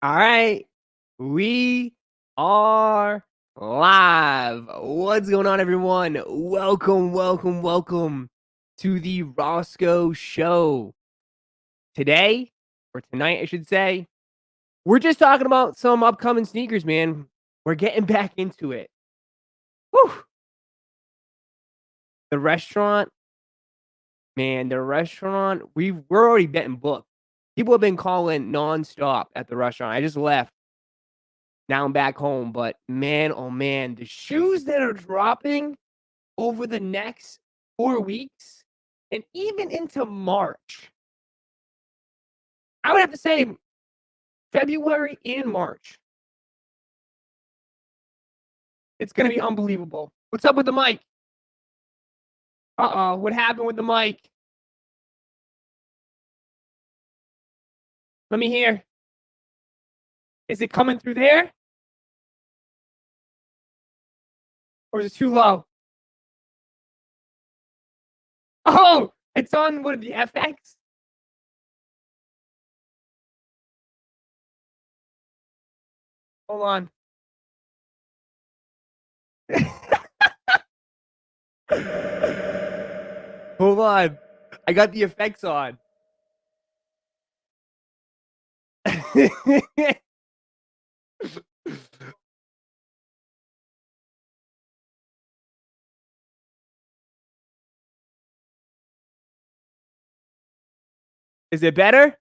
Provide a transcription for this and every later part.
All right, we are live. What's going on, everyone? Welcome to the Roszko show. Today, or tonight, I should say, we're just talking about some upcoming sneakers, man. We're getting back into it. Whew. The restaurant, man, we're already getting booked. People have been calling nonstop at the restaurant. I just left. Now I'm back home, but man, oh man, the shoes that are dropping over the next 4 weeks and even into March. I would have to say February and March. It's gonna be unbelievable. What's up with the mic? Uh-oh, what happened with the mic? Let me hear. Is it coming through there? Or is it too low? Oh, it's on what the FX? Hold on. Hold on. I got the effects on. Is it better?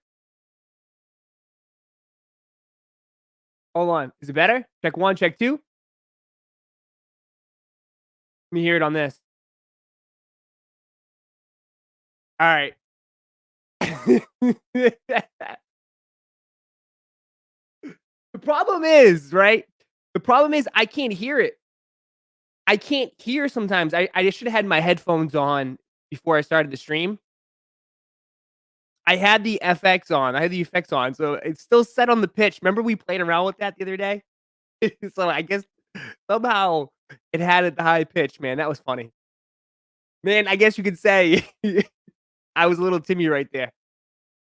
Hold on. Is it better? Check 1, check 2. Let me hear it on this. All right. The problem is, right? The problem is I can't hear it. I can't hear sometimes. I should have had my headphones on before I started the stream. I had the FX on. I had the effects on, so it's still set on the pitch. Remember we played around with that the other day? So I guess somehow it had it the high pitch, man. That was funny. Man, I guess you could say I was a little Timmy right there.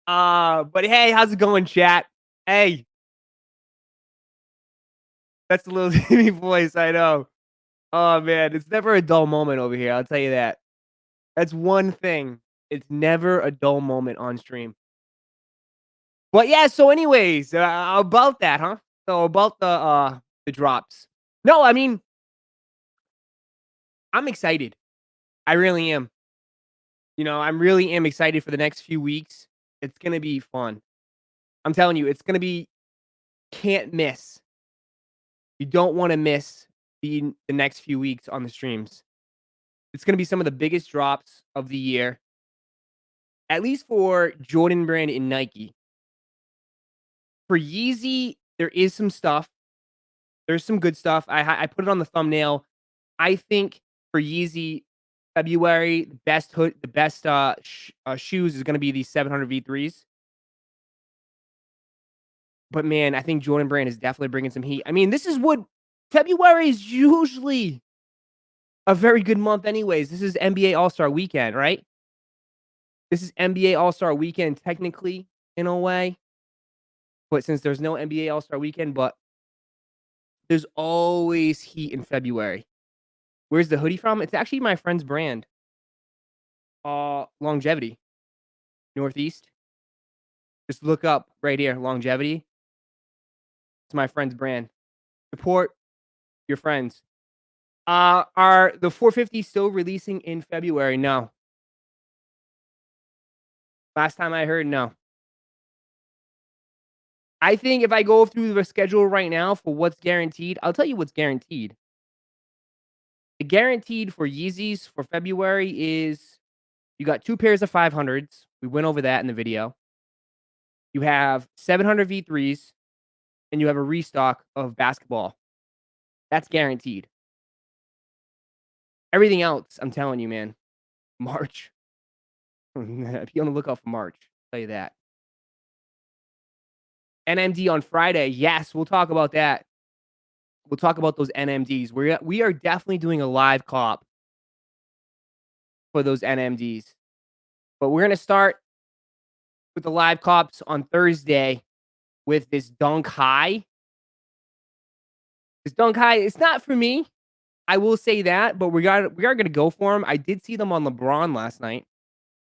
But hey, how's it going, chat? Hey, that's a little Timmy voice, I know. Oh man, it's never a dull moment over here, I'll tell you that. That's one thing. It's never a dull moment on stream. But yeah, so anyways, about that, huh? So about the drops. No, I mean, I'm excited. I really am. I'm really am excited for the next few weeks. It's gonna be fun. I'm telling you, it's gonna be can't miss. You don't wanna miss the next few weeks on the streams. It's gonna be some of the biggest drops of the year, at least for Jordan Brand and Nike. For Yeezy, there is some stuff. There's some good stuff. I put it on the thumbnail. I think for Yeezy, February, the best shoes is gonna be these 700 V3s. But man, I think Jordan Brand is definitely bringing some heat. I mean, this is what February is usually a very good month anyways. This is NBA All-Star Weekend, right? This is NBA All-Star Weekend technically in a way. But since there's no NBA All-Star Weekend, but there's always heat in February. Where's the hoodie from? It's actually my friend's brand. Longevity. Northeast. Just look up right here, Longevity. It's my friend's brand. Support your friends. Are the 450 still releasing in February? No. Last time I heard, no. I think if I go through the schedule right now for what's guaranteed, I'll tell you what's guaranteed. The guaranteed for Yeezys for February is you got 2 pairs of 500s. We went over that in the video. You have 700 V3s, and you have a restock of basketball. That's guaranteed. Everything else, I'm telling you, man, March. Be on the lookout for March. I'll tell you that. NMD on Friday. Yes, we'll talk about that. We'll talk about those NMDs. We are definitely doing a live cop for those NMDs. But we're gonna start with the live cops on Thursday with this Dunk High. This Dunk High, it's not for me. I will say that, but we are gonna go for them. I did see them on LeBron last night.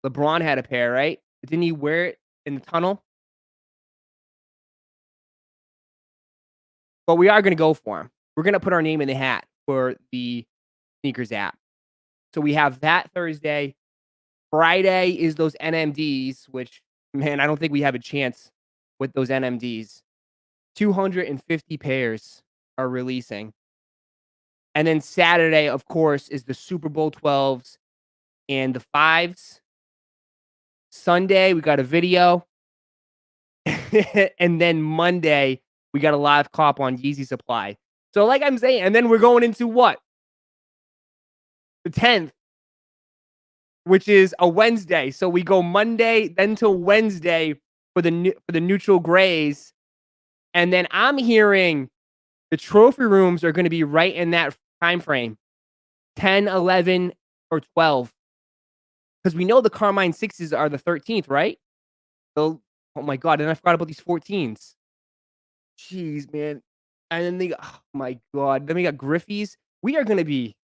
LeBron had a pair, right? Didn't he wear it in the tunnel? But we are gonna go for them. We're gonna put our name in the hat for the sneakers app. So we have that Thursday. Friday is those NMDs, which, man, I don't think we have a chance with those NMDs. 250 pairs are releasing. And then Saturday, of course, is the Super Bowl 12s and the 5s. Sunday, we got a video. And then Monday, we got a live cop on Yeezy Supply. So, like I'm saying, and then we're going into what? The 10th, which is a Wednesday. So we go Monday, then to Wednesday for the neutral grays. And then I'm hearing the trophy rooms are going to be right in that time frame, 10, 11, or 12. Because we know the Carmine 6s are the 13th, right? So, oh my God, and I forgot about these 14s. Jeez, man. And then oh my God. Then we got Griffies. We are going to be,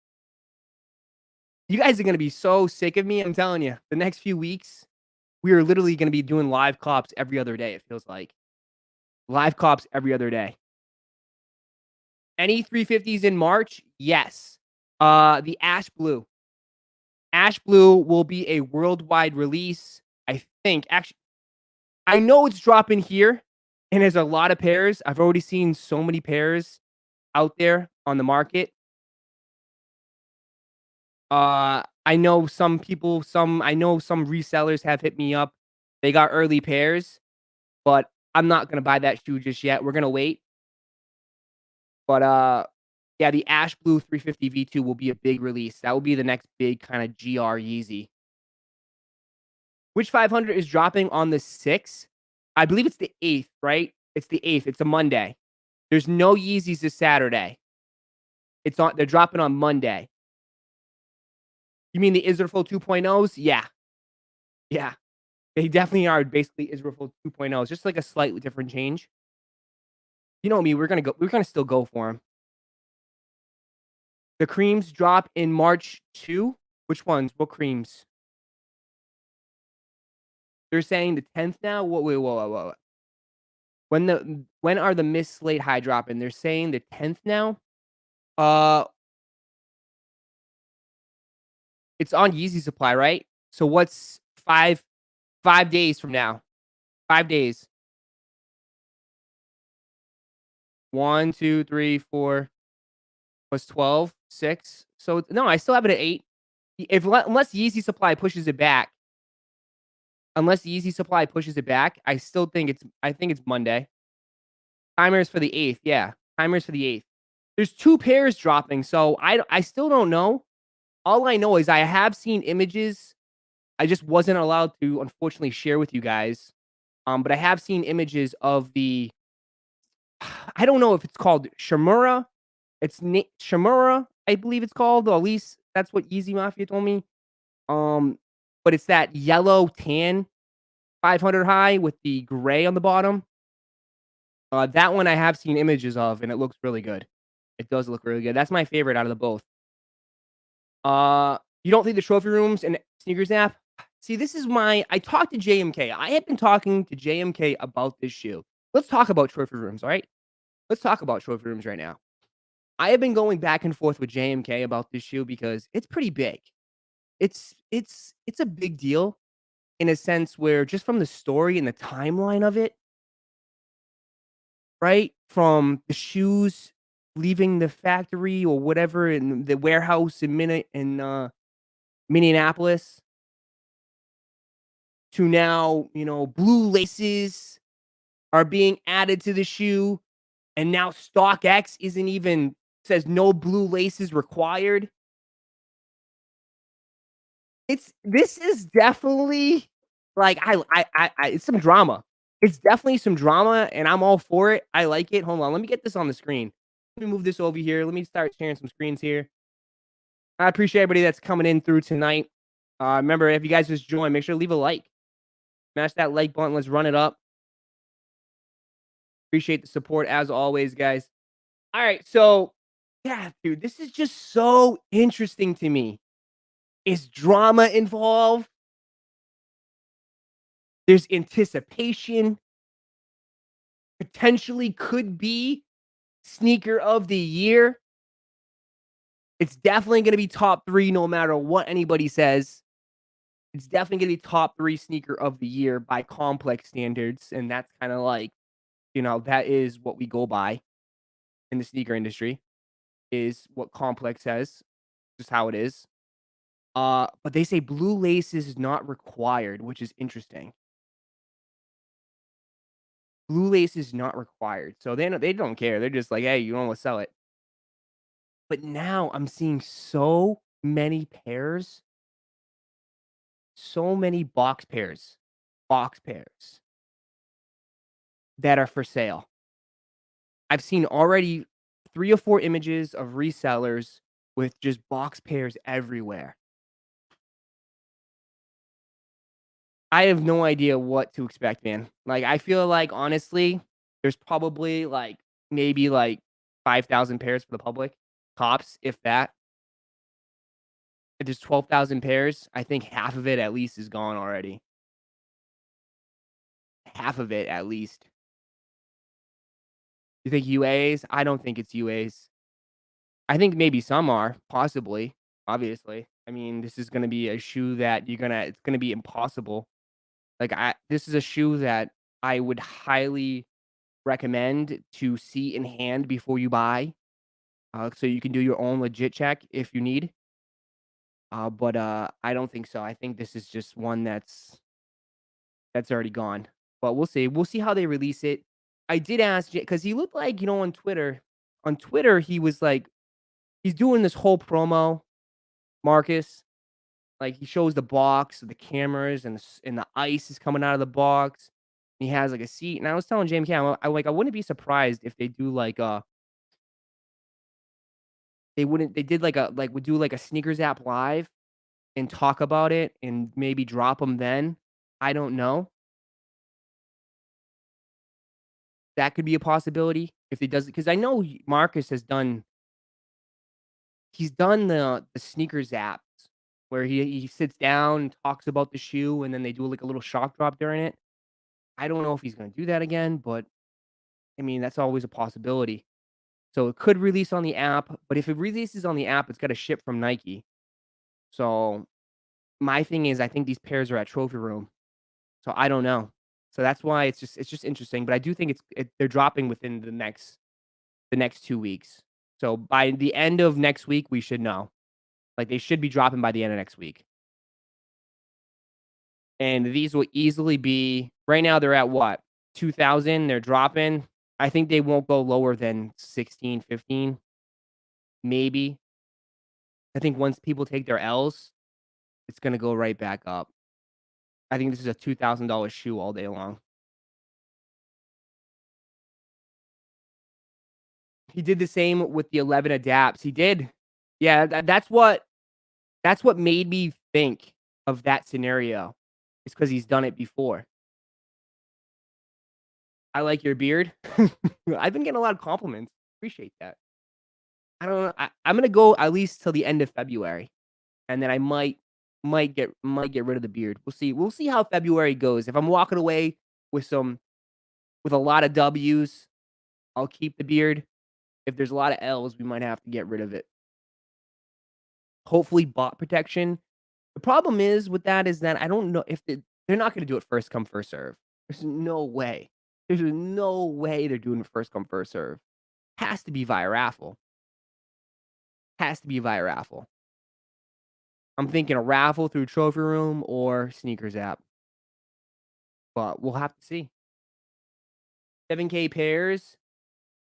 you guys are going to be so sick of me. I'm telling you, the next few weeks, we are literally going to be doing live cops every other day, it feels like. Live cops every other day. Any 350s in March? Yes. The Ash Blue. Ash Blue will be a worldwide release, I think. Actually, I know it's dropping here, and there's a lot of pairs. I've already seen so many pairs out there on the market. I know some people, I know some resellers have hit me up. They got early pairs, but I'm not gonna buy that shoe just yet. We're gonna wait. But yeah, the Ash Blue 350 V2 will be a big release. That will be the next big kind of GR Yeezy. Which 500 is dropping on the 6th? I believe it's the 8th, right? It's the 8th. It's a Monday. There's no Yeezys this Saturday. They're dropping on Monday. You mean the Israfil 2.0s? Yeah. Yeah. They definitely are basically Israfil 2.0s, just like a slightly different change. You know me, we're gonna still go for them. The creams drop in March too. Which ones? What creams? They're saying the 10th now? Wait, whoa. When are the Miss Slate High dropping? They're saying the 10th now? Uh, it's on Yeezy Supply, right? So what's 5 days from now? 5 days. 1, 2, 3, 4 plus 12, 6. So no, I still have it at 8. Unless Yeezy Supply pushes it back. Unless Yeezy Supply pushes it back, I think it's Monday. Timers for the 8th, yeah. Timers for the 8th. There's 2 pairs dropping, so I still don't know. All I know is I have seen images. I just wasn't allowed to, unfortunately, share with you guys. But I have seen images of the I don't know if it's called Shimura. Shimura, I believe it's called, or at least that's what Yeezy Mafia told me. Um, but it's that yellow tan 500 high with the gray on the bottom. That one I have seen images of, and it looks really good. It does look really good. That's my favorite out of the both. You don't think the trophy rooms and sneakers app? See, this is I talked to JMK. I have been talking to JMK about this shoe. Let's talk about trophy rooms, all right? Let's talk about trophy rooms right now. I have been going back and forth with JMK about this shoe because it's pretty big. It's a big deal in a sense where just from the story and the timeline of it, right? From the shoes leaving the factory or whatever in the warehouse in Minneapolis to now, blue laces are being added to the shoe, and now StockX isn't even says no blue laces required. This is definitely like it's some drama. It's definitely some drama, and I'm all for it. I like it. Hold on, let me get this on the screen. Let me move this over here. Let me start sharing some screens here. I appreciate everybody that's coming in through tonight. Remember, if you guys just joined, make sure to leave a like. Smash that like button. Let's run it up. Appreciate the support as always, guys. All right, so yeah, dude, this is just so interesting to me. Is drama involved? There's anticipation, potentially could be sneaker of the year. It's definitely gonna be top 3 no matter what anybody says. It's definitely gonna be top 3 sneaker of the year by complex standards, and that's kinda like, that is what we go by in the sneaker industry, is what complex says, just how it is. But they say blue lace is not required, which is interesting. Blue lace is not required, so they don't care. They're just like, "Hey, you don't wanna sell it." But now I'm seeing so many box pairs that are for sale. I've seen already 3 or 4 images of resellers with just box pairs everywhere. I have no idea what to expect, man. Like, I feel like, honestly, there's probably, like, maybe, like, 5,000 pairs for the public, tops, if that. If there's 12,000 pairs, I think half of it at least is gone already. Half of it at least. You think UAs? I don't think it's UAs. I think maybe some are, possibly, obviously. I mean, this is gonna be a shoe that it's gonna be impossible. Like, this is a shoe that I would highly recommend to see in hand before you buy, so you can do your own legit check if you need. But I don't think so. I think this is just one that's already gone. But we'll see. We'll see how they release it. I did ask because he looked like, on Twitter. On Twitter, he was like, he's doing this whole promo, Marcus. Like, he shows the box, the cameras, and the ice is coming out of the box. He has, like, a seat, and I was telling James Cam, I wouldn't be surprised if they do, like, they wouldn't they did, would do, like, a sneakers app live and talk about it and maybe drop them then. I don't know. That could be a possibility if he does it, because I know Marcus he's done the sneakers apps where he sits down and talks about the shoe, and then they do, like, a little shock drop during it. I don't know if he's gonna do that again, but, I mean, that's always a possibility. So it could release on the app, but if it releases on the app, it's gotta ship from Nike. So my thing is I think these pairs are at Trophy Room, so I don't know. So that's why it's just interesting, but I do think they're dropping within the next 2 weeks. So by the end of next week, we should know. Like, they should be dropping by the end of next week. And these will easily be right now they're at what? 2,000, they're dropping. I think they won't go lower than 16, 15, maybe. I think once people take their L's, it's gonna go right back up. I think this is a $2,000 shoe all day long. He did the same with the 11 adapts. He did. Yeah, that's what made me think of that scenario. It's because he's done it before. I like your beard. I've been getting a lot of compliments. Appreciate that. I don't know. I'm gonna go at least till the end of February, and then I might get rid of the beard. We'll see. We'll see how February goes. If I'm walking away with with a lot of W's, I'll keep the beard. If there's a lot of L's, we might have to get rid of it. Hopefully, bot protection. The problem is with that is that I don't know if they're not gonna do it first come, first serve. There's no way. There's no way they're doing it first come, first serve. Has to be via raffle. Has to be via raffle. I'm thinking a raffle through Trophy Room or Sneakers app, but we'll have to see. 7K pairs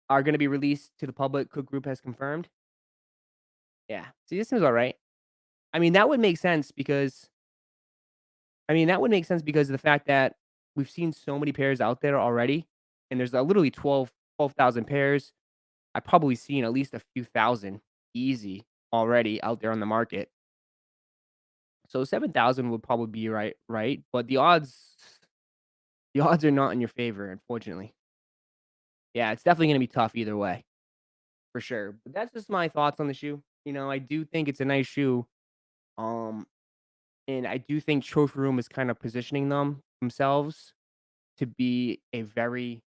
are gonna be released to the public, Cook Group has confirmed. Yeah. See, this seems alright. I mean, that would make sense because of the fact that we've seen so many pairs out there already, and there's, literally 12,000 pairs. I've probably seen at least a few thousand easy already out there on the market. So 7,000 would probably be right, but the odds are not in your favor, unfortunately. Yeah, it's definitely gonna be tough either way, for sure. But that's just my thoughts on the shoe. I do think it's a nice shoe. Um, and I do think Trophy Room is kind of positioning themselves to be a very,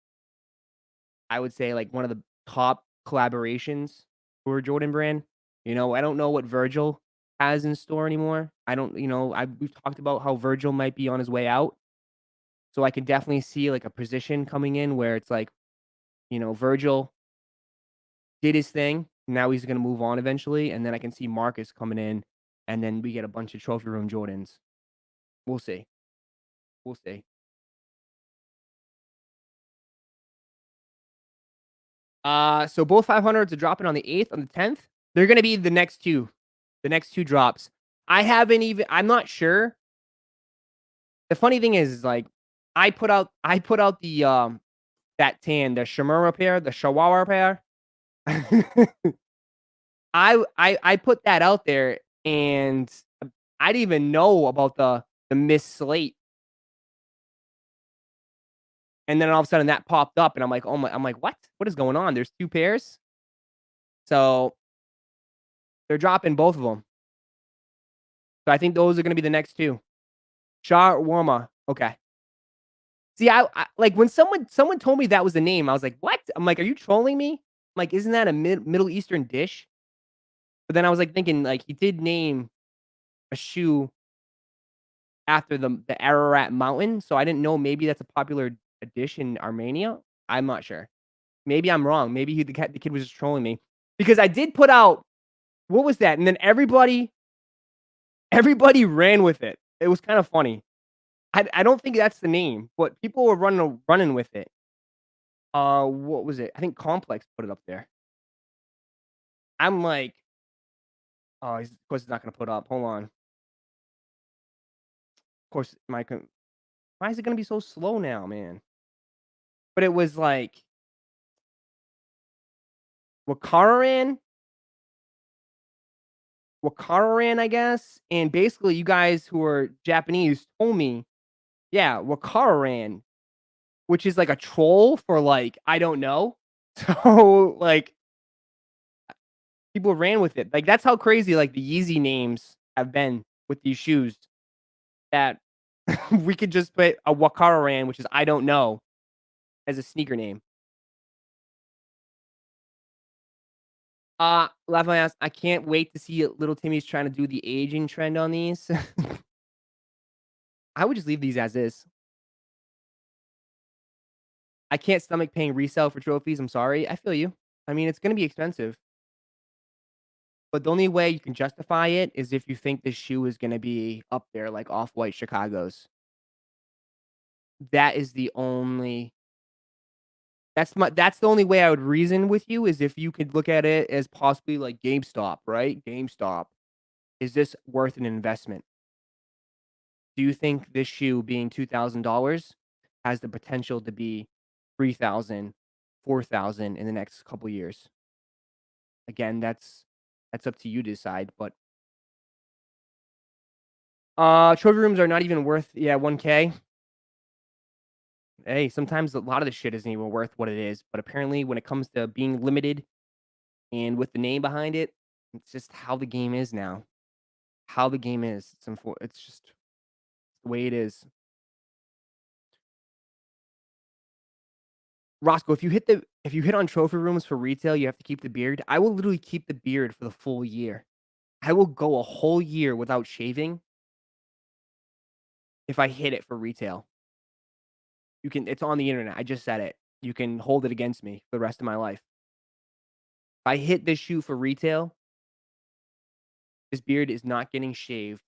I would say, like one of the top collaborations for a Jordan brand. I don't know what Virgil has in store anymore. I don't, we've talked about how Virgil might be on his way out. So I could definitely see like a position coming in where it's like, Virgil did his thing. Now he's gonna move on eventually, and then I can see Marcus coming in, and then we get a bunch of trophy room Jordans. We'll see. We'll see. So both 500s are dropping on the 8th, on the 10th. They're gonna be the next two drops. I'm not sure. The funny thing is like I put out that tan, the Shimura pair, the Chihuahua pair. I put that out there, and I didn't even know about the Miss Slate, and then all of a sudden that popped up, and I'm like, "Oh my," I'm like, "What? What is going on? There's 2 pairs?" So, they're dropping both of them. So I think those are gonna be the next 2. Shawarma, okay. See, I like, when someone told me that was the name, I was like, "What?" I'm like, "Are you trolling me?" I'm like, "Isn't that a Middle Eastern dish?" But then I was, like, thinking, like, he did name a shoe after the Ararat Mountain, so I didn't know maybe that's a popular dish in Armenia? I'm not sure. Maybe I'm wrong. Maybe the kid was just trolling me, because I did put out, what was that? And then everybody ran with it. It was kinda funny. I don't think that's the name, but people were running with it. What was it? I think Complex put it up there. I'm like, "Oh, of course he's not gonna put up. Hold on. Of course, my com why is it gonna be so slow now, man?" But it was like Wakararan Wakararan, I guess, and basically you guys who are Japanese told me, yeah, Wakararan, which is like a troll for, like, I don't know. So, like, people ran with it. Like, that's how crazy, like, the Yeezy names have been with these shoes, that we could just put a Wakararan, which is I don't know, as a sneaker name. Lafayette, I can't wait to see little Timmy's trying to do the aging trend on these. I would just leave these as is. I can't stomach paying resale for trophies, I'm sorry. I feel you. I mean, it's gonna be expensive, but the only way you can justify it is if you think this shoe is gonna be up there like Off-White Chicago's. That is the only that's the only way I would reason with you, is if you could look at it as possibly like GameStop, right? GameStop. Is this worth an investment? Do you think this shoe being $2,000 has the potential to be 3,000, 4,000 in the next couple years? Again, that's up to you to decide, but trophy rooms are not even worth, yeah, 1K. Hey, sometimes a lot of the shit isn't even worth what it is, but apparently when it comes to being limited and with the name behind it, it's just how the game is now. How the game is. It's just the way it is. Roszko, if you hit on trophy rooms for retail, you have to keep the beard. I will literally keep the beard for the full year. I will go a whole year without shaving if I hit it for retail. It's on the internet. I just said it. You can hold it against me for the rest of my life. If I hit this shoe for retail, this beard is not getting shaved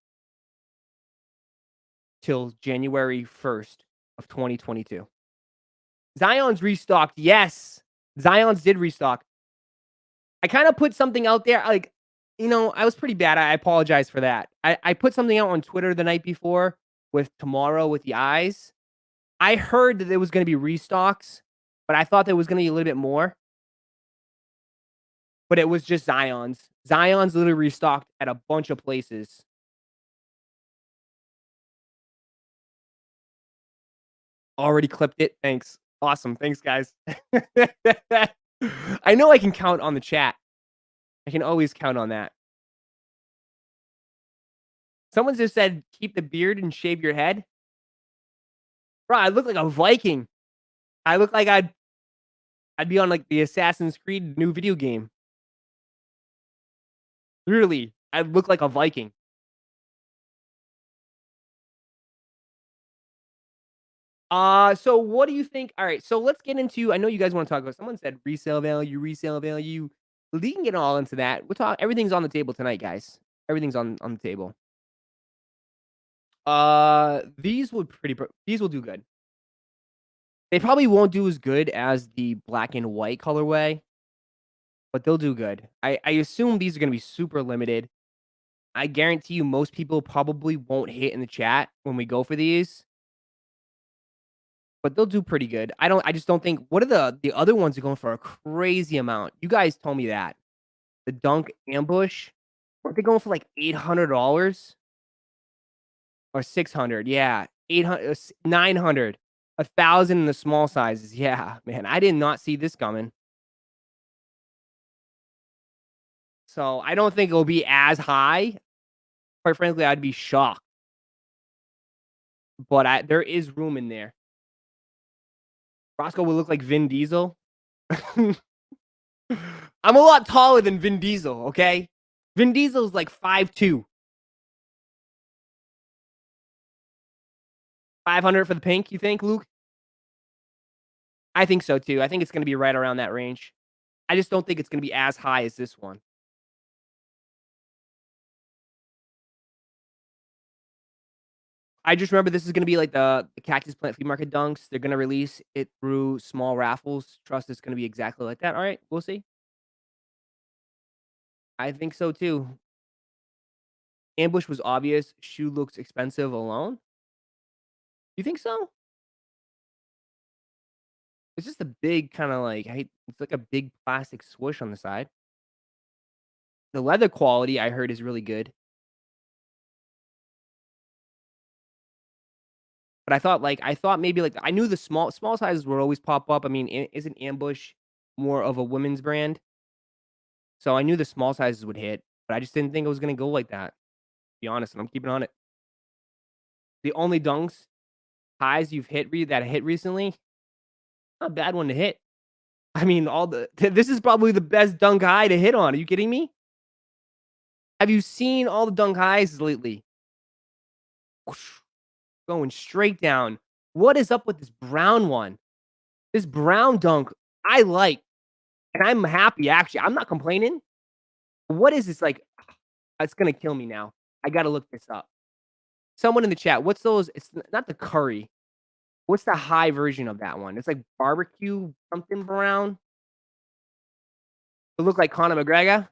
till January 1st of 2022. Zion's restocked. Yes. Zion's did restock. I kinda put something out there, like, I was pretty bad, I apologize for that. I put something out on Twitter the night before with Tomorrow with the eyes. I heard that there was gonna be restocks, but I thought there was gonna be a little bit more, but it was just Zion's. Zion's literally restocked at a bunch of places. Already clipped it, thanks. Awesome. Thanks, guys. I know I can count on the chat. I can always count on that. Someone just said, "Keep the beard and shave your head." Bro, I look like a Viking. I look like I'd be on, like, the Assassin's Creed new video game. Literally, I look like a Viking. So what do you think alright, so let's get into I know you guys wanna talk about someone said resale value, resale value. We can get all into that. We'll talk everything's on the table tonight, guys. Everything's on the table. These will do good. They probably won't do as good as the black and white colorway, but they'll do good. I assume these are gonna be super limited. I guarantee you most people probably won't hit in the chat when we go for these, but they'll do pretty good. I just don't think what are the other ones are going for a crazy amount. You guys told me that. The Dunk Ambush, weren't they going for like $800 or 600? Yeah, 800, 900, 1,000 in the small sizes. Yeah, man, I did not see this coming. So I don't think it'll be as high. Quite frankly, I'd be shocked, but there is room in there. Roszko will look like Vin Diesel. I'm a lot taller than Vin Diesel, okay? Vin Diesel's like 5'2". 500 for the pink, you think, Luke? I think so too. I think it's gonna be right around that range. I just don't think it's gonna be as high as this one. I just remember this is gonna be like the Cactus Plant Flea Market dunks. They're gonna release it through small raffles. Trust it's gonna be exactly like that. All right, we'll see. I think so too. Ambush was obvious. Shoe looks expensive alone. You think so? It's just a big kind of like it's like a big plastic swoosh on the side. The leather quality I heard is really good, but I thought maybe like I knew the small sizes would always pop up. I mean, isn't Ambush more of a women's brand? So I knew the small sizes would hit, but I just didn't think it was gonna go like that. To be honest, and I'm keeping on it. The only dunks highs you've that hit recently, not a bad one to hit. I mean, all the this is probably the best dunk high to hit on. Are you kidding me? Have you seen all the dunk highs lately? Whoosh, going straight down. What is up with this brown one? This brown dunk, I like, and I'm happy actually. I'm not complaining. What is this like? It's gonna kill me now. I gotta look this up. Someone in the chat, what's those? It's not the curry. What's the high version of that one? It's like barbecue something brown. It look like Conor McGregor.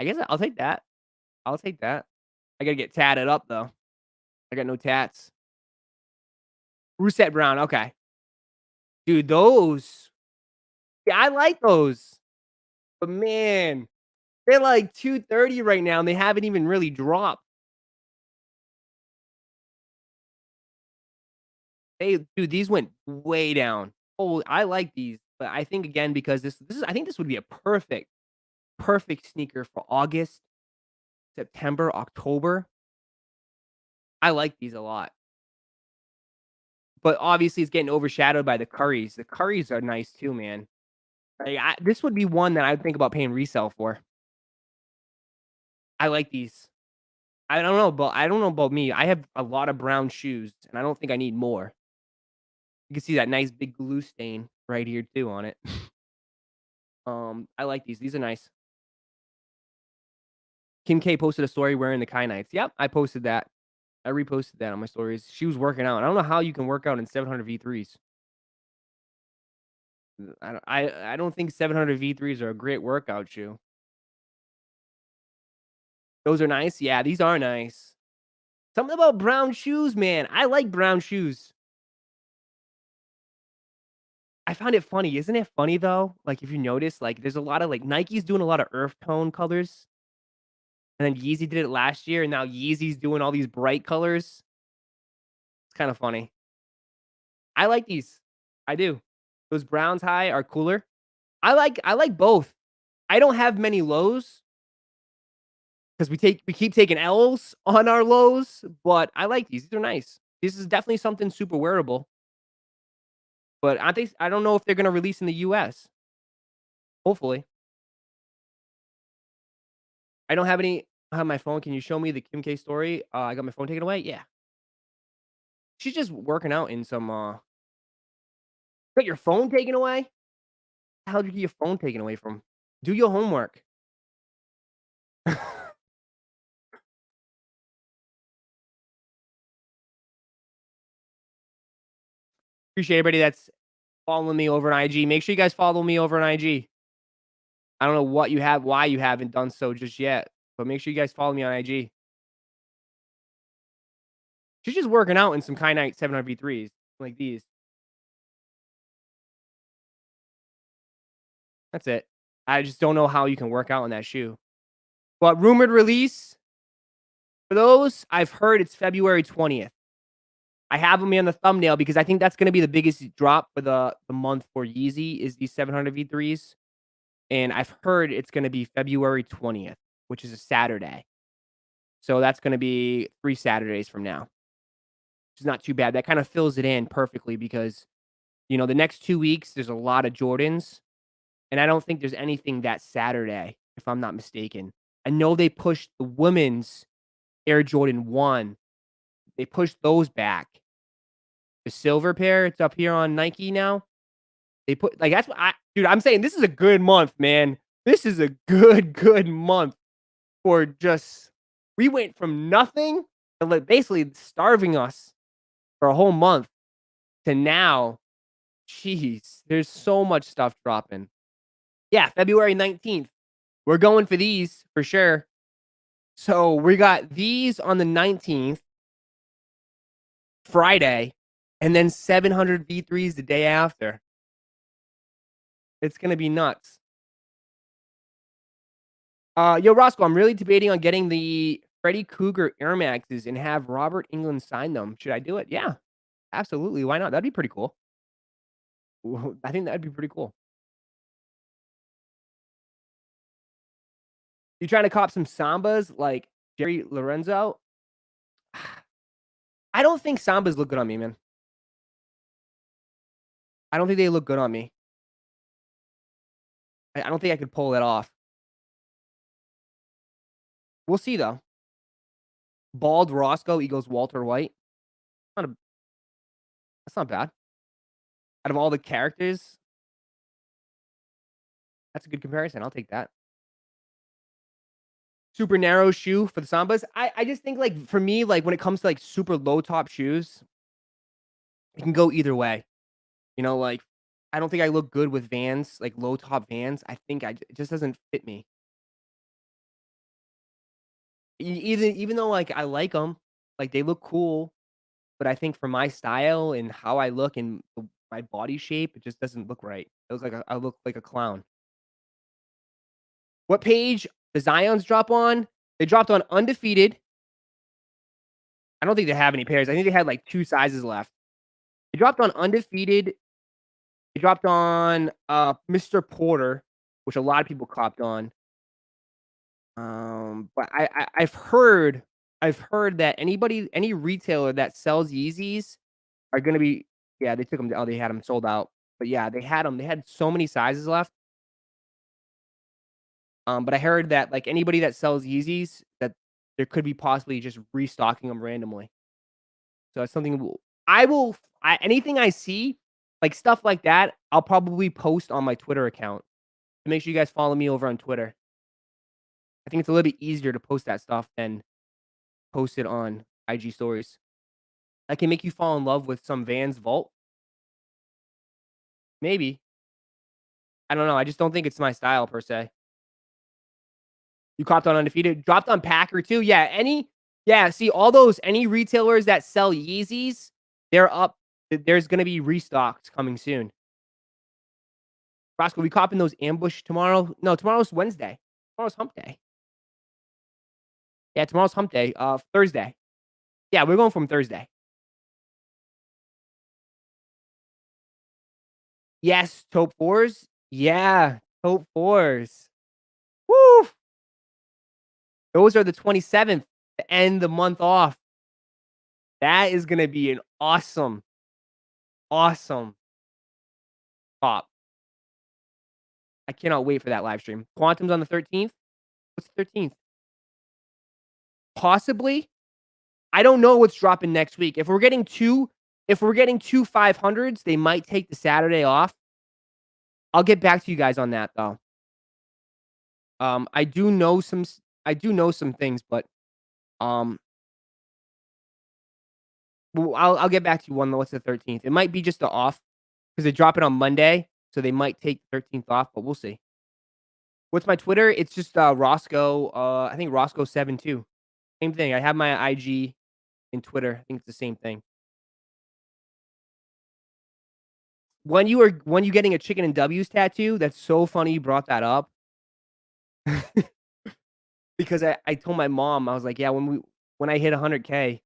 I guess I'll take that. I'll take that. I gotta get tatted up though. I got no tats. Rusette Brown. Okay, dude, those. Yeah, I like those. But man, they're like 230 right now, and they haven't even really dropped. Dude, these went way down. Oh, I like these, but I think again because this is I think this would be a perfect sneaker for August, September, October. I like these a lot. But obviously it's getting overshadowed by the Currys. The Currys are nice too, man. Like, this would be one that I'd think about paying resale for. I like these. I don't know about me. I have a lot of brown shoes, and I don't think I need more. You can see that nice big glue stain right here too on it. I like these. These are nice. Kim K posted a story wearing the Kai Knights. Yep, I posted that. I reposted that on my stories. She was working out. I don't know how you can work out in 700 V3s. I don't think 700 V3s are a great workout shoe. Those are nice. Yeah, these are nice. Something about brown shoes, man. I like brown shoes. I found it funny. Isn't it funny though? Like if you notice, like there's a lot of like Nike's doing a lot of earth tone colors. And then Yeezy did it last year, and now Yeezy's doing all these bright colors. It's kind of funny. I like these. I do. Those browns high are cooler. I like both. I don't have many lows because we keep taking L's on our lows, but I like these. These are nice. This is definitely something super wearable, but I don't know if they're gonna release in the US. Hopefully. I don't have any I have my phone. Can you show me the Kim K story? I got my phone taken away? Yeah. She's just working out in some, got your phone taken away? How did you get your phone taken away from? Do your homework. Appreciate everybody that's following me over on IG. Make sure you guys follow me over on IG. I don't know why you haven't done so just yet, but make sure you guys follow me on IG. She's just working out in some Kyanite 700 V3s like these. That's it. I just don't know how you can work out in that shoe. But rumored release for those, I've heard it's February 20th. I have them on the thumbnail because I think that's gonna be the biggest drop for the month for Yeezy is these 700 V3s, and I've heard it's gonna be February 20th, which is a Saturday. So that's gonna be 3 Saturdays from now, which is not too bad. That kinda fills it in perfectly because, the next 2 weeks, there's a lot of Jordans, and I don't think there's anything that Saturday, if I'm not mistaken. I know they pushed the women's Air Jordan 1. They pushed those back. The silver pair, it's up here on Nike now. They put like, that's what I'm saying this is a good month, man. This is a good month for just we went from nothing to, like, basically starving us for a whole month to now, jeez, there's so much stuff dropping. Yeah, February 19th. We're going for these for sure. So, we got these on the 19th, Friday, and then 700 V3s the day after. It's gonna be nuts. Yo, Roszko, I'm really debating on getting the Freddy Krueger Air Maxes and have Robert England sign them. Should I do it? Yeah, absolutely. Why not? That'd be pretty cool. I think that'd be pretty cool. You trying to cop some Sambas like Jerry Lorenzo? I don't think Sambas look good on me, man. I don't think they look good on me. I don't think I could pull that off. We'll see though. Bald Roszko equals Walter White. Not a, that's not bad. Out of all the characters, that's a good comparison. I'll take that. Super narrow shoe for the Sambas. I just think, like, for me, like, when it comes to, like, super low top shoes, it can go either way. Like, I don't think I look good with Vans, like, low top Vans. I think it just doesn't fit me. Even though, like, I like them, like, they look cool, but I think for my style and how I look and my body shape, it just doesn't look right. I look like a clown. What page the Zions drop on? They dropped on Undefeated. I don't think they have any pairs. I think they had, like, 2 sizes left. They dropped on Undefeated. They dropped on, Mr. Porter, which a lot of people copped on. But I've heard that any retailer that sells Yeezys are gonna be yeah, they took them. Oh, they had them sold out. But yeah, they had them. They had so many sizes left. But I heard that, like, anybody that sells Yeezys, that there could be possibly just restocking them randomly. So that's something anything I see, like, stuff like that, I'll probably post on my Twitter account. So make sure you guys follow me over on Twitter. I think it's a little bit easier to post that stuff than post it on IG stories. I can make you fall in love with some Vans Vault. Maybe. I don't know. I just don't think it's my style per se. You copped on Undefeated, dropped on Packer too. Yeah, see all those any retailers that sell Yeezys, they're up. There's gonna be restocks coming soon. Roszko, we copping those ambush tomorrow? No, tomorrow's Wednesday. Tomorrow's hump day. Yeah, tomorrow's hump day. Thursday. Yeah, we're going from Thursday. Yes, taupe 4s. Yeah, taupe 4s. Woo! Those are the 27th to end the month off. That is gonna be an awesome, awesome pop. I cannot wait for that live stream. Quantum's on the 13th? What's the 13th? Possibly? I don't know what's dropping next week. If we're getting 2 500s, they might take the Saturday off. I'll get back to you guys on that, though. I do know some things, but, um, I'll get back to you on what's the 13th. It might be just the off because they drop it on Monday, so they might take the 13th off, but we'll see. What's my Twitter? It's just, Roszko, I think Roszko72. Same thing. I have my IG and Twitter. I think it's the same thing. When you getting a chicken and W's tattoo? That's so funny you brought that up. Because I told my mom, I was like, "Yeah, when I hit 100K,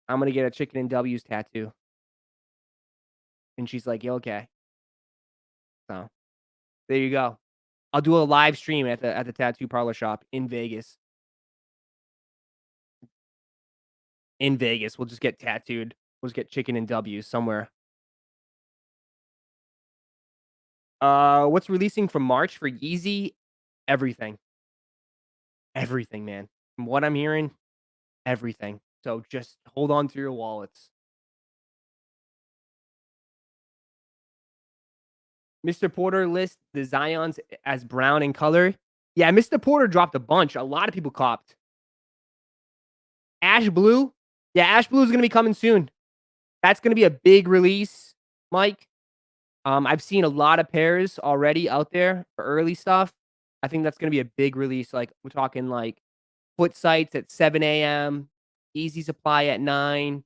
I'm gonna get a chicken and W's tattoo." And she's like, "Yeah, okay." So, there you go. I'll do a live stream at the tattoo parlor shop in Vegas. In Vegas, we'll just get tattooed. We'll just get chicken and W's somewhere. What's releasing from March for Yeezy? Everything. Everything, man. From what I'm hearing, everything. So just hold on to your wallets. Mr. Porter lists the Zions as brown in color. Yeah, Mr. Porter dropped a bunch. A lot of people copped. Ash blue. Yeah, ash blue is gonna be coming soon. That's gonna be a big release, Mike. I've seen a lot of pairs already out there for early stuff. I think that's gonna be a big release. Like we're talking like foot sites at 7 a.m., easy supply at 9,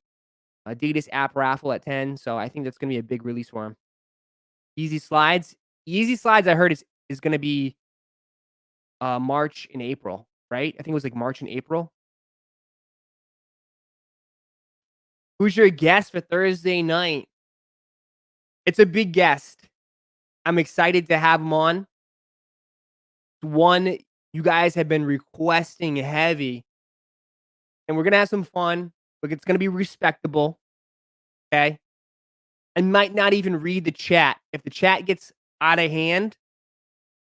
Adidas app raffle at 10. So I think that's gonna be a big release for him. Easy slides. Easy slides I heard is gonna be March and April, right? I think it was like March and April. Who's your guest for Thursday night? It's a big guest. I'm excited to have him on. One you guys have been requesting heavy, and we're gonna have some fun. Look, it's gonna be respectable. Okay. I might not even read the chat. If the chat gets out of hand,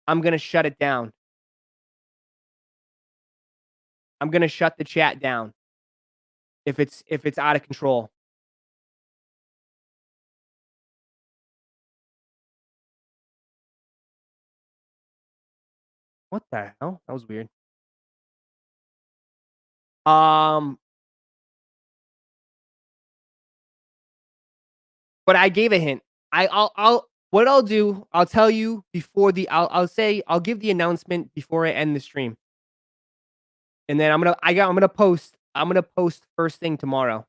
I'm gonna shut it down. I'm gonna shut the chat down if it's out of control. What the hell? That was weird. Um, but I gave a hint. I'll what I'll do, I'll tell you before I'll give the announcement before I end the stream. And then I'm gonna post first thing tomorrow.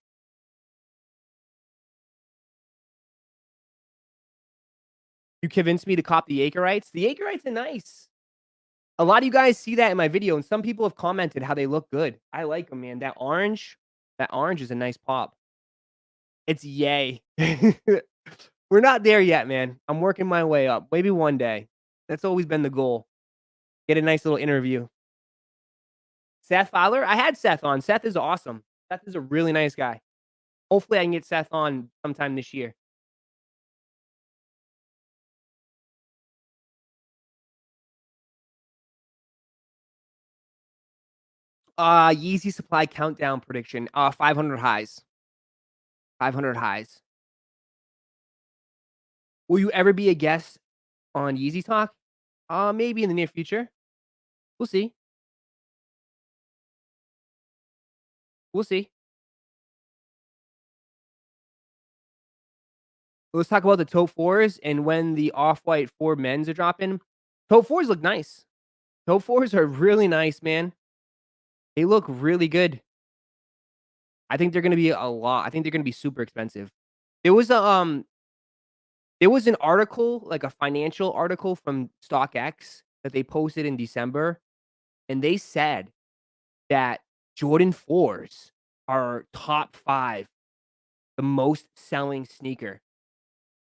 You convinced me to cop the Acreites. The Acreites are nice. A lot of you guys see that in my video, and some people have commented how they look good. I like them, man. That orange is a nice pop. It's yay. We're not there yet, man. I'm working my way up. Maybe one day. That's always been the goal. Get a nice little interview. Seth Fowler? I had Seth on. Seth is awesome. Seth is a really nice guy. Hopefully, I can get Seth on sometime this year. Yeezy supply countdown prediction. 500 highs. 500 highs. Will you ever be a guest on Yeezy Talk? Maybe in the near future. We'll see. We'll see. Let's talk about the Toe 4s and when the Off-White 4 men's are dropping. Toe 4s look nice. Toe 4s are really nice, man. They look really good. I think they're gonna be a lot. I think they're gonna be super expensive. There was a, there was an article, like a financial article from StockX that they posted in December, and they said that Jordan 4s are top 5, the most selling sneaker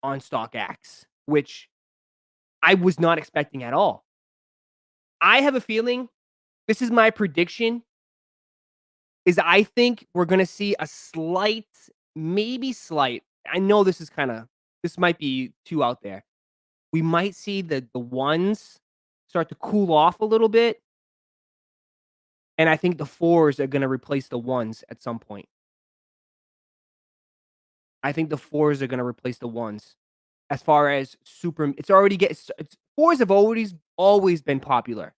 on StockX. which I was not expecting at all. I have a feeling this is my prediction, is I think we're gonna see a slight, maybe slight I know this might be too out there. We might see the ones start to cool off a little bit, and I think the fours are gonna replace the ones at some point. I think the fours are gonna replace the ones. As far as super it's already get it's fours have always been popular,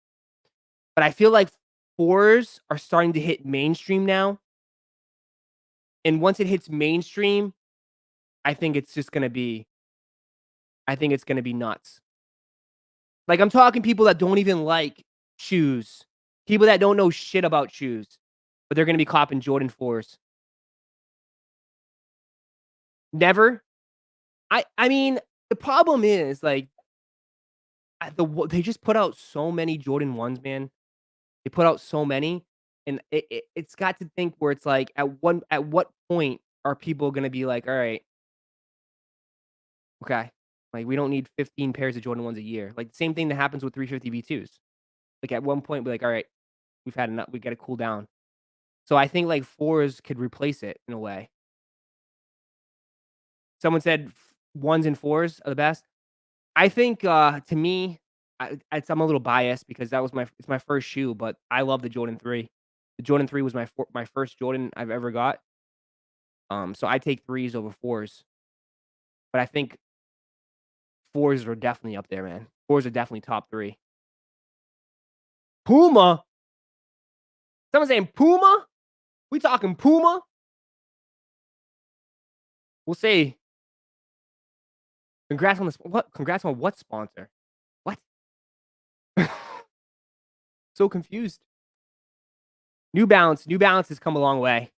but I feel like fours are starting to hit mainstream now, and once it hits mainstream, I think it's just gonna be I think it's gonna be nuts. Like, I'm talking people that don't even like shoes, people that don't know shit about shoes, but they're gonna be copping Jordan 4s. Never? I mean, the problem is, like, they just put out so many Jordan 1s, man. They put out so many, and it's got to think where it's like, at what point are people gonna be like, "Alright, okay, like, we don't need 15 pairs of Jordan 1s a year." Like, the same thing that happens with 350 V2s. Like, at one point, we're like, "Alright, we've had enough, we gotta cool down." So, I think, like, 4s could replace it in a way. Someone said 1s and 4s are the best. I think, to me, I'm a little biased because that was it's my first shoe, but I love the Jordan 3. The Jordan 3 was my first Jordan I've ever got. So I take 3s over 4s, but I think 4s are definitely up there, man. 4s are definitely top 3. Puma? Someone saying Puma? We talking Puma? We'll say congrats on the what? Congrats on what sponsor? What? So confused. New Balance has come a long way.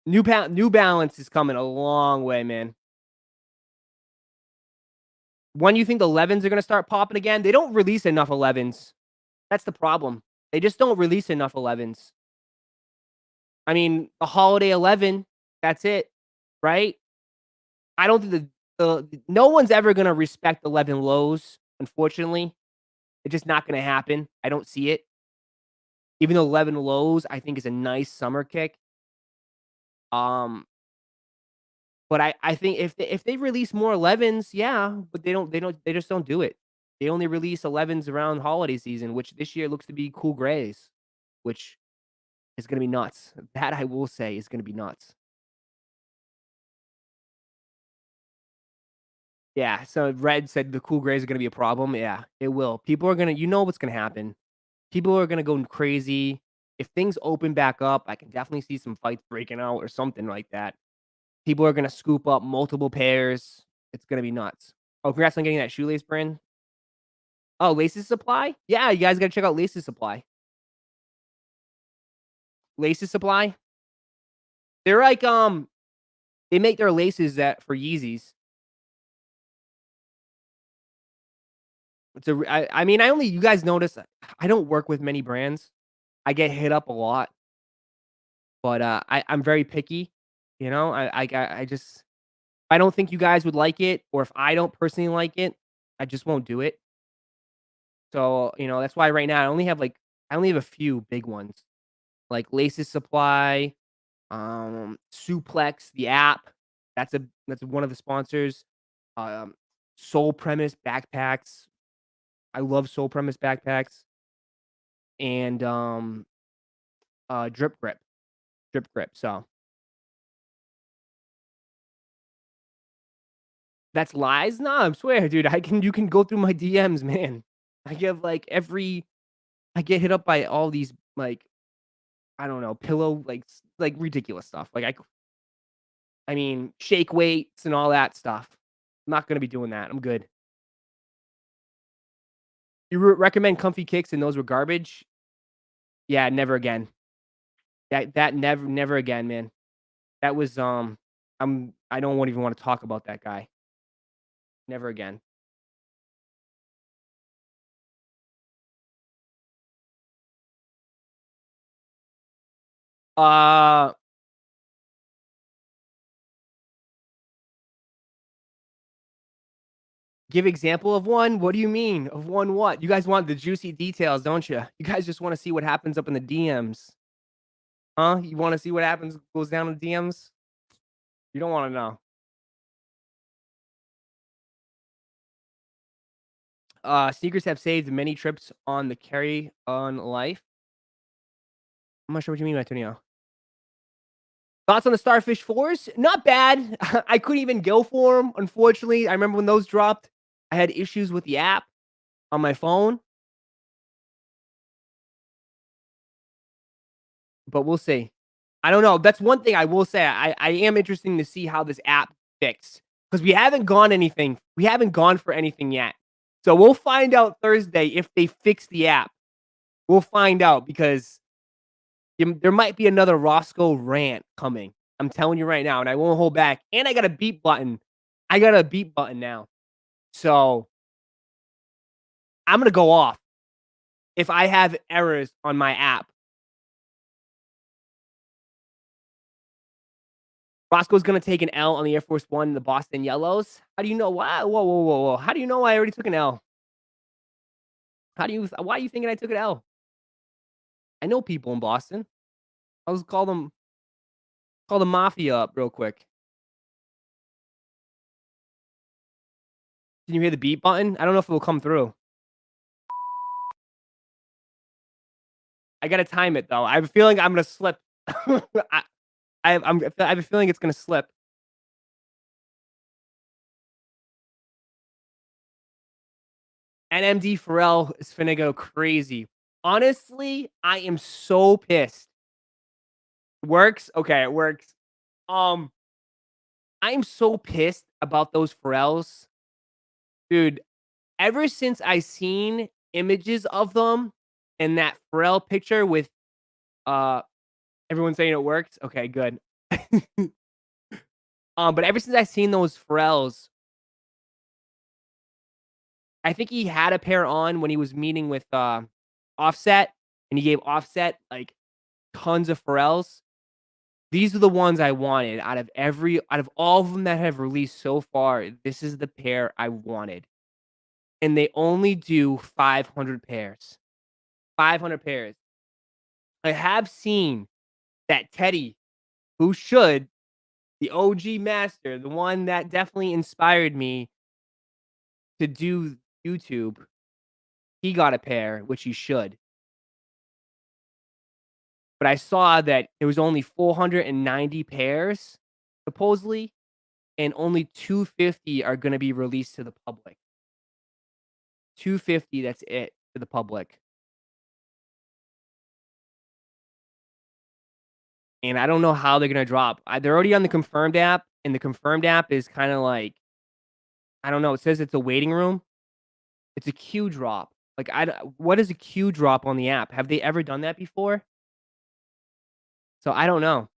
New Balance is coming a long way, man. When you think the 11s are gonna start popping again? They don't release enough 11s. That's the problem. They just don't release enough 11s. I mean, a holiday 11, that's it, right? I don't think no one's ever gonna respect 11 lows, unfortunately. It's just not gonna happen. I don't see it. Even though 11 lows, I think is a nice summer kick. Um, but I think if they release more 11s, yeah, but they just don't do it. They only release 11s around holiday season, which this year looks to be cool grays, which is gonna be nuts. That I will say is gonna be nuts. Yeah, so Red said the cool grays are gonna be a problem. Yeah, it will. People are gonna what's gonna happen. People are gonna go crazy. If things open back up, I can definitely see some fights breaking out or something like that. People are gonna scoop up multiple pairs. It's gonna be nuts. Oh, congrats on getting that shoelace brand. Oh, Laces Supply? Yeah, you guys gotta check out Laces Supply. Laces Supply? They're like, they make their laces that for Yeezys. I mean, I only you guys notice I don't work with many brands. I get hit up a lot, but, I'm very picky, you know? I just I don't think you guys would like it, or if I don't personally like it, I just won't do it. So, that's why right now I only have a few big ones, like Laces Supply, Suplex, the app. That's one of the sponsors. Um, Soul Premise backpacks. I love Soul Premise backpacks, and, Drip Grip, so that's lies? Nah, I swear, dude, you can go through my DMs, man. I give, like, I get hit up by all these, like, I don't know, pillow, like, ridiculous stuff. Like, I mean, shake weights and all that stuff. I'm not gonna be doing that. I'm good. You recommend comfy kicks and those were garbage? Yeah, never again. That never again, man. That was, I don't even wanna talk about that guy. Never again. Uh Give example of one? What do you mean? Of one what? You guys want the juicy details, don't you? You guys just wanna see what happens up in the DMs. Huh? You wanna see what happens goes down in the DMs? You don't wanna know. Sneakers have saved many trips on the carry on life. I'm not sure what you mean by Antonio. Thoughts on the Starfish 4s? Not bad. I couldn't even go for them, unfortunately. I remember when those dropped, I had issues with the app on my phone, but we'll see. I don't know. That's one thing I will say. I am interested to see how this app fixed because we haven't gone for anything yet. So we'll find out Thursday if they fix the app. We'll find out because there might be another Roszko rant coming. I'm telling you right now, and I won't hold back. And I got a beep button. I got a beep button now. So I'm gonna go off if I have errors on my app. Roscoe's gonna take an L on the Air Force One, the Boston Yellows. How do you know? Why? Whoa, whoa, whoa, whoa! How do you know I already took an L? How do you? Why are you thinking I took an L? I know people in Boston. I'll just call the mafia up real quick. Can you hear the beep button? I don't know if it will come through. I gotta time it though. I have a feeling I'm gonna slip. I have a feeling it's gonna slip. NMD Pharrell is finna go crazy. Honestly, I am so pissed. Works? Okay, it works. Um, I am so pissed about those Pharrells. Dude, ever since I seen images of them and that Pharrell picture with, uh, everyone saying it worked, okay, good. But ever since I seen those Pharrells, I think he had a pair on when he was meeting with, Offset, and he gave Offset, like, tons of Pharrells. These are the ones I wanted out of all of them that have released so far, this is the pair I wanted, and they only do 500 pairs. 500 pairs. I have seen that Teddy, who should, the OG master, the one that definitely inspired me to do YouTube, he got a pair, which he should. But I saw that there was only 490 pairs, supposedly, and only 250 are gonna be released to the public. 250, that's it to the public. And I don't know how they're gonna drop. They're already on the confirmed app, and the confirmed app is kinda like, I don't know, it says it's a waiting room. It's a queue drop. Like, what is a queue drop on the app? Have they ever done that before? So, I don't know.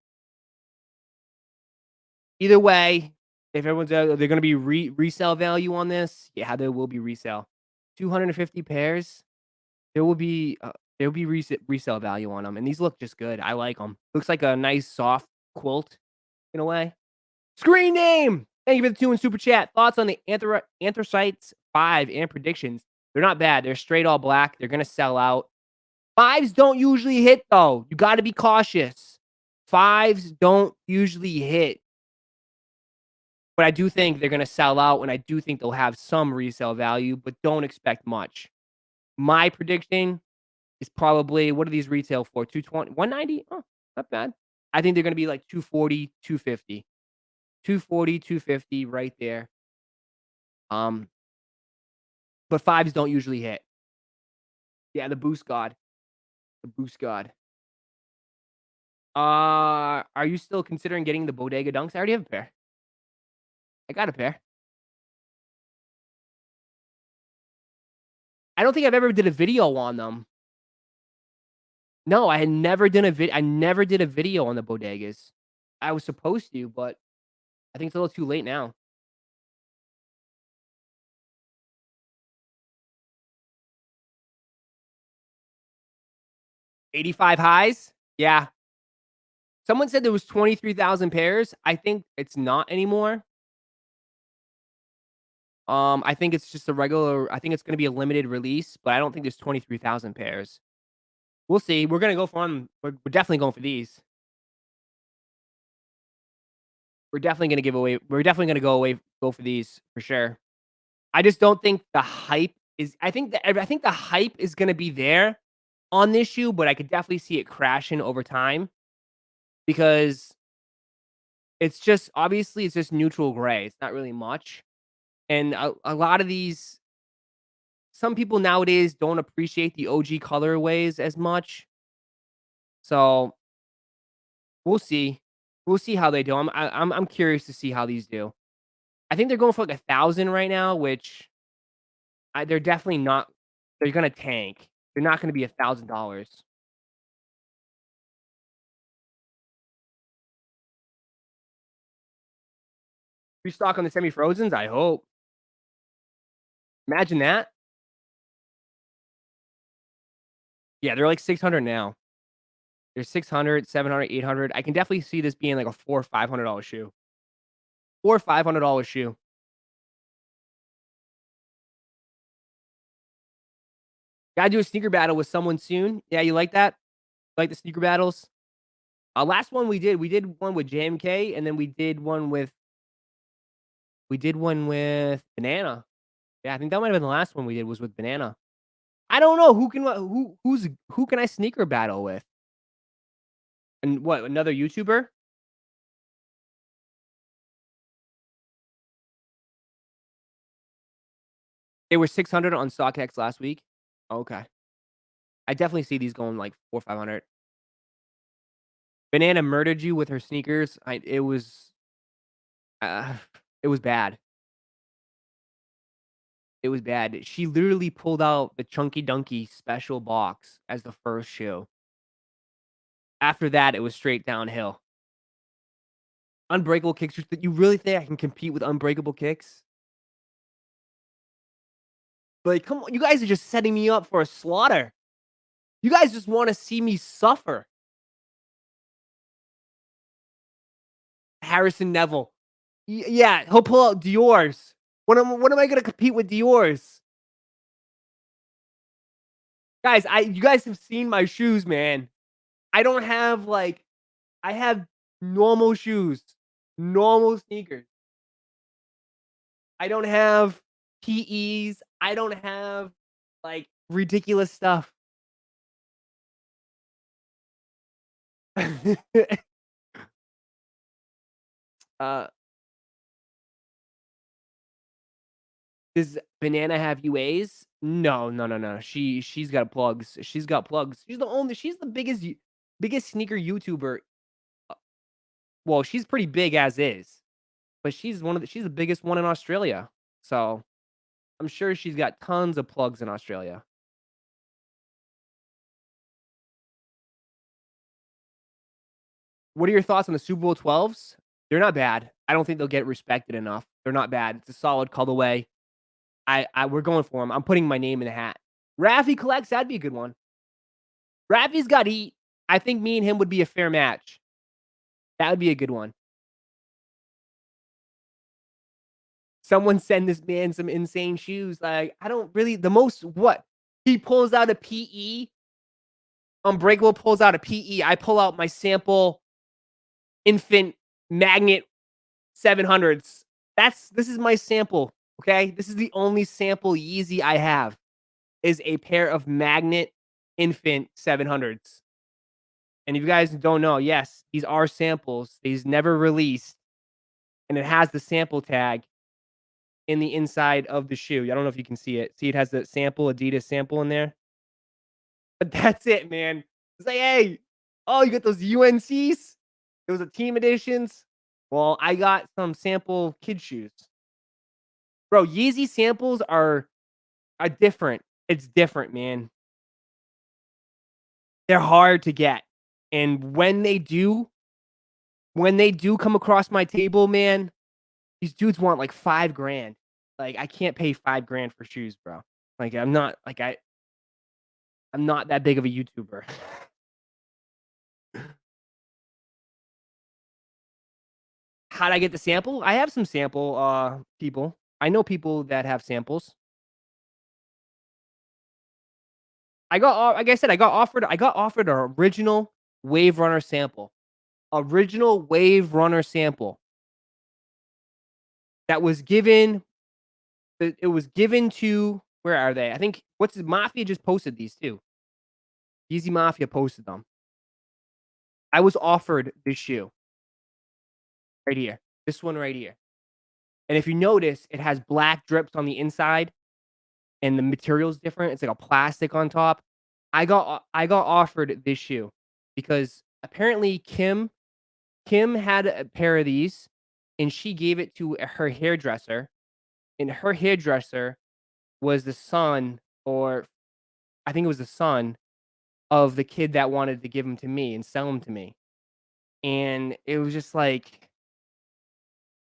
Either way, if everyone's they're gonna be resale value on this, yeah, there will be resale. 250 pairs, there will be resale value on them, and these look just good. I like them. Looks like a nice soft quilt in a way. Screen name! Thank you for the 2 in super chat. Thoughts on the Anthracites 5 and predictions? They're not bad. They're straight all black. They're gonna sell out. 5s don't usually hit though. You gotta be cautious. 5s don't usually hit. But I do think they're gonna sell out, and I do think they'll have some resale value, but don't expect much. My prediction is probably, what are these retail for? 220, 190? Oh, not bad. I think they're gonna be like 240, 250. 240, 250 right there. Um, but 5s don't usually hit. Yeah, the Boost God. The Boost God. Are you still considering getting the Bodega Dunks? I already have a pair. I got a pair. I don't think I've ever did a video on them. No, I never did a video on the bodegas. I was supposed to, but I think it's a little too late now. 85 highs? Yeah. Someone said there was 23,000 pairs. I think it's not anymore. I think it's just a regular I think it's gonna be a limited release, but I don't think there's 23,000 pairs. We'll see. We're gonna go for 'em. We're definitely going for these. We're definitely gonna go for these for sure. I just don't think the hype is I think the hype is gonna be there on this shoe, but I could definitely see it crashing over time because it's just obviously, it's just neutral gray. It's not really much, and a lot of these some people nowadays don't appreciate the OG colorways as much, so we'll see. We'll see how they do. I'm curious to see how these do. I think they're going for, like, 1,000 right now, which they're definitely not they're gonna tank. They're not gonna be $1,000. Restock on the semi-frozens? I hope. Imagine that. Yeah, they're like 600 now. They're 600, 700, 800. I can definitely see this being like a 4 or $500 shoe. 4 or $500 shoe. Gotta do a sneaker battle with someone soon. Yeah, you like that? Like the sneaker battles? Last one we did one with JMK, and then we did one with Banana. Yeah, I think that might have been the last one we did was with Banana. I don't know who can I sneaker battle with? And what, another YouTuber? They were 600 on StockX last week? Okay. I definitely see these going like 4, 500. Banana murdered you with her sneakers. Uh, it was bad. It was bad. She literally pulled out the Chunky Dunky special box as the first shoe. After that, it was straight downhill. Unbreakable kicks. You really think I can compete with unbreakable kicks? Like, come on, you guys are just setting me up for a slaughter. You guys just wanna see me suffer. Harrison Neville. Yeah, he'll pull out Dior's. When am I gonna compete with Dior's? Guys, you guys have seen my shoes, man. I don't have, like I have normal shoes, normal sneakers. I don't have PEs. I don't have, like, ridiculous stuff. Uh, does Banana have UAs? No, no, no, no. She's got plugs. She's got plugs. She's the biggest sneaker YouTuber. Uh, well, she's pretty big as is, but she's the biggest one in Australia. So, I'm sure she's got tons of plugs in Australia. What are your thoughts on the Super Bowl 12s? They're not bad. I don't think they'll get respected enough. They're not bad. It's a solid colorway. We're going for him. I'm putting my name in the hat. Raffy collects. That'd be a good one. Raffy's got heat. I think me and him would be a fair match. That would be a good one. Someone send this man some insane shoes. Like, I don't really the most what? He pulls out a PE. Unbreakable pulls out a PE. I pull out my sample infant magnet 700s. This is my sample, okay? This is the only sample Yeezy I have is a pair of magnet infant 700s. And if you guys don't know, yes, these are samples. These never released, and it has the sample tag in the inside of the shoe. I don't know if you can see it. See, it has the sample Adidas sample in there. But that's it, man. It's like, hey, oh, you got those UNCs? Those are team editions. Well, I got some sample kid shoes. Bro, Yeezy samples are different. It's different, man. They're hard to get. And when they do come across my table, man, these dudes want like 5 grand. Like, I can't pay 5 grand for shoes, bro. Like, I'm not that big of a YouTuber. How'd I get the sample? I have some sample, people. I know people that have samples. Like I said, I got offered a original Wave Runner sample. Original Wave Runner sample that was given it was given to where are they? I think what's the Mafia just posted these too. Easy Mafia posted them. I was offered this shoe right here. This one right here. And if you notice, it has black drips on the inside and the material's different. It's like a plastic on top. I got offered this shoe because apparently Kim had a pair of these and she gave it to her hairdresser, and her hairdresser was the son, or I think it was the son of the kid that wanted to give them to me and sell them to me. And it was just like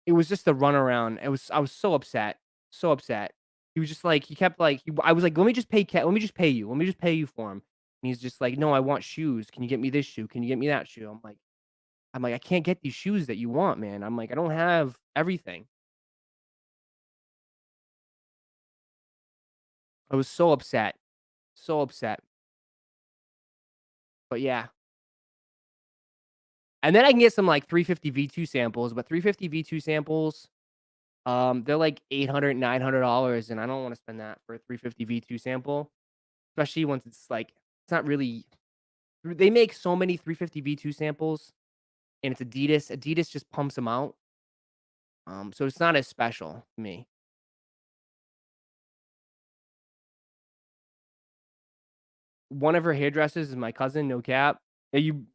it was just a runaround. I was so upset, so upset. He was just like he kept like I was like, "Let me just pay let me just pay you. Let me just pay you for him." And he's just like, "No, I want shoes. Can you get me this shoe? Can you get me that shoe?" I'm like, "I can't get these shoes that you want, man." I'm like, "I don't have everything." I was so upset. So upset. But yeah. And then I can get some like 350 V2 samples, but 350 V2 samples, they're like $800, $900, and I don't wanna spend that for a 350 V2 sample, especially once it's like it's not really they make so many 350 V2 samples, and it's Adidas. Adidas just pumps them out, so it's not as special to me. One of her hairdressers is my cousin, no cap. Are you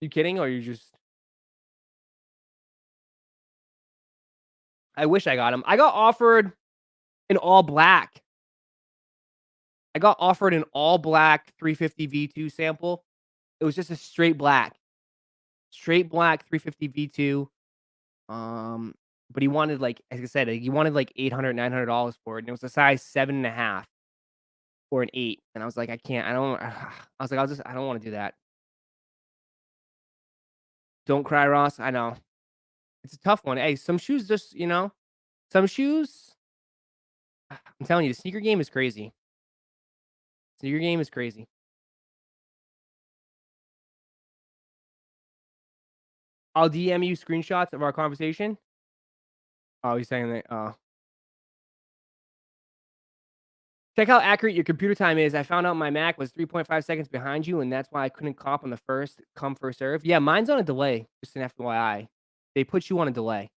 kidding, or you just I wish I got him. I got offered an all black. I got offered an all black 350 V2 sample. It was just a straight black 350 V2. Um, but he wanted like I said, he wanted like 800, $900 for it, and it was a size 7.5 or an 8, and I was like, "I can't, I don't." I was like, I don't wanna do that." Don't cry, Ross. I know. It's a tough one. Hey, some shoes just, some shoes I'm telling you, the sneaker game is crazy. Sneaker game is crazy. I'll DM you screenshots of our conversation. Oh, he's saying that, oh. Check how accurate your computer time is. I found out my Mac was 3.5 seconds behind you, and that's why I couldn't cop on the first come, first serve. Yeah, mine's on a delay, just an FYI. They put you on a delay.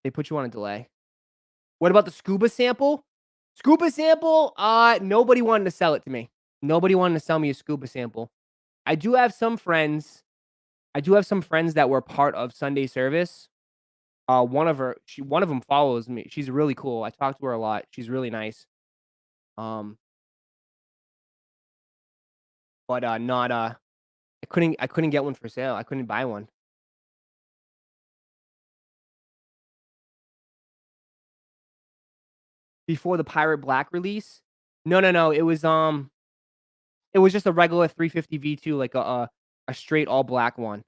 They put you on a delay. What about the scuba sample? Scuba sample, nobody wanted to sell it to me. Nobody wanted to sell me a scuba sample. I do have some friends I do have some friends that were part of Sunday service. One of them follows me. She's really cool. I talk to her a lot. She's really nice. Um, but, not, I couldn't get one for sale. I couldn't buy one. Before the Pirate Black release? No, no, no, it was just a regular 350 V2, like a straight all black one.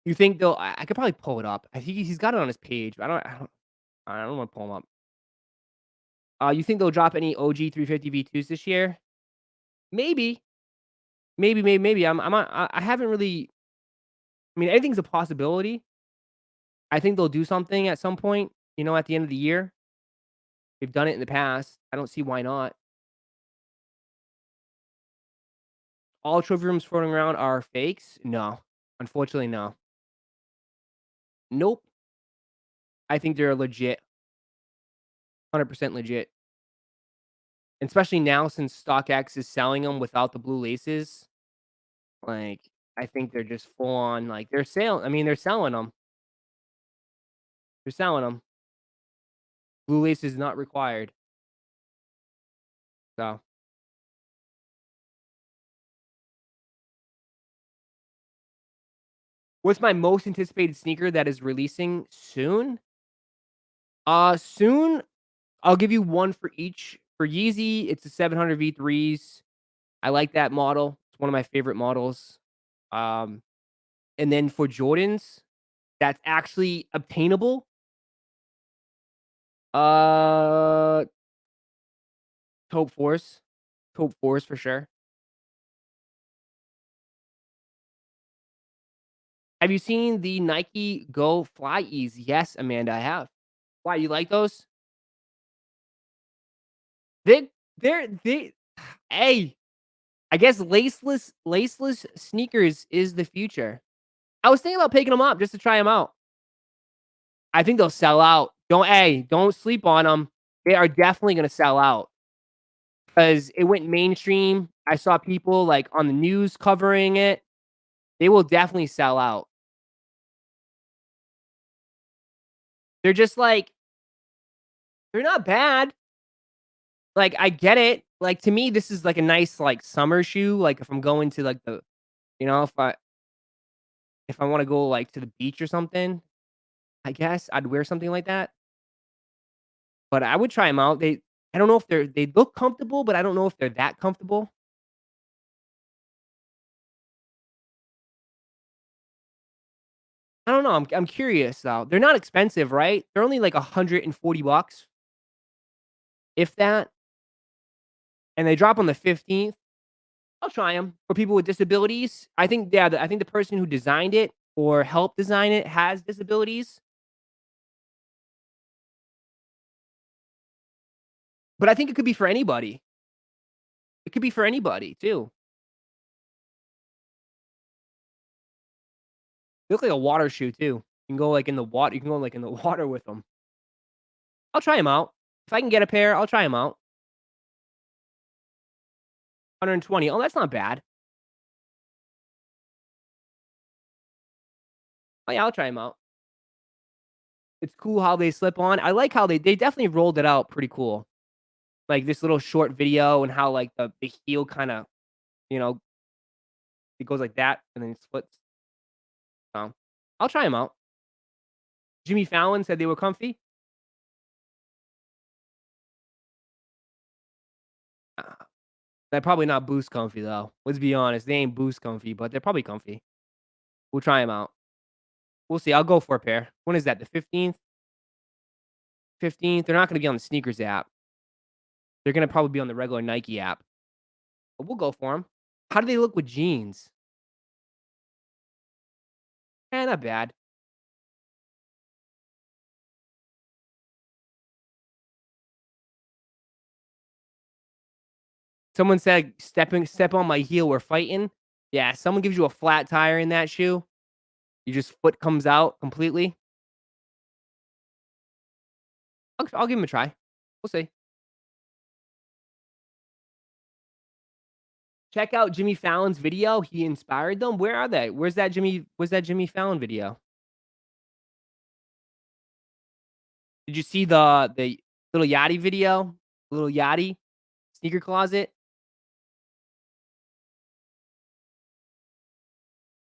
You think they'll I could probably pull it up. I think he's got it on his page, but I don't wanna pull him up. You think they'll drop any OG 350 V2s this year? Maybe. Maybe. I haven't really I mean, anything's a possibility. I think they'll do something at some point, at the end of the year. They've done it in the past. I don't see why not. All trophy rooms floating around are fakes? No. Unfortunately, no. Nope. I think they're legit. 100% legit. Especially now since StockX is selling them without the blue laces. Like, I think they're just full on, like, they're selling them. They're selling them. Blue lace is not required. So, what's my most anticipated sneaker that is releasing soon? Soon, I'll give you one for each. For Yeezy, it's the 700 V3s. I like that model. It's one of my favorite models. Um, And then for Jordans, that's actually obtainable, uh, Taupe Force. Taupe Force for sure. Have you seen the Nike Go Fly Ease? Yes, Amanda, I have. Why, you like those? They they hey, I guess laceless sneakers is the future. I was thinking about picking them up just to try them out. I think they'll sell out. Don't sleep on them. They are definitely gonna sell out because it went mainstream. I saw people, like, on the news covering it. They will definitely sell out. They're just, like they're not bad. Like, I get it. Like, to me, this is, like, a nice, like, summer shoe, like, if I'm going to, like, the if I wanna go, like, to the beach or something, I guess I'd wear something like that. But I would try them out. I don't know if they look comfortable, but I don't know if they're that comfortable. I don't know. I'm curious though. They're not expensive, right? They're only like 140 bucks, if that, and they drop on the 15th. I'll try them for people with disabilities. I think yeah, I think the person who designed it or helped design it has disabilities, but I think it could be for anybody. It could be for anybody too. They look like a water shoe too. You can go like in the water. You can go like in the water with them. I'll try them out. If I can get a pair, I'll try them out. 120. Oh, that's not bad. Oh yeah, I'll try them out. It's cool how they slip on. I like how they definitely rolled it out pretty cool. Like this little short video and how like the heel kinda, you know, it goes like that and then it splits. So, I'll try them out. Jimmy Fallon said they were comfy. Uh, they're probably not Boost comfy though. Let's be honest, they ain't Boost comfy, but they're probably comfy. We'll try them out. We'll see. I'll go for a pair. When is that? The 15th? 15th. They're not gonna be on the sneakers app. They're gonna probably be on the regular Nike app. But we'll go for them. How do they look with jeans? Not bad. Someone said, Step on my heel, we're fighting." Yeah, someone gives you a flat tire in that shoe, you just foot comes out completely. I'll give him a try. We'll see. Check out Jimmy Fallon's video, he inspired them. Where are they? Where's that Jimmy Fallon video? Did you see the Little Yachty video? Little Yachty sneaker closet?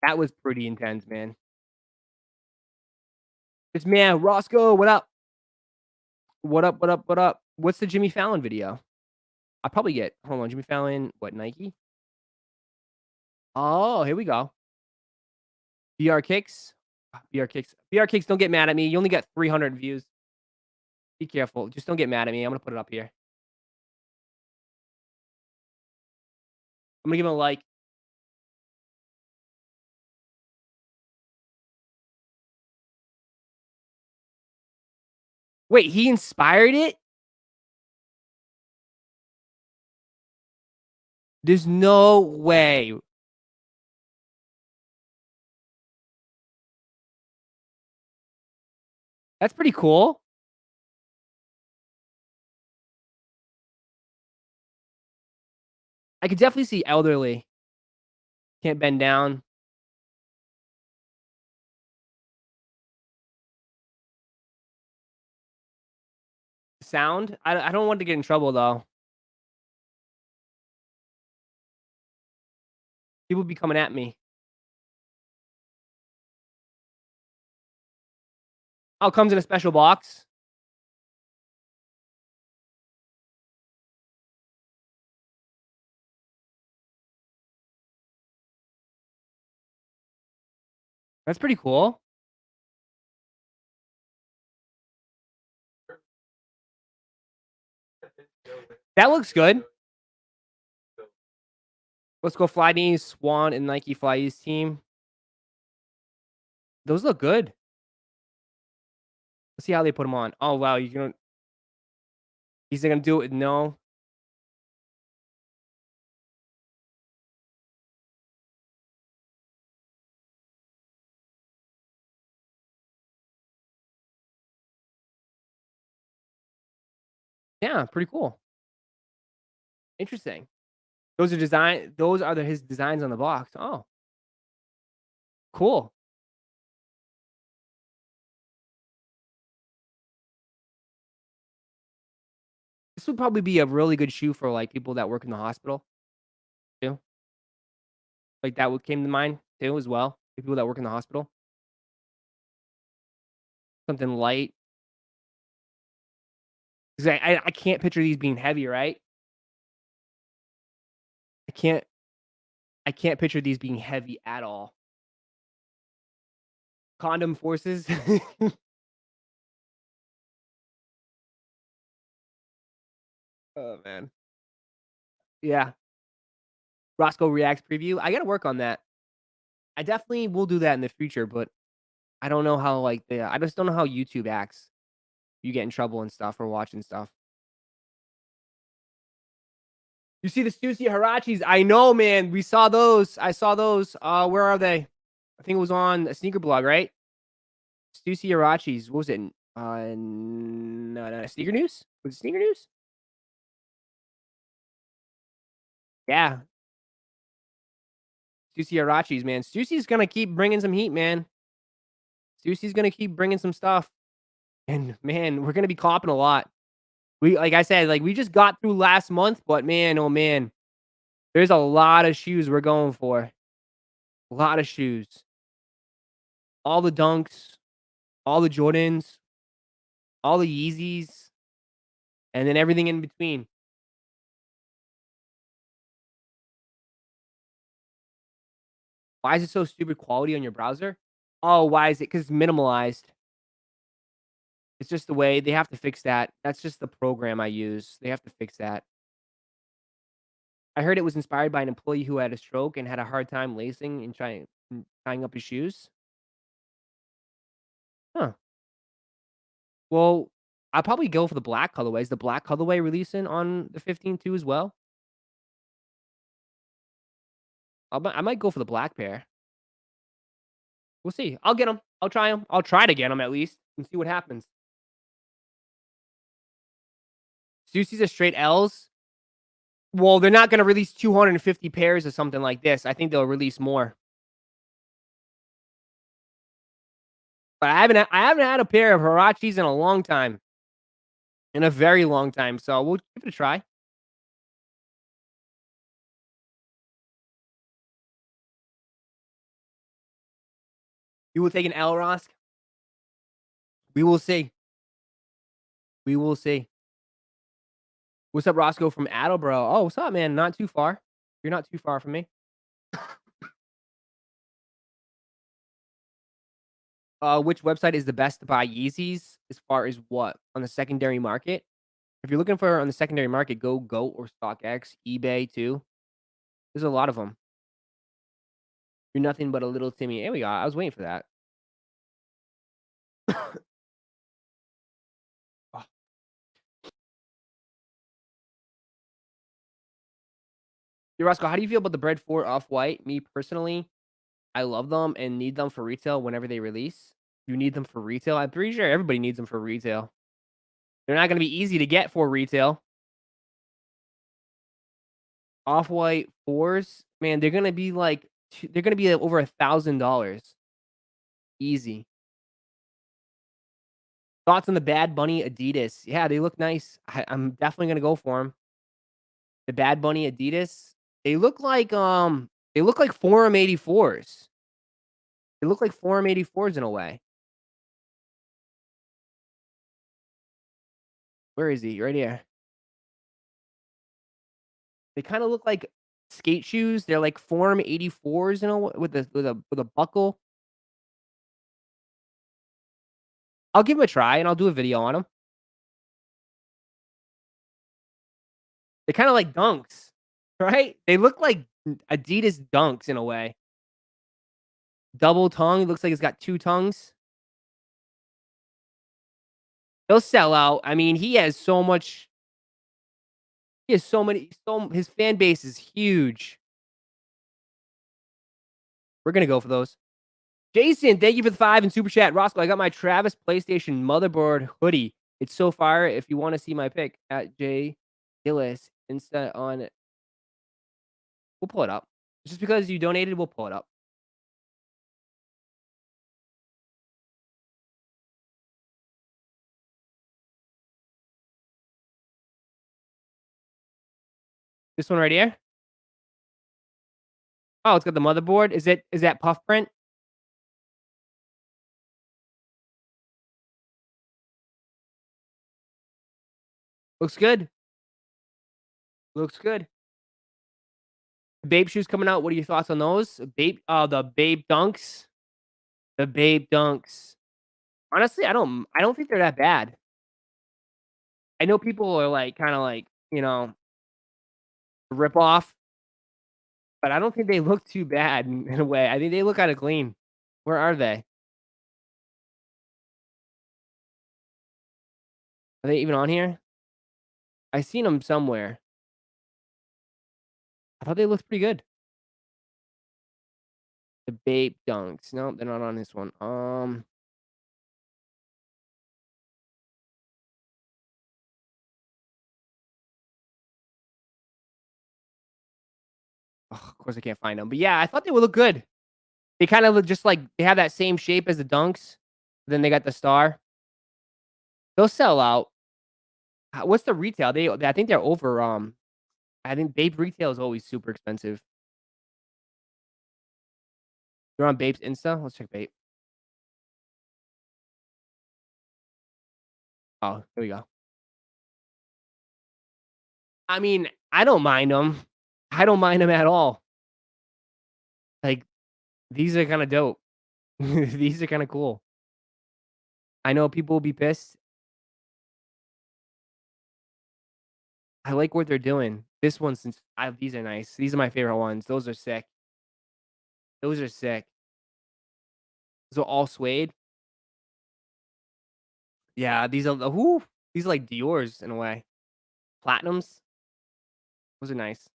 That was pretty intense, man. It's man, Roszko, what up? What up, what up, what up? What's the Jimmy Fallon video? I'll probably get hold on, Jimmy Fallon, what, Nike? Oh, here we go. BR Kicks. BR Kicks. BR Kicks, don't get mad at me. You only got 300 views. Be careful. Just don't get mad at me. I'm gonna put it up here. I'm gonna give him a like. Wait, he inspired it? There's no way. That's pretty cool. I could definitely see elderly. Can't bend down. Sound? I don't want to get in trouble though. People be coming at me. Oh, it comes in a special box? That's pretty cool. That looks good. Let's go Fly Knees, Swan, and Nike Fly Ease team. Those look good. Let's see how they put them on. Oh, wow, you're gonna he's gonna do it no. Yeah, pretty cool. Interesting. Those are his designs on the box. Oh, cool. This would probably be a really good shoe for, like, people that work in the hospital too. Like, that what came to mind too as well, people that work in the hospital. Something light. 'Cause I can't picture these being heavy, right? I can't I can't picture these being heavy at all. Condom forces. Oh, man. Yeah. Roszko Reacts preview. I gotta work on that. I definitely will do that in the future, but I don't know how, like, the I just don't know how YouTube acts. You get in trouble and stuff for watching stuff. You see the Stussy Harachis? I know, man. We saw those. I saw those. Where are they? I think it was on a sneaker blog, right? Stussy Harachis. What was it? No, no, Sneaker News? Was it Sneaker News? Yeah. Stussy Harachis, man. Stussy's gonna keep bringing some heat, man. Stussy's gonna keep bringing some stuff. And man, we're gonna be copping a lot. We like I said, like we just got through last month, but man, oh man, there's a lot of shoes we're going for. A lot of shoes. All the Dunks, all the Jordans, all the Yeezys, and then everything in between. Why is it so stupid quality on your browser? Oh, why is it? Because it's minimalized. It's just the way they have to fix that. That's just the program I use. They have to fix that. I heard it was inspired by an employee who had a stroke and had a hard time lacing and tying up his shoes. Huh. Well, I'll probably go for the black colorway. Is the black colorway releasing on the 15 too as well? I might go for the black pair. We'll see. I'll get them. I'll try them. I'll try to get them at least and see what happens. Stussys are straight L's. Well, they're not gonna release 250 pairs or something like this. I think they'll release more. But I haven't had a pair of Huaraches in a long time. In a very long time, so we'll give it a try. You will take an L, Rosk? We will see. We will see. What's up, Roscoe from Attleboro? Oh, what's up, man? Not too far. You're not too far from me. Which website is the best to buy Yeezys as far as what? On the secondary market? If you're looking for on the secondary market, go GOAT or StockX, eBay too. There's a lot of them. You're nothing but a little Timmy. There we go. I was waiting for that. Oh, hey, Roscoe, how do you feel about the Bread 4 Off-White? Me personally, I love them and need them for retail whenever they release. You need them for retail? I'm pretty sure everybody needs them for retail. They're not gonna be easy to get for retail. Off-White 4s, man, they're gonna be like they're gonna be over $1,000. Easy. Thoughts on the Bad Bunny Adidas? Yeah, they look nice. I'm definitely gonna go for them. The Bad Bunny Adidas, they look like Forum 84s. They look like Forum 84s in a way. Where is he? Right here. They kinda look like skate shoes. They're like Forum 84s in a with a buckle. I'll give 'em a try, and I'll do a video on them. They're kinda like Dunks, right? They look like Adidas Dunks in a way. Double tongue, looks like it's got 2 tongues. He'll sell out. I mean, he has so many his fan base is huge. We're gonna go for those. Jason, thank you for the 5 and super chat. Roszko, I got my Travis PlayStation motherboard hoodie. It's so fire. If you wanna see my pic, at J Gillis Insta on we'll pull it up. Just because you donated, we'll pull it up. This one right here? Oh, it's got the motherboard. Is that puff print? Looks good. Looks good. Babe shoes coming out. What are your thoughts on those? The Babe Dunks. The Babe Dunks. Honestly, I don't think they're that bad. I know people are like kinda like, rip off, but I don't think they look too bad in a way. I think they look kinda clean. Where are they? Are they even on here? I seen them somewhere. I thought they looked pretty good. The Babe Dunks. No, they're not on this one. Ugh, of course I can't find them. But yeah, I thought they would look good. They kinda look just like they have that same shape as the Dunks. Then they got the star. They'll sell out. What's the retail? I think they're over, I think Babe retail is always super expensive. You're on Babe's Insta? Let's check Babe. Oh, here we go. I mean, I don't mind them. I don't mind them at all. Like, these are kinda dope. These are kinda cool. I know people will be pissed. I like what they're doing. This one since these are nice. These are my favorite ones. Those are sick. Those are sick. Those are all suede. Yeah, these are the whoo. These are like Dior's in a way. Platinums. Those are nice.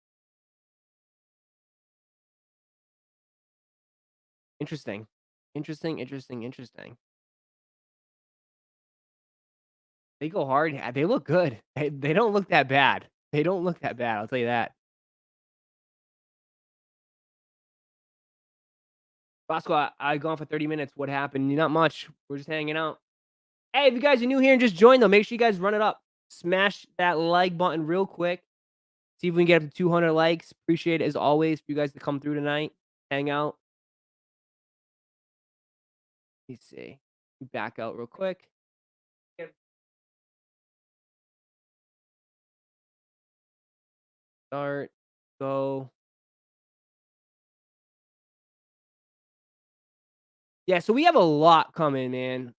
Interesting. Interesting, interesting, interesting. They go hard. Yeah, they look good. They don't look that bad. They don't look that bad, I'll tell you that. Roscoe, I gone for 30 minutes. What happened? Not much. We're just hanging out. Hey, if you guys are new here and just joined though, make sure you guys run it up. Smash that like button real quick. See if we can get up to 200 likes. Appreciate it as always for you guys to come through tonight, hang out. Let's see. Back out real quick. Yep. Start. Go. Yeah, so we have a lot coming, man.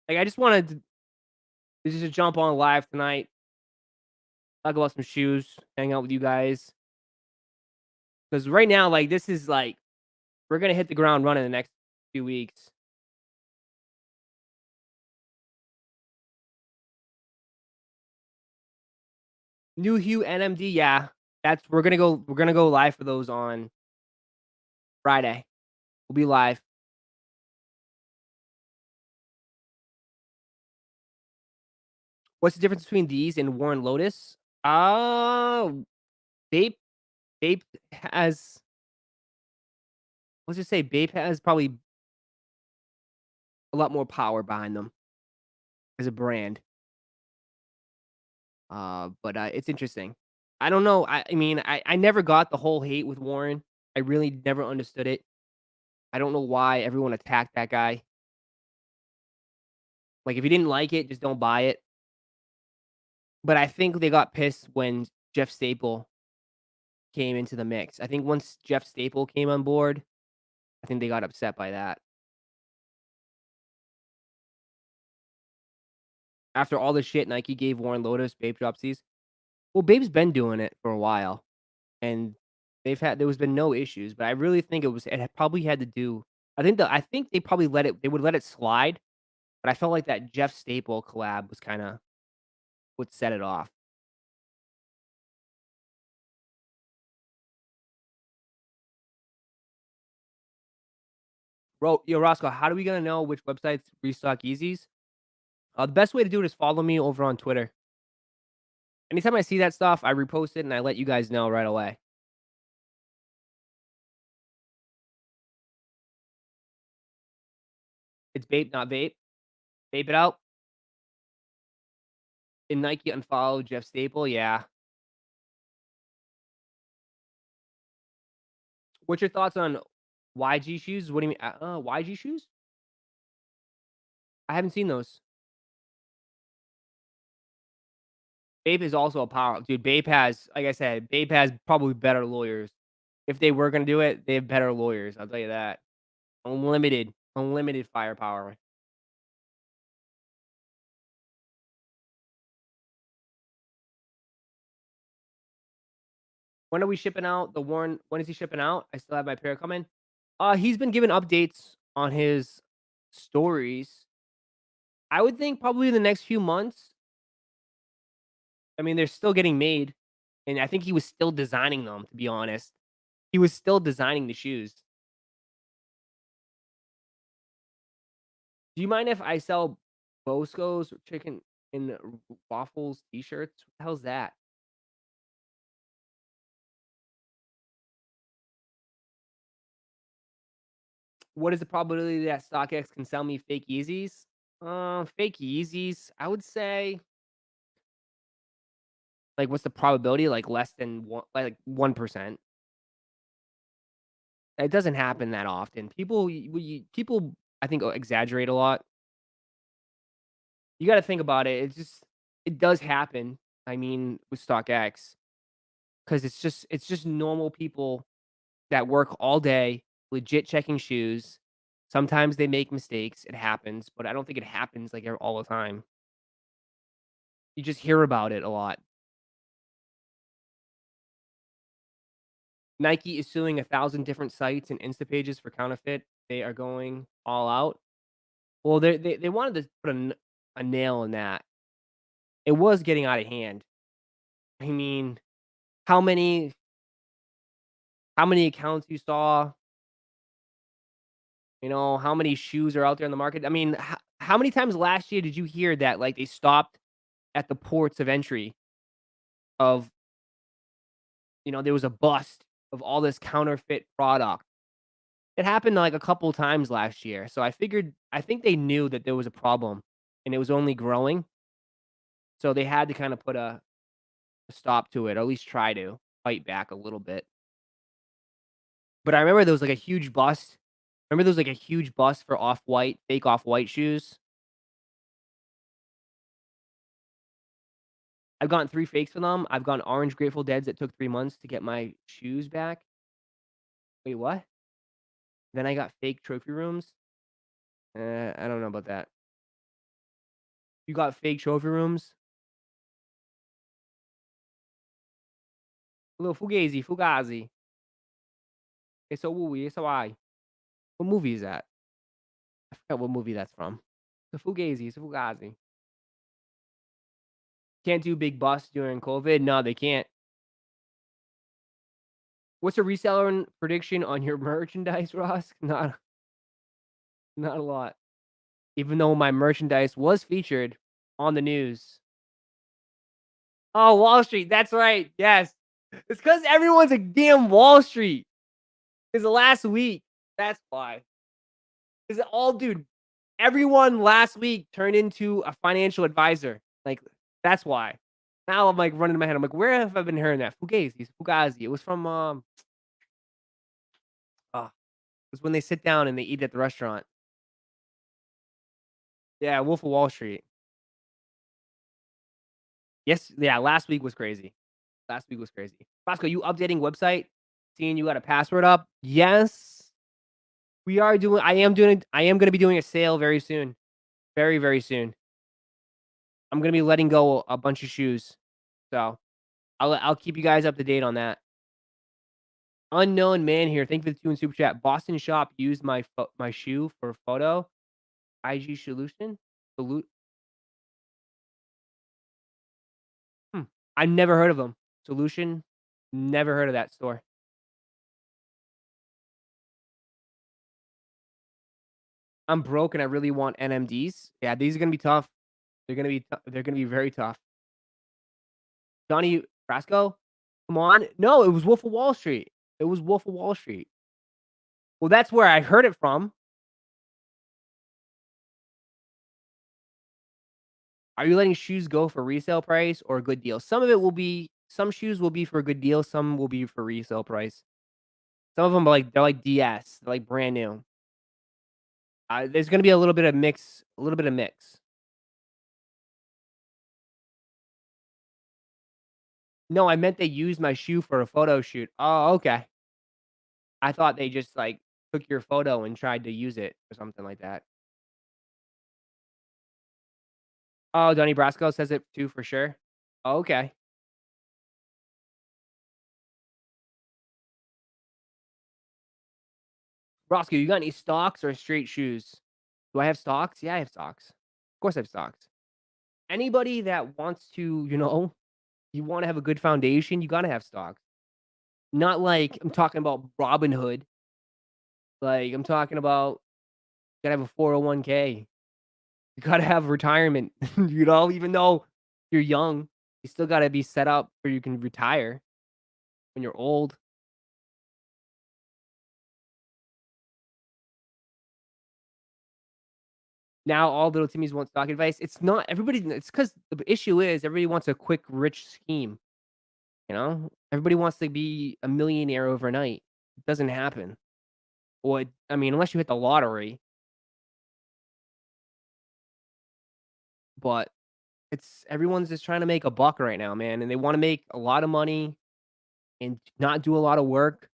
Like I just wanted to just jump on live tonight, talk about some shoes, hang out with you guys. Because right now, like this is like we're gonna hit the ground running the next few weeks. New Hue NMD, yeah. That's we're gonna go live for those on Friday. We'll be live. What's the difference between these and Warren Lotus? Vape Vape has let's just say Vape has probably a lot more power behind them as a brand. But it's interesting. I don't know. I mean, I never got the whole hate with Warren. I really never understood it. I don't know why everyone attacked that guy. Like, if you didn't like it, just don't buy it. But I think they got pissed when Jeff Staple came into the mix. I think once Jeff Staple came on board, I think they got upset by that. after all the shit Nike gave Warren Lotus, Bape drops these. Well, Bape's been doing it for a while, and there's been no issues, but I really think it had probably had to do I think they would let it slide, but I felt like that Jeff Staple collab was kinda what set it off. Roszko, how are we gonna know which websites restock Yeezys? The best way to do it is follow me over on Twitter. Anytime I see that stuff, I repost it and I let you guys know right away. It's Bape, not Vape. Vape it out. And Nike unfollowed Jeff Staple, yeah. What's your thoughts on YG shoes? What do you mean? YG shoes? I haven't seen those. Bape is also a power dude, Bape has like I said, Bape has probably better lawyers. If they were gonna do it, they have better lawyers, I'll tell you that. Unlimited firepower. When are we shipping out the Warren when is he shipping out? I still have my pair coming. He's been giving updates on his stories. I would think probably in the next few months. I mean, they're still getting made, and I think he was still designing them, to be honest. He was still designing the shoes. Do you mind if I sell Bosco's chicken and waffles t-shirts? What the hell's that? What is the probability that StockX can sell me fake Yeezys? Fake Yeezys, I would say, like, what's the probability? Like less than 1%. It doesn't happen that often. People, I think, exaggerate a lot. You gotta think about it. It does happen. I mean, with StockX, because it's just normal people that work all day, legit checking shoes. Sometimes they make mistakes. It happens, but I don't think it happens like all the time. You just hear about it a lot. Nike is suing 1,000 different sites and Insta pages for counterfeit. They are going all out. Well, they wanted to put a nail in that. It was getting out of hand. I mean, how many how many accounts you saw, how many shoes are out there in the market? I mean, how many times last year did you hear that, like, they stopped at the ports of entry of, there was a bust of all this counterfeit product? It happened, like, a couple times last year, so I think they knew that there was a problem, and it was only growing, so they had to kinda put a stop to it, or at least try to fight back a little bit. But I remember there was, like, a huge bust. Remember there was, like, a huge bust for Off-White, fake Off-White shoes? I've gotten 3 fakes from them. I've gotten orange Grateful Deads that took 3 months to get my shoes back. Wait, what? Then I got fake trophy rooms. I don't know about that. You got fake trophy rooms? A little fugazi, fugazi. It's so wooey, it's so I. What movie is that? I forgot what movie that's from. It's a fugazi, it's a fugazi. Can't do big busts during COVID? No, they can't. What's a reseller prediction on your merchandise, Ross? Not a lot. Even though my merchandise was featured on the news. Oh, Wall Street, that's right, yes. It's because everyone's a damn Wall Street. It's the last week, that's why. Is it all dude, everyone last week turned into a financial advisor, like, that's why. Now I'm, like, running in my head, I'm like, "Where have I been hearing that?" Fugazi, it was from, it was when they sit down and they eat at the restaurant. Yeah, Wolf of Wall Street. Yes, yeah, last week was crazy. Last week was crazy. Bosco, you updating website? Seeing you got a password up? Yes. I am gonna be doing a sale very soon. Very, very soon. I'm gonna be letting go a bunch of shoes. So, I'll keep you guys up to date on that. Unknown man here, thank you for the 2 in super chat. Boston shop used my shoe for a photo. IG solution? Salute hmm, I've never heard of them. Solution? Never heard of that store. I'm broke and I really want NMDs. Yeah, these are gonna be tough. They're gonna be very tough. Johnny Roszko? Come on. No, it was Wolf of Wall Street. It was Wolf of Wall Street. Well, that's where I heard it from. Are you letting shoes go for resale price or a good deal? Some shoes will be for a good deal, some will be for resale price. Some of them are like they're like DS, they're like brand new. There's gonna be a little bit of mix. No, I meant they used my shoe for a photo shoot. Oh, okay. I thought they just, like, took your photo and tried to use it or something like that. Oh, Donnie Brasco says it too for sure. Oh, okay. Roszko, you got any stocks or straight shoes? Do I have stocks? Yeah, I have stocks. Of course I have stocks. Anybody that wants to, you wanna have a good foundation, you gotta have stocks. Not like I'm talking about Robinhood. Like, I'm talking about you gotta have a 401k. You gotta have retirement, even though you're young, you still gotta be set up where you can retire when you're old. Now all little Timmys want stock advice. It's not everybody it's because the issue is everybody wants a quick, rich scheme, you know? Everybody wants to be a millionaire overnight. It doesn't happen. I mean, unless you hit the lottery, but it's everyone's just trying to make a buck right now, man, and they wanna make a lot of money and not do a lot of work,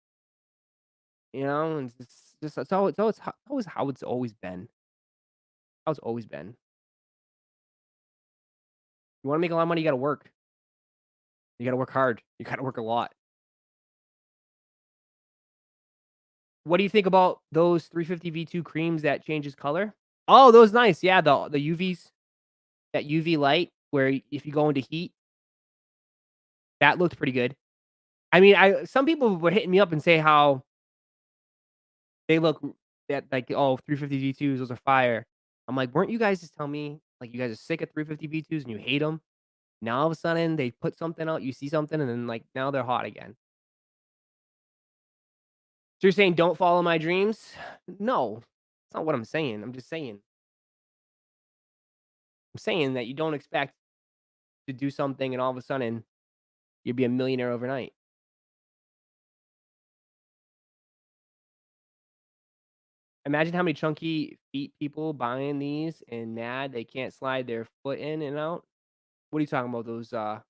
and it's just it's always how it's always been. How it's always been. You wanna make a lot of money, you gotta work. You gotta work hard. You gotta work a lot. What do you think about those 350 V2 creams that changes color? Oh, those nice. Yeah, the UVs, that UV light where if you go into heat, that looked pretty good. I mean, I some people were hitting me up and say how they look that like, "Oh, 350 V2s, those are fire." I'm like, "Weren't you guys just telling me, like, you guys are sick of 350 V2s and you hate them? Now all of a sudden they put something out, you see something, and then, like, now they're hot again." So you're saying don't follow my dreams? No, that's not what I'm saying. I'm saying that you don't expect to do something and all of a sudden you'd be a millionaire overnight. Imagine how many chunky feet people buying these and mad they can't slide their foot in and out. What are you talking about? Those talking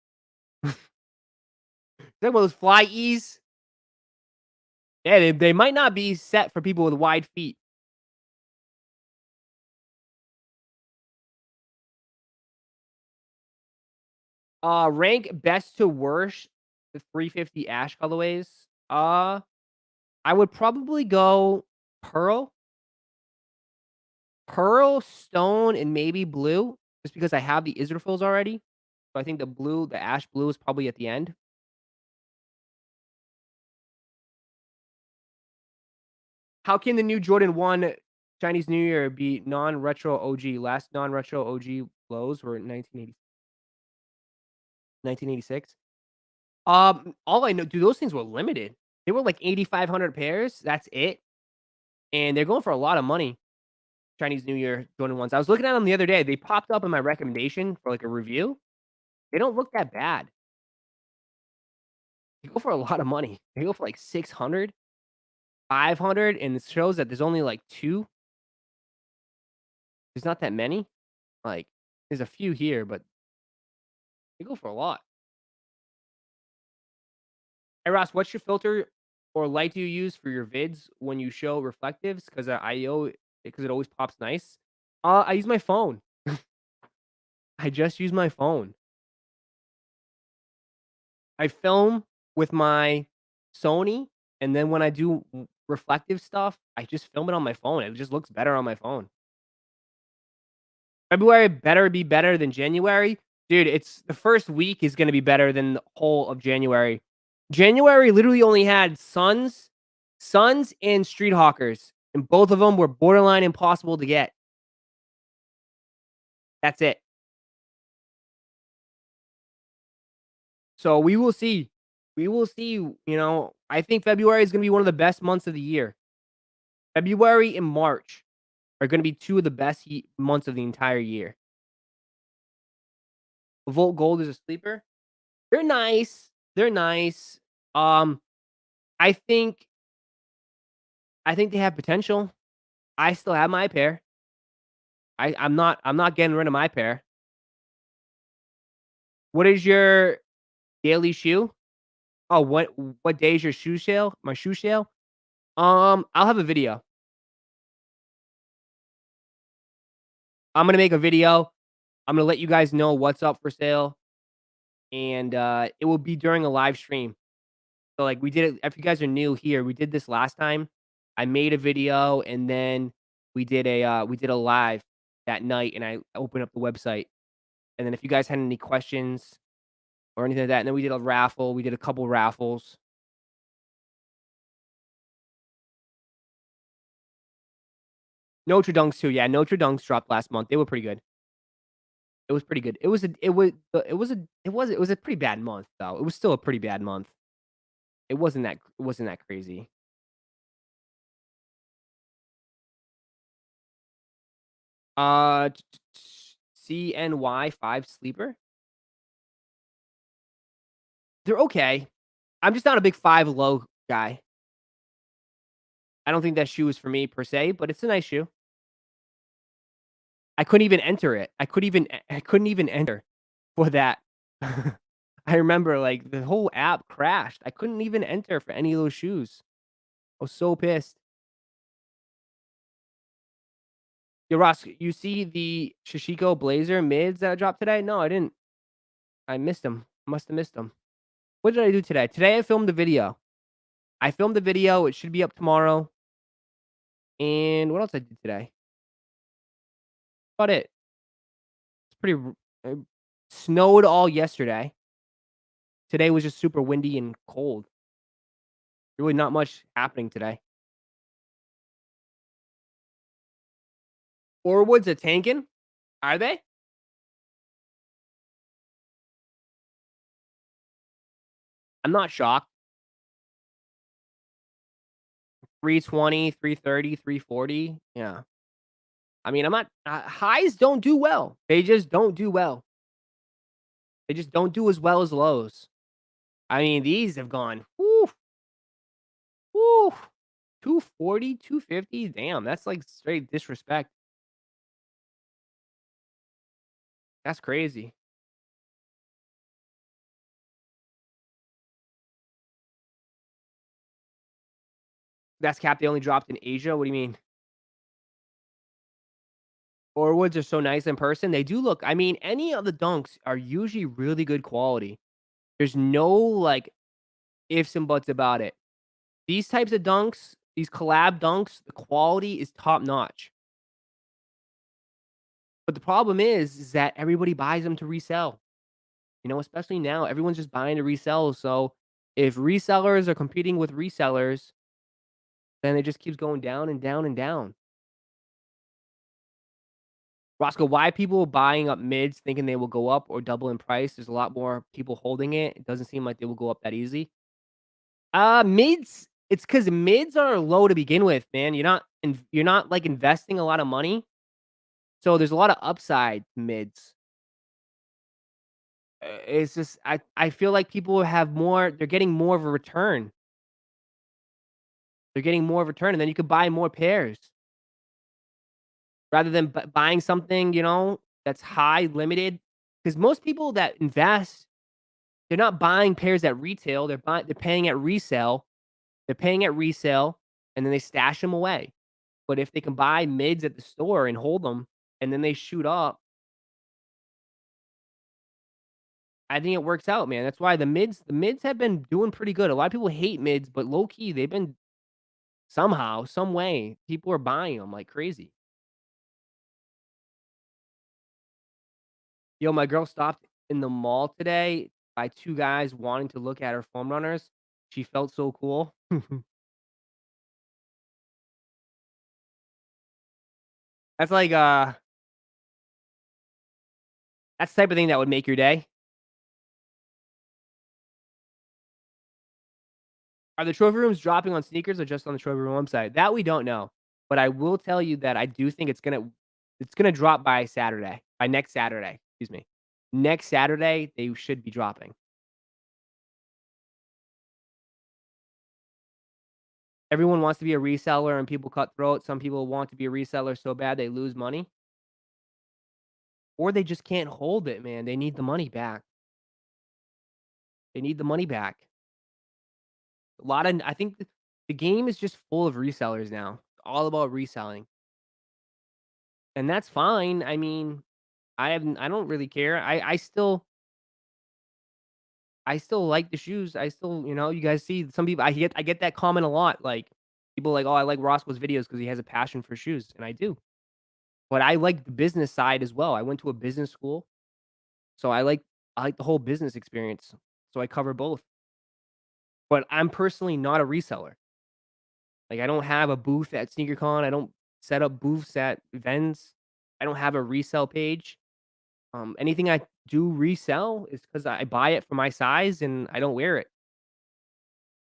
about those fly ease? Yeah, they might not be set for people with wide feet. Rank best to worst the 350 ash colorways. I would probably go pearl, stone, and maybe blue, just because I have the Israfils already. So I think the ash blue is probably at the end. How can the new Jordan 1 Chinese New Year be non-retro OG? Last non-retro OG lows were in 1986. All I know dude, those things were limited. They were like 8,500 pairs, that's it, and they're going for a lot of money, Chinese New Year Jordan 1s. I was looking at them the other day, they popped up in my recommendation for, like, a review. They don't look that bad. They go for a lot of money. They go for, like, 600, 500, and it shows that there's only, like, 2. There's not that many. Like, there's a few here, but they go for a lot. Hey, Ross, what's your filter or light do you use for your vids when you show reflectives? Because it always pops nice. I use my phone. I just use my phone. I film with my Sony, and then when I do reflective stuff, I just film it on my phone. It just looks better on my phone. February better be better than January. Dude, it's the first week is gonna be better than the whole of January. January literally only had Suns and Street Hawkers, and both of them were borderline impossible to get. That's it. So we will see. We will see, I think February is gonna be one of the best months of the year. February and March are gonna be 2 of the best months of the entire year. Volt Gold is a sleeper. They're nice. They're nice. Um, I think I think they have potential. I still have my pair. I'm not getting rid of my pair. What is your daily shoe? Oh, what day is your shoe sale? My shoe sale? I'll have a video. I'm gonna make a video. I'm gonna let you guys know what's up for sale, and it will be during a live stream. So, like, we did it if you guys are new here, we did this last time. I made a video, and then we did a live that night, and I opened up the website. And then if you guys had any questions or anything like that, and then we did a raffle, we did a couple raffles. Notre Dunks too, yeah, Notre Dunks dropped last month. They were pretty good. It was pretty good. It was a pretty bad month, though. It was still a pretty bad month. It wasn't that crazy. CNY 5 sleeper? They're okay. I'm just not a big 5 low guy. I don't think that shoe is for me per se, but it's a nice shoe. I couldn't even enter it. I couldn't even enter for that. I remember, like, the whole app crashed. I couldn't even enter for any of those shoes. I was so pissed. Yo, Ross, you see the Shishiko Blazer mids that dropped today? No, I didn't. I missed them. Must have missed them. What did I do today? Today I filmed a video. I filmed the video. It should be up tomorrow. And what else I did today? About it. It's pretty snowed all yesterday. Today was just super windy and cold. Really not much happening today. Orwood's a tanking? Are they? I'm not shocked. 320, 330, 340. Yeah. I mean, I'm not highs don't do well. They just don't do well. They just don't do as well as lows. I mean, these have gone, whoo, whoo, 240, 250. Damn, that's like straight disrespect. That's crazy. That's cap they only dropped in Asia. What do you mean? Orwoods are so nice in person. They do look, I mean, any of the dunks are usually really good quality. There's no like ifs and buts about it. These types of dunks, these collab dunks, the quality is top notch. But the problem is that everybody buys them to resell. Especially now, everyone's just buying to resell. So if resellers are competing with resellers, then it just keeps going down and down and down. Roszko, why people buying up mids thinking they will go up or double in price? There's a lot more people holding it. It doesn't seem like they will go up that easy. Mids, it's because mids are low to begin with, man. You're not like investing a lot of money. So there's a lot of upside to mids. It's just I feel like people have more, they're getting more of a return. They're getting more of a return, and then you could buy more pairs rather than buying something, that's high limited. Because most people that invest, they're not buying pairs at retail. They're paying at resale. They're paying at resale, and then they stash them away. But if they can buy mids at the store and hold them, and then they shoot up, I think it works out, man. That's why the mids have been doing pretty good. A lot of people hate mids, but low key, they've been somehow, some way, people are buying them like crazy. Yo, my girl stopped in the mall today by 2 guys wanting to look at her foam runners. She felt so cool. That's like, that's the type of thing that would make your day. Are the trophy rooms dropping on sneakers or just on the trophy room website? That we don't know, but I will tell you that I do think it's gonna drop by Saturday, by next Saturday, excuse me. Next Saturday, they should be dropping. Everyone wants to be a reseller and people cut throat. Some people want to be a reseller so bad they lose money, or they just can't hold it, man. They need the money back. They need the money back. A lot of I think the game is just full of resellers now. It's all about reselling, and that's fine. I mean, I don't really care. I still like the shoes. I still, you guys see some people I get that comment a lot, like, people like, "Oh, I like Roszko's videos because he has a passion for shoes," and I do. But I like the business side as well. I went to a business school, so I like the whole business experience. So I cover both. But I'm personally not a reseller. Like, I don't have a booth at SneakerCon. I don't set up booths at events. I don't have a resell page. Anything I do resell is because I buy it for my size and I don't wear it.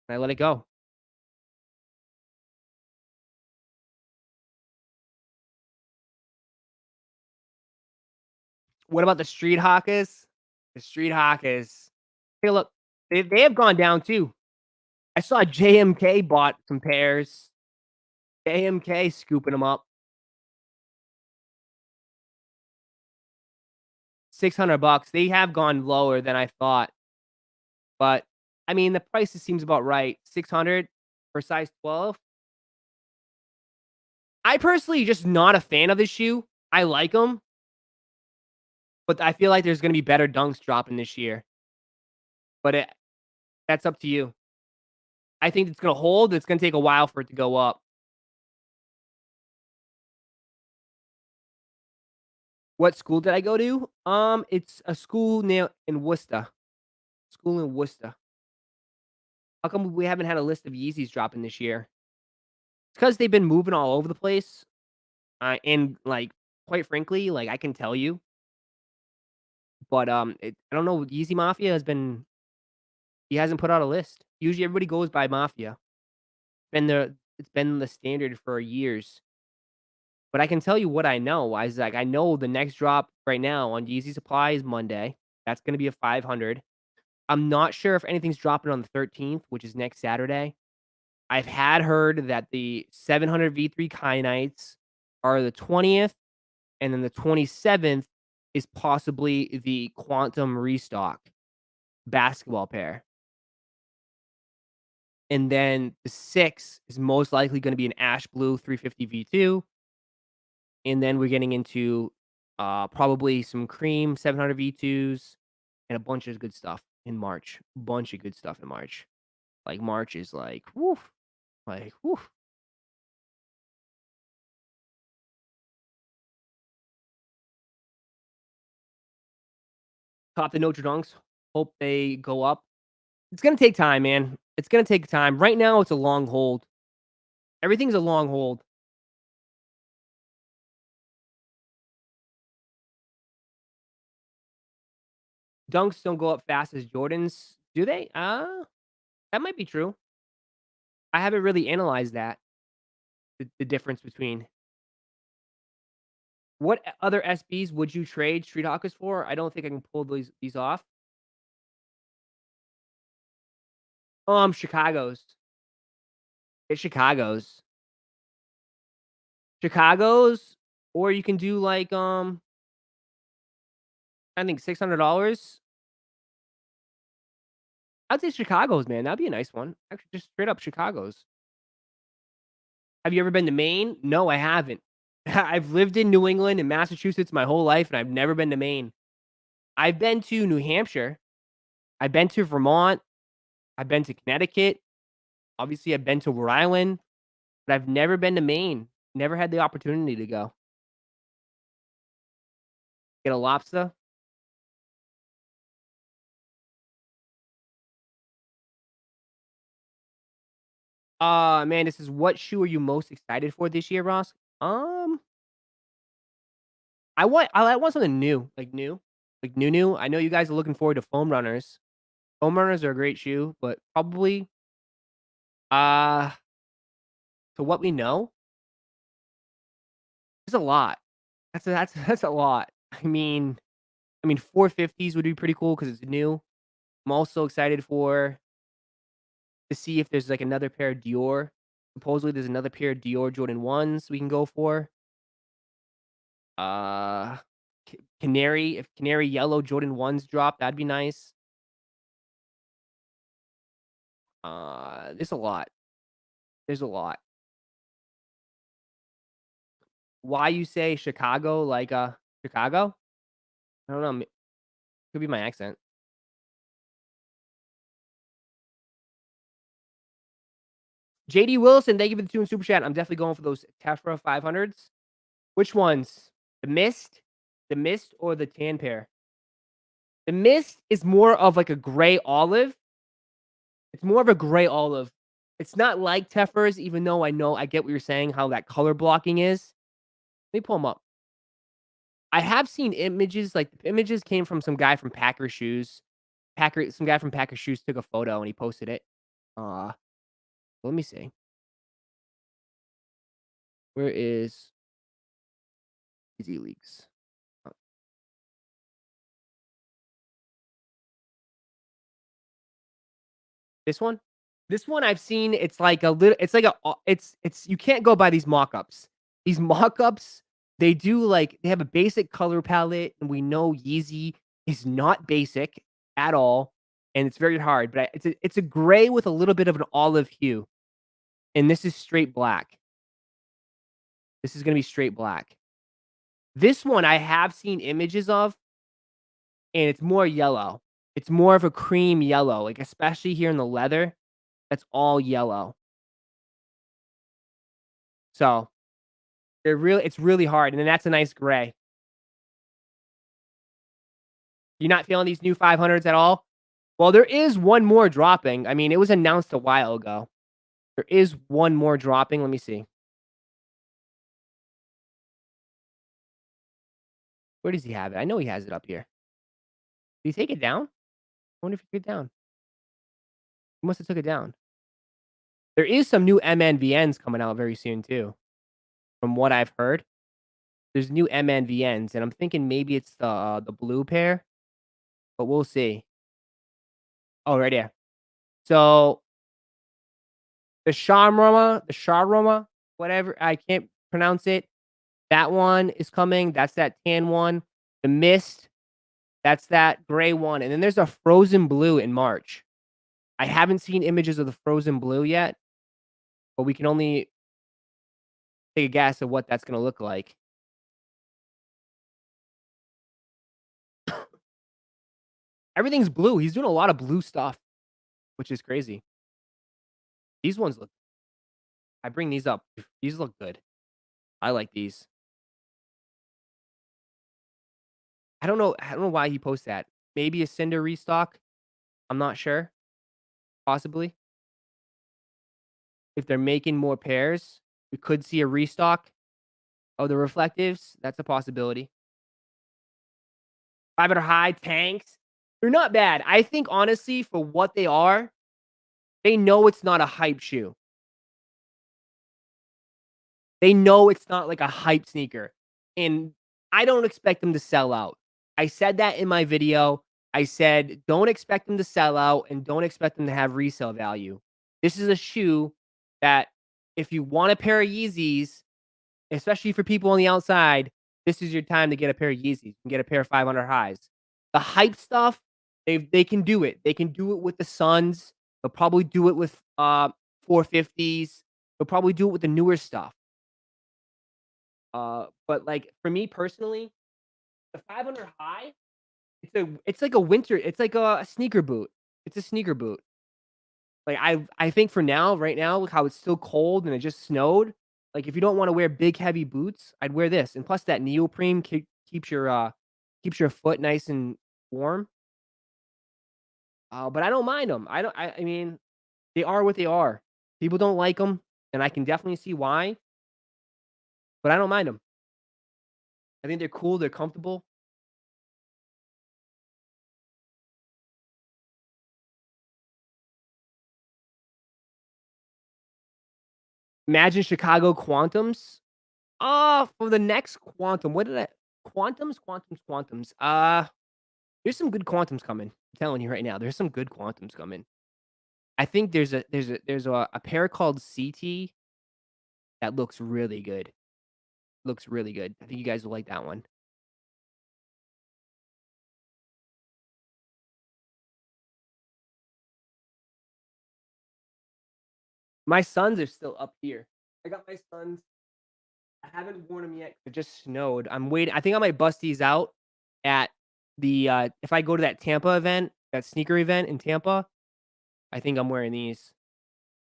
And I let it go. What about the street hawkers? The street hawkers. Hey, look, they have gone down too. I saw JMK bought some pairs. JMK scooping them up. 600 bucks. They have gone lower than I thought, but I mean, the prices seems about right. 600 for size 12. I personally just not a fan of this shoe. I like them, but I feel like there's gonna be better dunks dropping this year. But that's up to you. I think it's gonna hold. It's gonna take a while for it to go up. What school did I go to? It's a school near in Worcester. School in Worcester. How come we haven't had a list of Yeezys dropping this year? It's because they've been moving all over the place. And like, quite frankly, like I can tell you, but I don't know. Yeezy Mafia he hasn't put out a list. Usually, everybody goes by Mafia. It's been the standard for years. But I can tell you what I know. I know the next drop right now on Yeezy Supply is Monday. That's gonna be a 500. I'm not sure if anything's dropping on the 13th, which is next Saturday. I've had heard that the 700 V3 Kynites are the 20th, and then the 27th is possibly the Quantum Restock basketball pair. And then the 6th is most likely gonna be an ash blue 350 V2, and then we're getting into, probably some cream 700 V2s and a bunch of good stuff in March. Bunch of good stuff in March. Like, March is like, woof, like, woof. Cop the Notre Dunks. Hope they go up. It's gonna take time, man. It's gonna take time. Right now, it's a long hold. Everything's a long hold. Dunks don't go up fast as Jordans, do they? That might be true. I haven't really analyzed that, the difference between what other SBs would you trade Street Hawkers for? I don't think I can pull these off. Chicago's. It's Chicago's. Chicago's, or you can do like, I think $600. I'd say Chicago's, man. That'd be a nice one. Actually, just straight up Chicago's. Have you ever been to Maine? No, I haven't. I've lived in New England and Massachusetts my whole life, and I've never been to Maine. I've been to New Hampshire. I've been to Vermont, I've been to Connecticut, obviously, I've been to Rhode Island, but I've never been to Maine. Never had the opportunity to go. Get a lobster? Man, this is what shoe are you most excited for this year, Ross? Um, I want something new, like new. I know you guys are looking forward to foam runners. Foam runners are a great shoe, but probably, uh, to what we know, there's a lot. That's a lot. I mean, 450s would be pretty cool because it's new. I'm also excited for to see if there's, like, another pair of Dior. Supposedly, there's another pair of Dior Jordan 1s we can go for. Uh, Canary if canary yellow Jordan 1s drop, that'd be nice. There's a lot. There's a lot. Why you say Chicago, like, Chicago? I don't know, could be my accent. JD Wilson, thank you for the 2 and super chat. I'm definitely going for those Tephra 500s. Which ones? The Mist? The Mist or the tan pair? The Mist is more of like a gray olive. It's more of a gray olive. It's not like Tefers, even though I get what you're saying, how that color blocking is. Let me pull them up. I have seen images, like the images came from some guy from Packer Shoes. Some guy from Packer Shoes took a photo and he posted it. Uh, let me see. Where is Easy Leaks? Oh, this one? This one I've seen, it's like a little it's like a it's you can't go by these mock-ups. These mock-ups, they have a basic color palette, and we know Yeezy is not basic at all, and it's very hard, but it's a gray with a little bit of an olive hue, and this is straight black. This is gonna be straight black. This one I have seen images of, and it's more yellow. It's more of a cream yellow, like, especially here in the leather, that's all yellow. So it's really hard, and then that's a nice gray. You're not feeling these new 500s at all? Well, there is one more dropping. I mean, it was announced a while ago. There is one more dropping. Let me see. Where does he have it? I know he has it up here. Did he take it down? I wonder if he took it down. He must have took it down. There is some new MNVNs coming out very soon too, from what I've heard. There's new MNVNs, and I'm thinking maybe it's the blue pair, but we'll see. Oh, right here. So the Sharma, whatever, I can't pronounce it. That one is coming. That's that tan one. The Mist, that's that gray one. And then there's a frozen blue in March. I haven't seen images of the frozen blue yet, but we can only take a guess of what that's gonna look like. Everything's blue. He's doing a lot of blue stuff, which is crazy. These ones look I bring these up. These look good. I like these. I don't know why he posts that. Maybe a Cinder restock. I'm not sure. Possibly. If they're making more pairs, we could see a restock of the reflectives. That's a possibility. 500 high tanks. They're not bad. I think honestly, for what they are, they know it's not a hype shoe. They know it's not like a hype sneaker. And I don't expect them to sell out. I said that in my video. I said, don't expect them to sell out and don't expect them to have resale value. This is a shoe that if you want a pair of Yeezys, especially for people on the outside, this is your time to get a pair of Yeezys. You can get a pair of 500 highs. The hype stuff, they can do it. They can do it with the Suns. They'll probably do it with 450s. They'll probably do it with the newer stuff. But like for me personally, the 500 high, It's like a winter it's like a sneaker boot. It's a sneaker boot. Like, I think for now, right now, look how it's still cold and it just snowed. Like, if you don't wanna wear big, heavy boots, I'd wear this, and plus that neoprene keeps your foot nice and warm. But I don't mind them. I mean, they are what they are. People don't like them, and I can definitely see why, but I don't mind them. I think they're cool, they're comfortable. Imagine Chicago Quantums. For the next Quantum, what did I Quantums. There's some good Quantums coming. I'm telling you right now, there's some good Quantums coming. I think there's a pair called CT that looks really good. Looks really good. I think you guys will like that one. My sons are still up here. I got my sons. I haven't worn them yet. It just snowed. I'm waiting. I think I might bust these out at if I go to that Tampa event, that sneaker event in Tampa, I think I'm wearing these.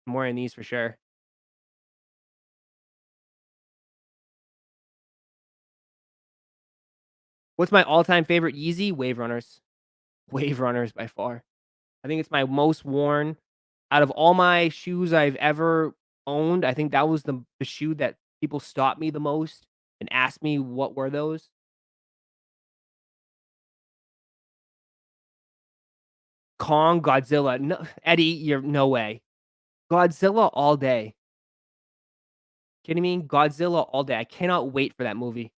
I'm wearing these for sure. What's my all-time favorite Yeezy? Wave Runners. Wave Runners by far. I think it's my most worn out of all my shoes I've ever owned. I think that was the shoe that people stopped me the most and asked me what were those. Kong, Godzilla. No, Eddie, you're no way. Godzilla all day. Kidding me? Godzilla all day. I cannot wait for that movie.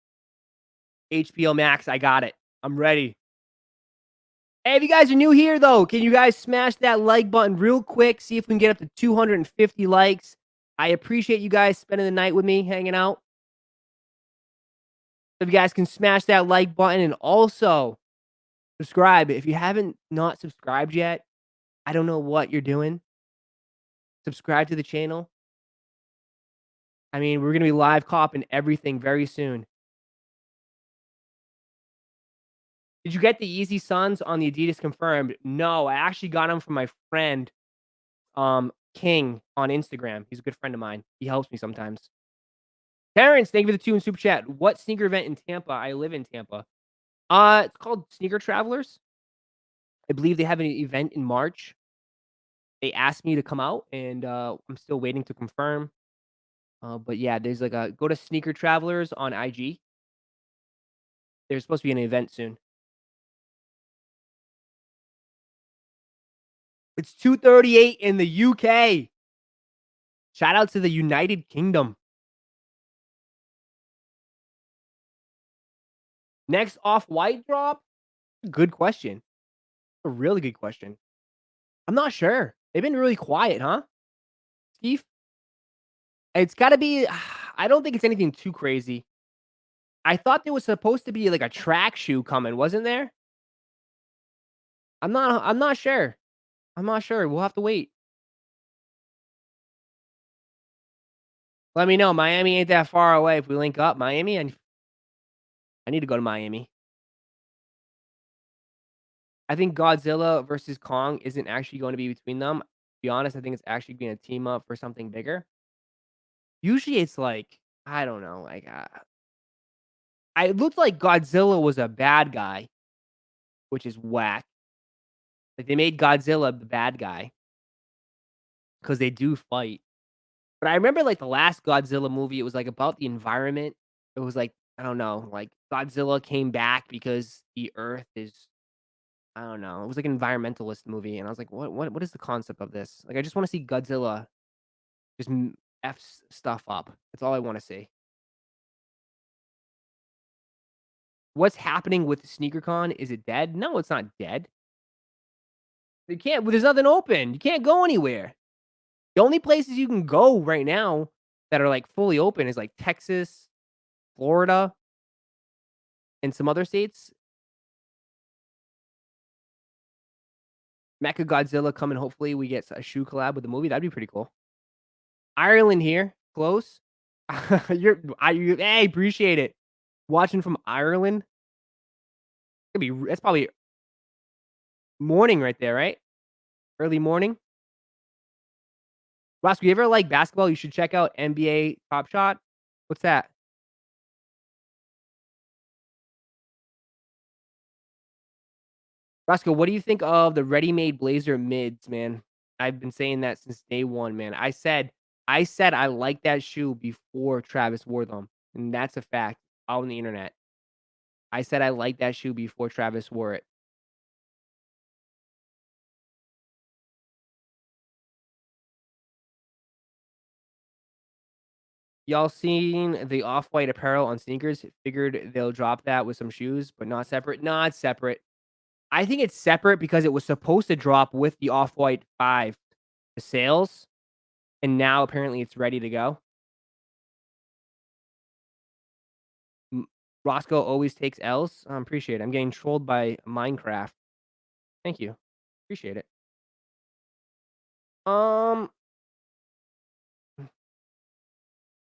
HBO Max, I got it. I'm ready. Hey, if you guys are new here, though, can you guys smash that like button real quick? See if we can get up to 250 likes. I appreciate you guys spending the night with me, hanging out. If you guys can smash that like button and also subscribe. If you haven't not subscribed yet, I don't know what you're doing. Subscribe to the channel. I mean, we're gonna be live copping everything very soon. Did you get the Yeezy Suns on the Adidas confirmed? No, I actually got them from my friend, King on Instagram. He's a good friend of mine. He helps me sometimes. Terrence, thank you for the 2 in super chat. What sneaker event in Tampa? I live in Tampa. It's called Sneaker Travelers. I believe they have an event in March. They asked me to come out, and I'm still waiting to confirm. But yeah, there's like a go to Sneaker Travelers on IG. There's supposed to be an event soon. It's 2:38 in the UK. Shout out to the United Kingdom. Next off-white drop? Good question. A really good question. I'm not sure. They've been really quiet, huh, Steve? It's gotta be I don't think it's anything too crazy. I thought there was supposed to be, like, a track shoe coming, wasn't there? I'm not sure. I'm not sure. We'll have to wait. Let me know. Miami ain't that far away if we link up. Miami, I need to go to Miami. I think Godzilla versus Kong isn't actually going to be between them. To be honest, I think it's actually gonna team up for something bigger. Usually it's like, I don't know, like, I it looked like Godzilla was a bad guy, which is whack. Like, they made Godzilla the bad guy because they do fight. But I remember, like, the last Godzilla movie, it was, like, about the environment. It was, like, I don't know, like, Godzilla came back because the Earth is I don't know. It was, like, an environmentalist movie, and I was like, what is the concept of this?" Like, I just wanna see Godzilla just F stuff up. That's all I wanna see. What's happening with SneakerCon? Is it dead? No, it's not dead. You can't there's nothing open. You can't go anywhere. The only places you can go right now that are, like, fully open is, like, Texas, Florida, and some other states. Mechagodzilla coming, hopefully we get a shoe collab with the movie, that'd be pretty cool. Ireland here, close. Hey, appreciate it. Watching from Ireland. Could be that's probably morning right there, right? Early morning. Roszko, you ever like basketball? You should check out NBA Top Shot. What's that? Roszko, what do you think of the ready-made blazer mids, man? I've been saying that since day one, man. I said I like that shoe before Travis wore them, and that's a fact on the internet. I said I liked that shoe before Travis wore it. Y'all seen the off-white apparel on sneakers? Figured they'll drop that with some shoes, but not separate. Not separate. I think it's separate because it was supposed to drop with the off-white 5 sales, and now apparently it's ready to go. M Roszko always takes L's. Appreciate it. I'm getting trolled by Minecraft. Thank you. Appreciate it. Um,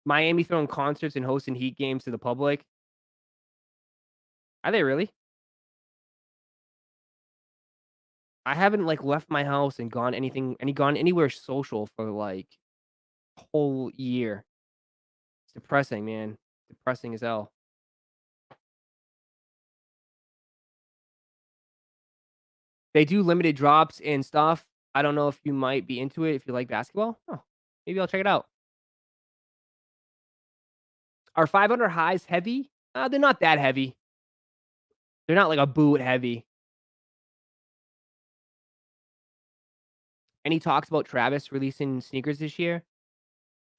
Miami throwing concerts and hosting Heat games to the public. Are they really? I haven't, like, left my house and gone anywhere social for, like, a whole year. It's depressing, man. Depressing as hell. They do limited drops and stuff. I don't know if you might be into it if you like basketball. Oh, maybe I'll check it out. Are 500 highs heavy? They're not that heavy. They're not like a boot heavy. Any talks about Travis releasing sneakers this year?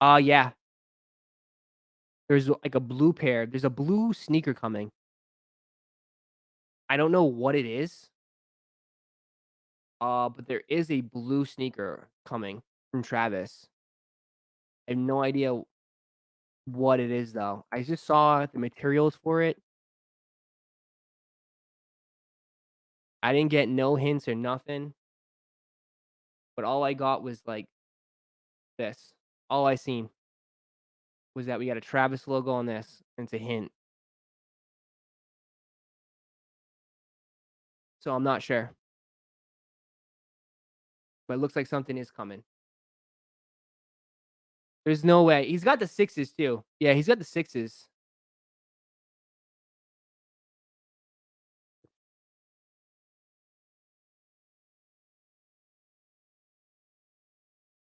Yeah. There's like a blue pair. There's a blue sneaker coming. I don't know what it is. But there is a blue sneaker coming from Travis. I have no idea what it is though. I just saw the materials for it. I didn't get no hints or nothing, but all I got was like this. All I seen was that we got a Travis logo on this, and it's a hint. So I'm not sure, but it looks like something is coming. There's no way. He's got the sixes too. Yeah, he's got the sixes.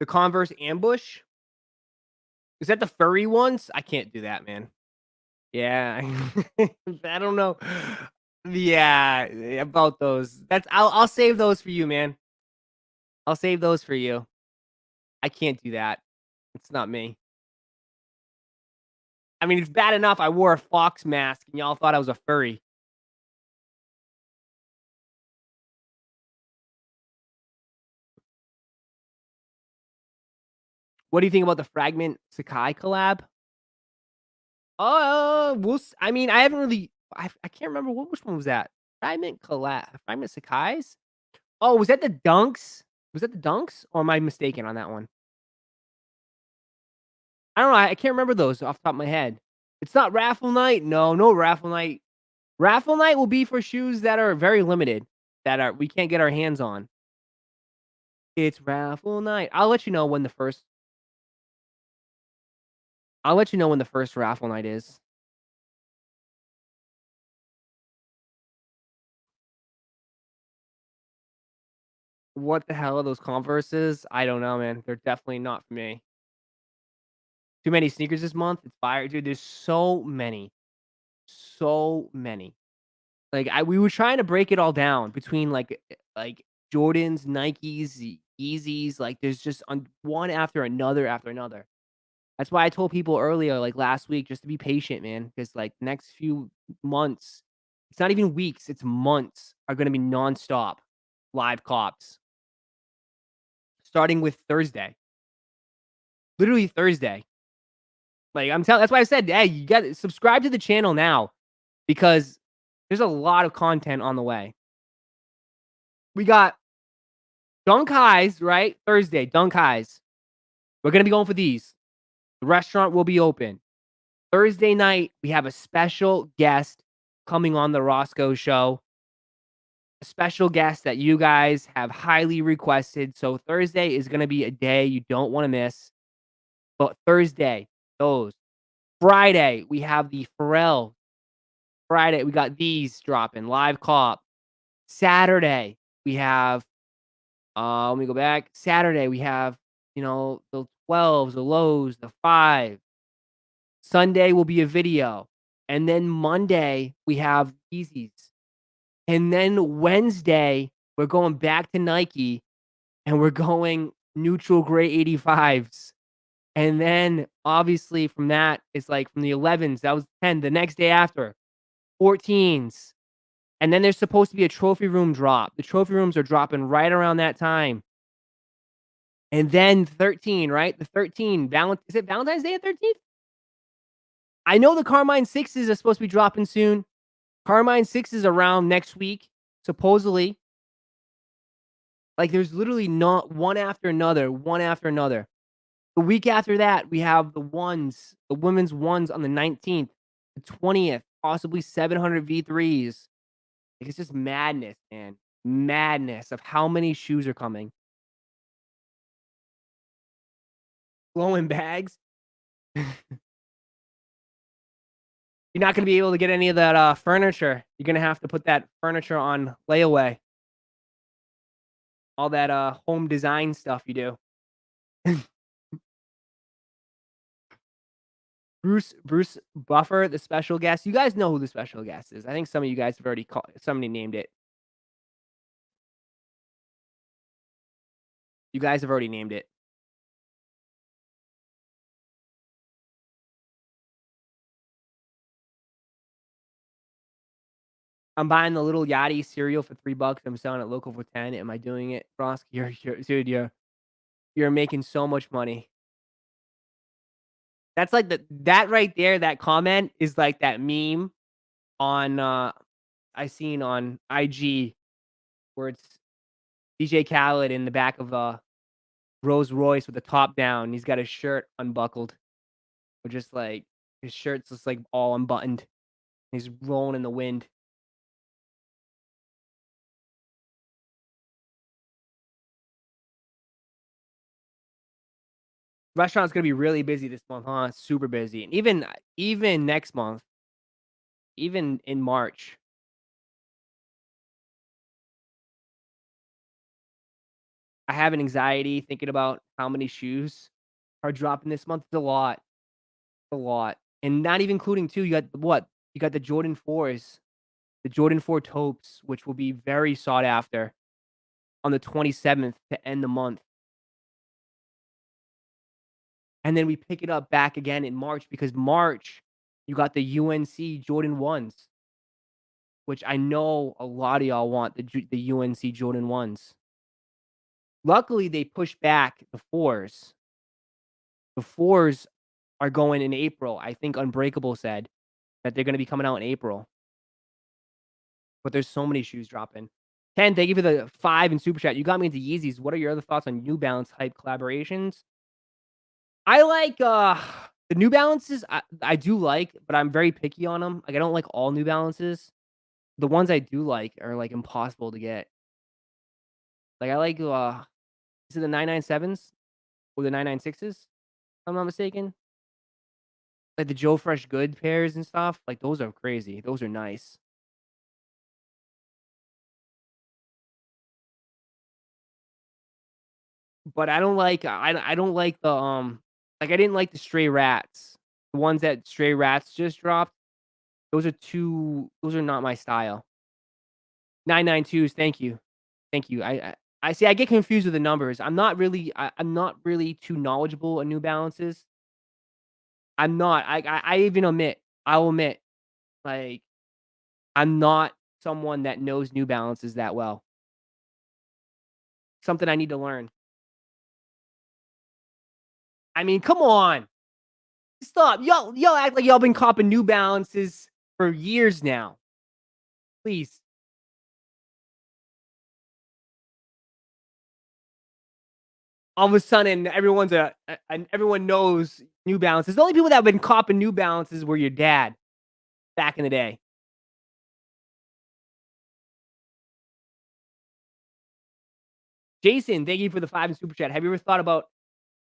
The Converse Ambush. Is that the furry ones? I can't do that, man. Yeah, I don't know. Yeah, about those. I'll save those for you, man. I'll save those for you. I can't do that. It's not me. I mean, it's bad enough I wore a fox mask and y'all thought I was a furry. What do you think about the Fragment Sakai collab? I mean, I haven't really. I can't remember which one was that. Fragment collab. Fragment Sakai's. Oh, was that the Dunks? Was that the Dunks? Or am I mistaken on that one? I don't know. I can't remember those off the top of my head. It's not raffle night. No, no raffle night. Raffle night will be for shoes that are very limited, that are we can't get our hands on. It's raffle night. I'll let you know when the first raffle night is. What the hell are those Converses? I don't know, man. They're definitely not for me. Too many sneakers this month. It's fire, dude. There's so many, so many. Like we were trying to break it all down between like Jordans, Nikes, Yeezys. Like there's just one after another after another. That's why I told people earlier, like last week, just to be patient, man. Because like the next few months, it's not even weeks, it's months are gonna be nonstop live cops. Starting with Thursday. Literally Thursday. Like I'm telling that's why I said, hey, you gotta subscribe to the channel now because there's a lot of content on the way. We got Dunk Highs, right? Thursday, Dunk Highs. We're gonna be going for these. The restaurant will be open. Thursday night, we have a special guest coming on the Roszko show. a special guest that you guys have highly requested. So Thursday is gonna be a day you don't wanna miss. But Thursday, those. Friday, we have the Pharrell. Friday, we got these dropping, Live Cop. Saturday, we have, let me go back. Saturday, we have, the 12s, the lows, the 5. Sunday will be a video. And then Monday, we have Yeezys. And then Wednesday, we're going back to Nike and we're going neutral gray 85s. And then obviously from that, it's like from the 11s, that was 10. The next day after, 14s. And then there's supposed to be a trophy room drop. The trophy rooms are dropping right around that time. And then 13, right? The 13, is it Valentine's Day at 13th? I know the Carmine 6s are supposed to be dropping soon. Carmine 6 is around next week, supposedly. Like, there's literally not one after another, one after another. The week after that, we have the ones, the women's ones on the 19th, the 20th, possibly 700 V3s. Like, it's just madness, man. Madness of how many shoes are coming. Blowing bags. You're not gonna be able to get any of that, furniture. You're gonna have to put that furniture on layaway. All that, home design stuff you do. Bruce Buffer, the special guest. You guys know who the special guest is. I think some of you guys have already called somebody named it. You guys have already named it. I'm buying the little Yachty cereal for $3. I'm selling it local for 10. Am I doing it, Ross? You're dude, you're making so much money. That's like that right there, that comment is like that meme on I seen on IG where it's DJ Khaled in the back of a Rolls Royce with the top down. He's got his shirt unbuckled. Or just like his shirt's just like all unbuttoned. He's rolling in the wind. Restaurant's gonna be really busy this month, huh? Super busy. And even next month, even in March. I have an anxiety thinking about how many shoes are dropping this month. It's a lot. A lot. And not even including too, you got what? You got the Jordan 4s, the Jordan 4 taupes, which will be very sought after on the 27th to end the month. And then we pick it up back again in March because March, you got the UNC Jordan 1s, which I know a lot of y'all want the UNC Jordan 1s. Luckily, they pushed back the 4s. The 4s are going in April. I think Unbreakable said that they're gonna be coming out in April. But there's so many shoes dropping. Ken, thank you for the 5 in Super Chat. You got me into Yeezys. What are your other thoughts on New Balance hype collaborations? I like, the New Balances, I do like, but I'm very picky on them. Like, I don't like all New Balances. The ones I do like are, like, impossible to get. Like, I like, is it the 997s or the 996s, if I'm not mistaken? Like, the Joe Fresh Good pairs and stuff, like, those are crazy. Those are nice. But I don't like the, like, I didn't like the Stray Rats. The ones that Stray Rats just dropped, those are not my style. 992s, thank you. Thank you. I see, I get confused with the numbers. I'm not really too knowledgeable on New Balances. I'm not. I even I'll admit, like, I'm not someone that knows New Balances that well. Something I need to learn. I mean, come on. Stop. Y'all act like y'all been copping New Balances for years now. Please. All of a sudden, everyone knows New Balances. The only people that have been copping New Balances were your dad back in the day. Jason, thank you for the 5 in super chat. Have you ever thought about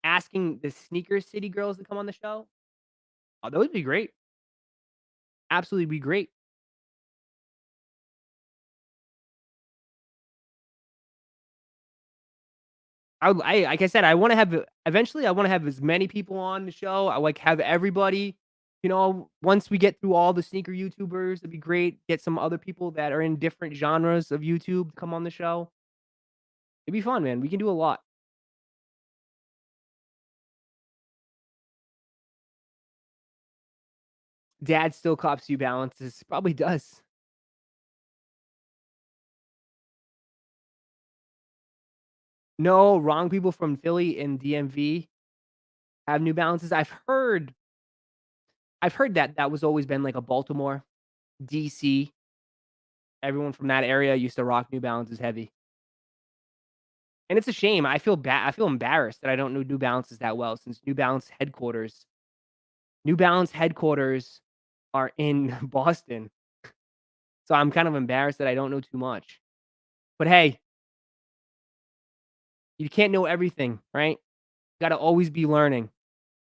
asking the Sneaker City girls to come on the show? Oh, that would be great. Absolutely be great. I like I said, I wanna have eventually, I wanna have as many people on the show. I, like, have everybody, once we get through all the sneaker YouTubers, it'd be great. Get some other people that are in different genres of YouTube come on the show. It'd be fun, man. We can do a lot. Dad still cops New Balances. Probably does. No, wrong people from Philly and DMV have New Balances. I've heard that that was always been like a Baltimore, DC. Everyone from that area used to rock New Balances heavy. And it's a shame. I feel embarrassed that I don't know New Balances that well since New Balance headquarters are in Boston. So I'm kind of embarrassed that I don't know too much. But hey, you can't know everything, right? Gotta always be learning.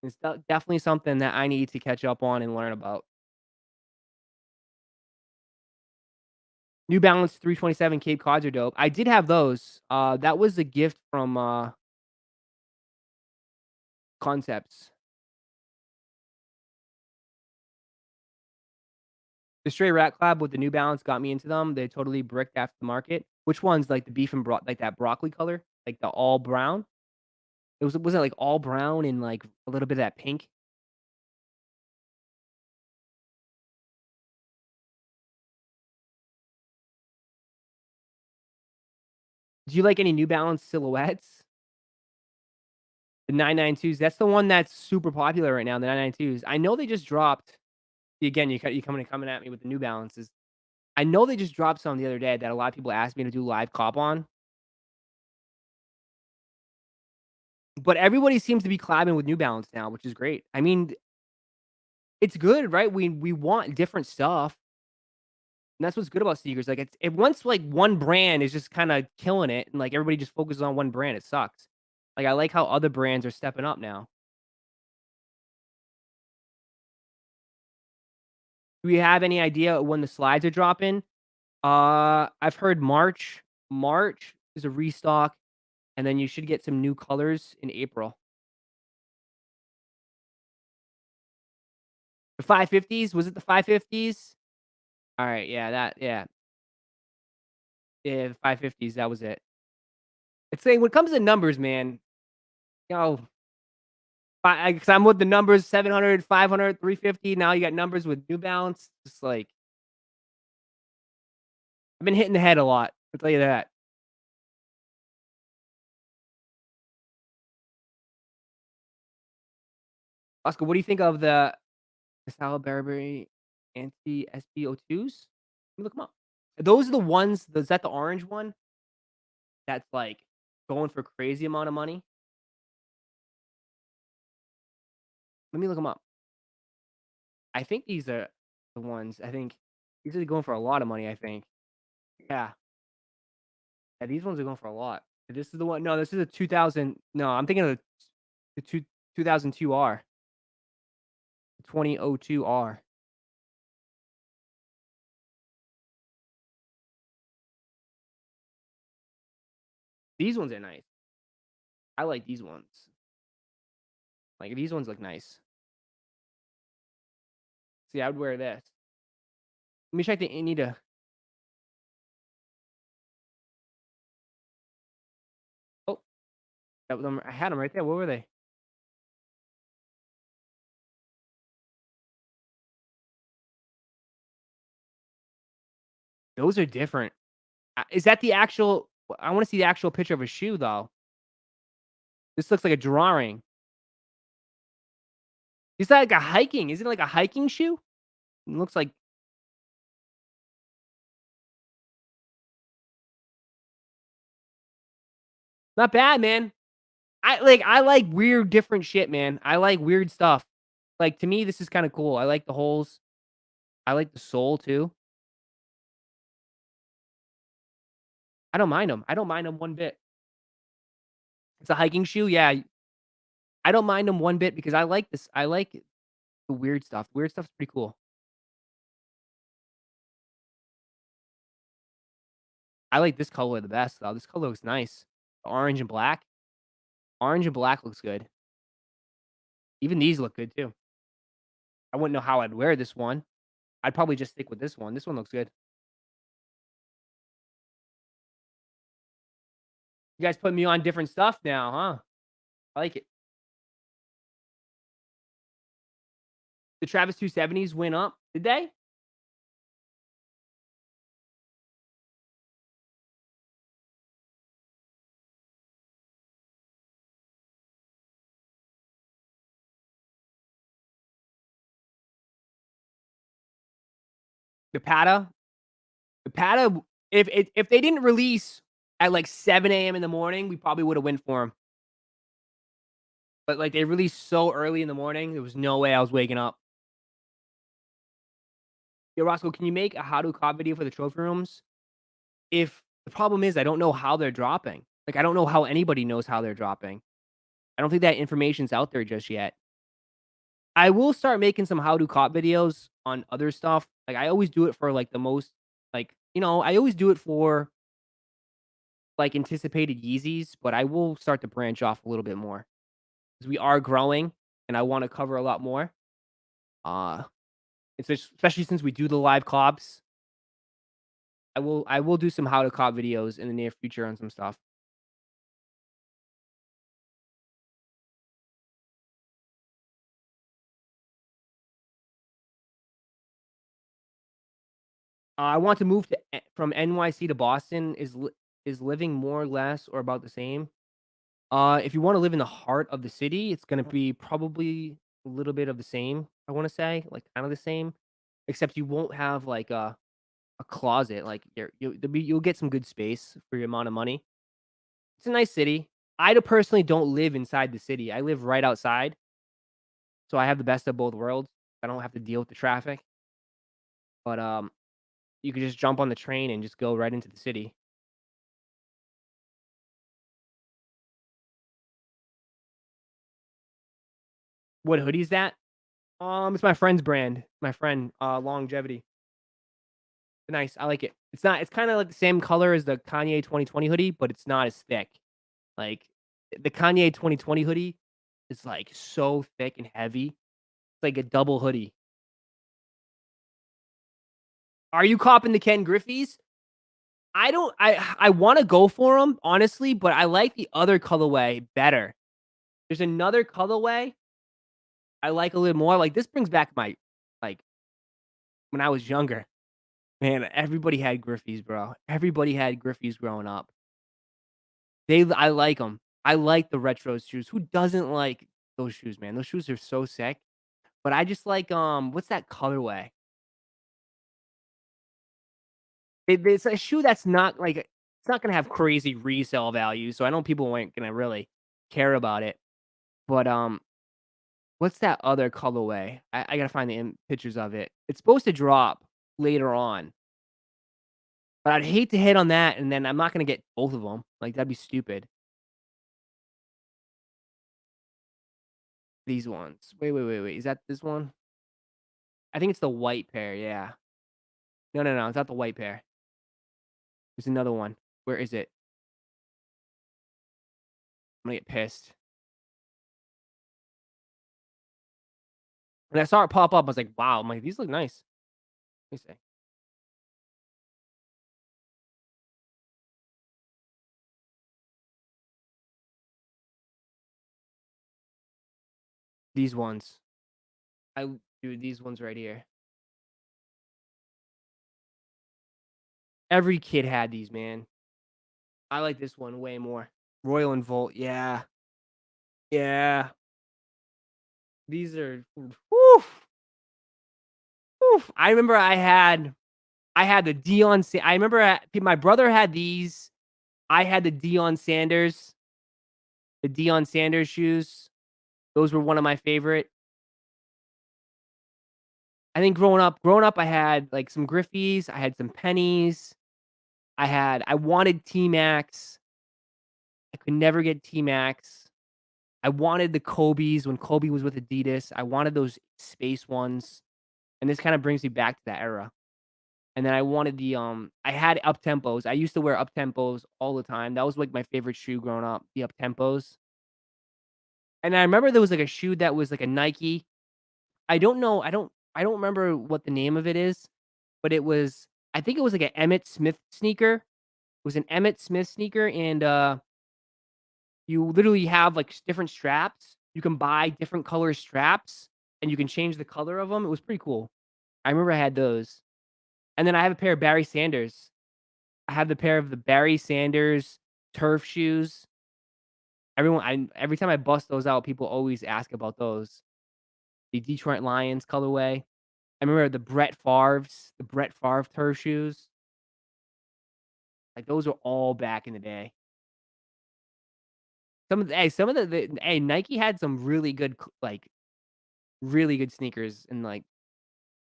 It's definitely something that I need to catch up on and learn about. New Balance 327 Cape Cods are dope. I did have those. That was a gift from Concepts. The Stray Rat Collab with the New Balance got me into them. They totally bricked after the market. Which ones? Like the beef and like that broccoli color, like the all brown. Was it like all brown and like a little bit of that pink? Do you like any New Balance silhouettes? The 992s. That's the one that's super popular right now. The 992s. I know they just dropped. Again, you coming at me with the New Balances. I know they just dropped some the other day that a lot of people asked me to do live cop on. But everybody seems to be collabing with New Balance now, which is great. I mean, it's good, right? We want different stuff. And that's what's good about sneakers. Like once like one brand is just kind of killing it and like everybody just focuses on one brand, it sucks. Like I like how other brands are stepping up now. Do we have any idea when the slides are dropping? I've heard March. March is a restock, and then you should get some new colors in April. The 550s? Was it the 550s? All right, yeah, yeah, the 550s, that was it. It's saying when it comes to numbers, man, you know, because I'm with the numbers 700, 500, 350. Now you got numbers with New Balance. Just like I've been hitting the head a lot. I'll tell you that. Oscar, what do you think of the Sal Burberry anti SPO2s? Let me look them up. Those are the ones. Is that the orange one? That's like going for crazy amount of money. Let me look them up. I think these are the ones. I think these are going for a lot of money. I think. Yeah. Yeah, these ones are going for a lot. This is the one. No, this is a 2000. No, I'm thinking of the 2002R, 2002R. These ones are nice. I like these ones. Like these ones look nice. See, I would wear this. Let me check the Anita. Oh, that was them. I had them right there. What were they? Those are different. Is that the actual? I want to see the actual picture of a shoe though. This looks like a drawing. Is that like a hiking? Is it like a hiking shoe? It looks like not bad, man. I like weird different shit, man. I like weird stuff. Like to me, this is kind of cool. I like the holes. I like the sole too. I don't mind them. I don't mind them one bit. It's a hiking shoe, yeah. I don't mind them one bit because I like this. I like the weird stuff. Weird stuff's pretty cool. I like this colorway the best, though. This color looks nice. Orange and black. Orange and black looks good. Even these look good too. I wouldn't know how I'd wear this one. I'd probably just stick with this one. This one looks good. You guys put me on different stuff now, huh? I like it. The Travis 270s went up. Did they? The Pata? The Pata, if they didn't release at like 7 AM in the morning, we probably would have went for them. But like they released so early in the morning, there was no way I was waking up. Yo, Roscoe, can you make a how to cop video for the trophy rooms? If the problem is I don't know how they're dropping. Like I don't know how anybody knows how they're dropping. I don't think that information's out there just yet. I will start making some how to cop videos on other stuff. Like I always do it for like the most like, I always do it for like anticipated Yeezys, but I will start to branch off a little bit more because we are growing and I want to cover a lot more. Uh, especially since we do the live cops. I will do some how to cop videos in the near future on some stuff. I want to move to from NYC to Boston. Is living more or less or about the same? If you want to live in the heart of the city, it's gonna be probably a little bit of the same. I want to say like kind of the same, except you won't have like a closet. Like you'll get some good space for your amount of money. It's a nice city. Personally don't live inside the city. I live right outside, so I have the best of both worlds. I don't have to deal with the traffic, but you could just jump on the train and just go right into the city. What hoodie is that? It's my friend's brand. My friend, Longevity. Nice. I like it. It's kinda like the same color as the Kanye 2020 hoodie, but it's not as thick. Like, the Kanye 2020 hoodie is, like, so thick and heavy. It's like a double hoodie. Are you copping the Ken Griffey's? I don't I wanna go for them honestly, but I like the other colorway better. There's another colorway I like a little more. Like, this brings back my like, when I was younger. Man, everybody had Griffey's, bro. Everybody had Griffey's growing up. I like them. I like the retro shoes. Who doesn't like those shoes, man? Those shoes are so sick. But I just like, what's that colorway? It's a shoe that's not like it's not gonna have crazy resale value, so I know people aren't gonna really care about it. But, what's that other colorway? I gotta find the pictures of it. It's supposed to drop later on, but I'd hate to hit on that, and then I'm not gonna get both of them. Like, that'd be stupid. These ones. Wait. Is that this one? I think it's the white pair, yeah. No, it's not the white pair. There's another one. Where is it? I'm gonna get pissed. When I saw it pop up, I was like, "Wow." I'm like, "These look nice." Let me see. These ones. Dude, these ones right here. Every kid had these, man. I like this one way more. Royal and Volt, yeah. Yeah. These are woof, woof. I had the I remember my brother had these. I had the Dion Sanders shoes. Those were one of my favorite. I think growing up, I had, like, some Griffies, I had some pennies, I wanted T-Max. I could never get T-Max. I wanted the Kobe's when Kobe was with Adidas. I wanted those space ones, and this kinda brings me back to that era. And then I wanted I had up-tempos. I used to wear up-tempos all the time. That was, like, my favorite shoe growing up, the up-tempos. And I remember there was, like, a shoe that was, like, a Nike. I don't know, I don't remember what the name of it is, but it was I think it was, like, an Emmett Smith sneaker. It was an Emmett Smith sneaker, and, you literally have, like, different straps. You can buy different color straps, and you can change the color of them. It was pretty cool. I remember I had those. And then I have a pair of Barry Sanders. I have the pair of the Barry Sanders turf shoes. Every time I bust those out, people always ask about those. The Detroit Lions colorway. I remember the Brett Favre turf shoes. Like, those were all back in the day. Some of Nike had some really good really good sneakers in, like,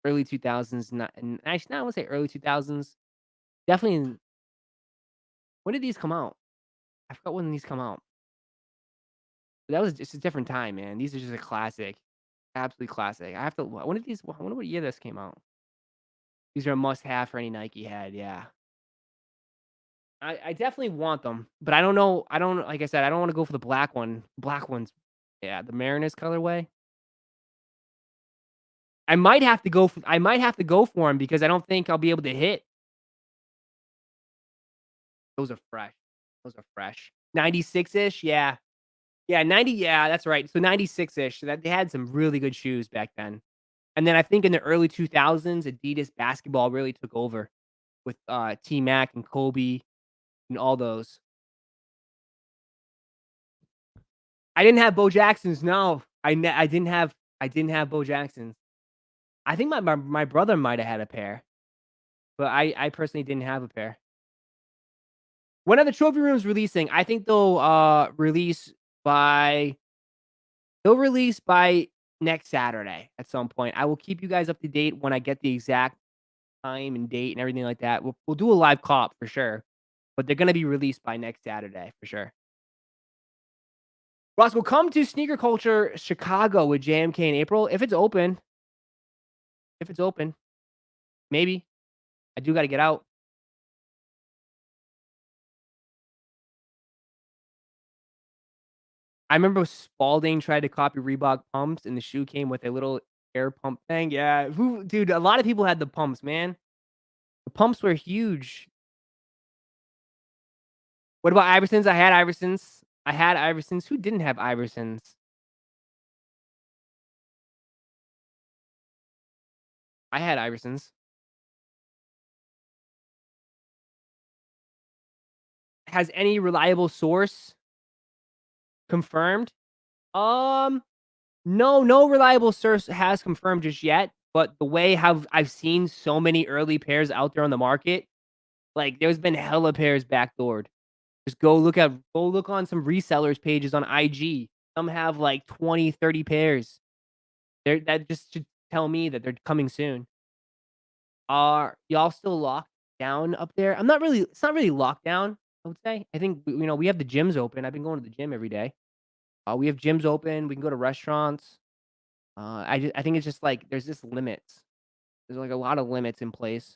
early 2000s, not and actually, not I wanna say early 2000s. Definitely in when did these come out? I forgot when these come out. That was just a different time, man. These are just a classic. Absolute classic. I have to when did these I wonder what year this came out. These are a must-have for any Nike head, yeah. I definitely want them, but I don't like I said, I don't wanna go for the black one. Black one's yeah, the Mariners colorway. I might have to go for them because I don't think I'll be able to hit. Those are fresh. Those are fresh. 96-ish? Yeah. Yeah, 90 yeah, that's right. So 96-ish. So that they had some really good shoes back then. And then I think in the early 2000s, Adidas basketball really took over with, T-Mac and Kobe and all those. I didn't have Bo Jacksons, no. I didn't have Bo Jacksons. I think my brother might have had a pair, but I personally didn't have a pair. When are the trophy rooms releasing? I think by they'll release by next Saturday at some point. I will keep you guys up to date when I get the exact time and date and everything like that. We'll do a live cop for sure, but they're gonna be released by next Saturday for sure. Roszko, come to Sneaker Culture Chicago with JMK in April if it's open. If it's open, maybe. I do gotta get out. I remember Spalding tried to copy Reebok pumps, and the shoe came with a little air pump thing. Yeah, who dude, a lot of people had the pumps, man. The pumps were huge. What about Iversons? I had Iversons. I had Iversons. Who didn't have Iversons? I had Iversons. Has any reliable source confirmed? Um, no reliable source has confirmed just yet, but the way how I've seen so many early pairs out there on the market, like, there's been hella pairs backdoored. Just go look on some resellers pages on IG. Some have, like, 20, 30 pairs. That just should tell me that they're coming soon. Are y'all still locked down up there? It's not really locked down, I would say. I think, we have the gyms open. I've been going to the gym every day. We have gyms open. We can go to restaurants. I think it's just, like, there's just limits. There's, like, a lot of limits in place.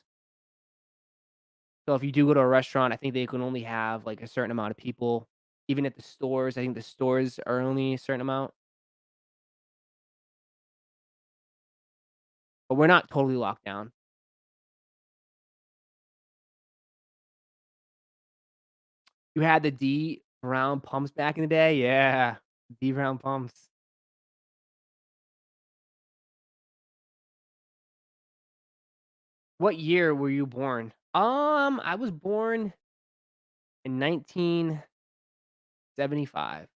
So if you do go to a restaurant, I think they can only have, like, a certain amount of people. Even at the stores, I think the stores are only a certain amount, but we're not totally locked down. You had the D Brown pumps back in the day? Yeah, D Brown pumps. What year were you born? I was born in 1975.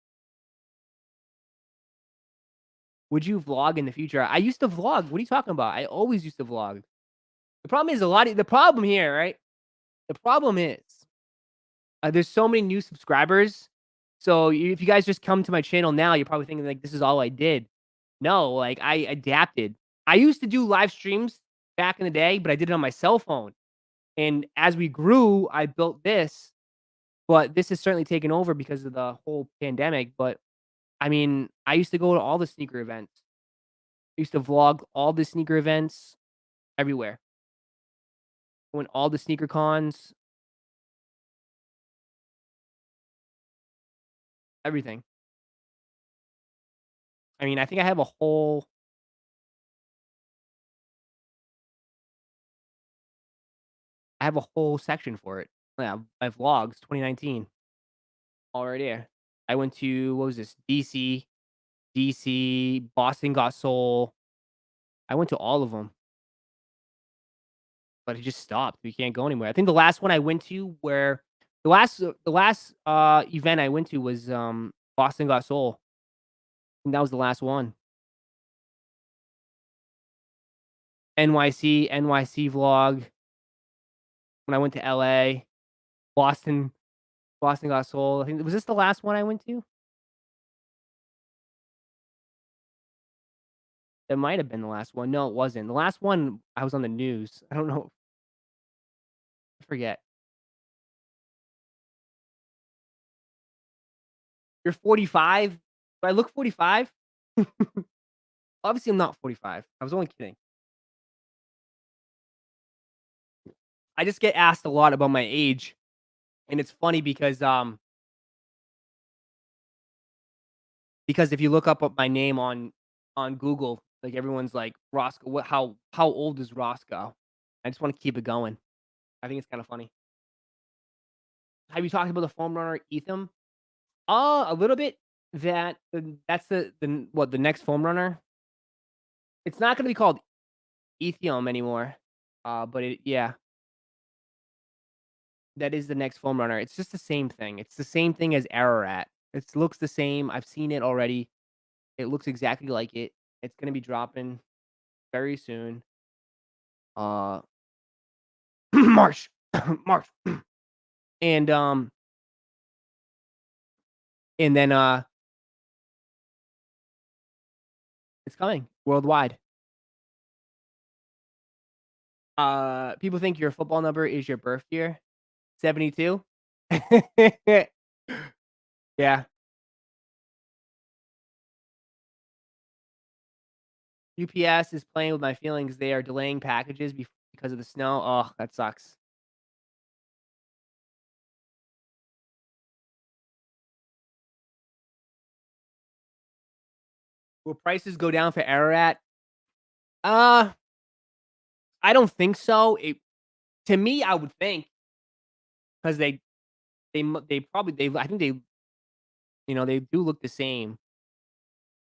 Would you vlog in the future? I used to vlog. What are you talking about? I always used to vlog. The problem is the problem here, right? The problem is, there's so many new subscribers. So if you guys just come to my channel now, you're probably thinking like this is all I did. No, like I adapted. I used to do live streams back in the day, but I did it on my cell phone. And as we grew, I built this. but this has certainly taken over because of the whole pandemic, but, I mean, I used to go to all the sneaker events. I used to vlog all the sneaker events everywhere. I went all the sneaker cons, everything. I mean, I think I have a whole section for it. Yeah, my vlogs 2019 all right there. I went to what was this? DC, Boston Got Soul. I went to all of them, but it just stopped. We can't go anywhere. I think the last one I went to where the last event I went to was Boston Got Soul. And that was the last one. NYC vlog when I went to LA. Boston Boston Got Soul. I think was this the last one I went to? It might have been the last one. No, it wasn't. The last one I was on the news. I don't know. I forget. You're 45? Do I look 45? Obviously, I'm not 45. I was only kidding. I just get asked a lot about my age, and it's funny because if you look up my name on Google, like, everyone's like, "Roszko, what how old is Roszko?" I just wanna keep it going. I think it's kinda funny. Have you talked about the foam runner Etham? A little bit. That's the next foam runner? It's not gonna be called Ethium anymore, but yeah, that is the next foam runner. It's just the same thing. It's the same thing as Ararat. It looks the same. I've seen it already. It looks exactly like it. It's gonna be dropping very soon. Uh, March, March, and and then it's coming worldwide. People think your football number is your birth year. 72. Yeah. UPS is playing with my feelings. They are delaying packages because of the snow. Oh, that sucks. Will prices go down for Ararat? Uh, I don't think so. To me, I would think because they probably I think they do look the same,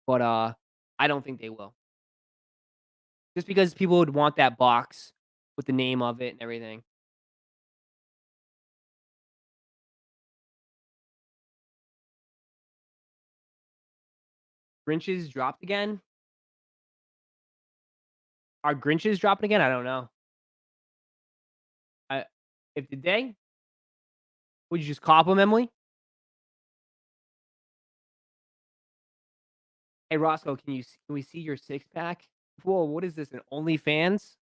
but I don't think they will. Just because people would want that box with the name of it and everything. Grinches dropped again. Are Grinches dropping again? I don't know. I if did they? Would you just cop them, Emily? Hey Roscoe, can we see your six pack? Whoa, what is this? An OnlyFans?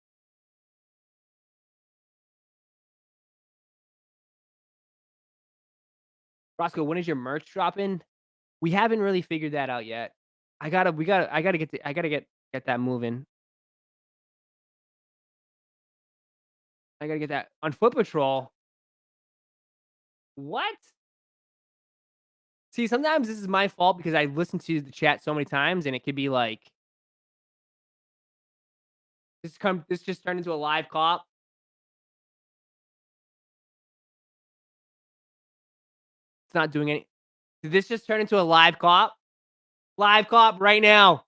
Roscoe, when is your merch dropping? We haven't really figured that out yet. I gotta get that moving. I gotta get that on Foot Patrol. What? See, sometimes this is my fault because I listen to the chat so many times and it could be like this just turned into a live cop. It's not doing any. Did this just turn into a live cop? Live cop right now.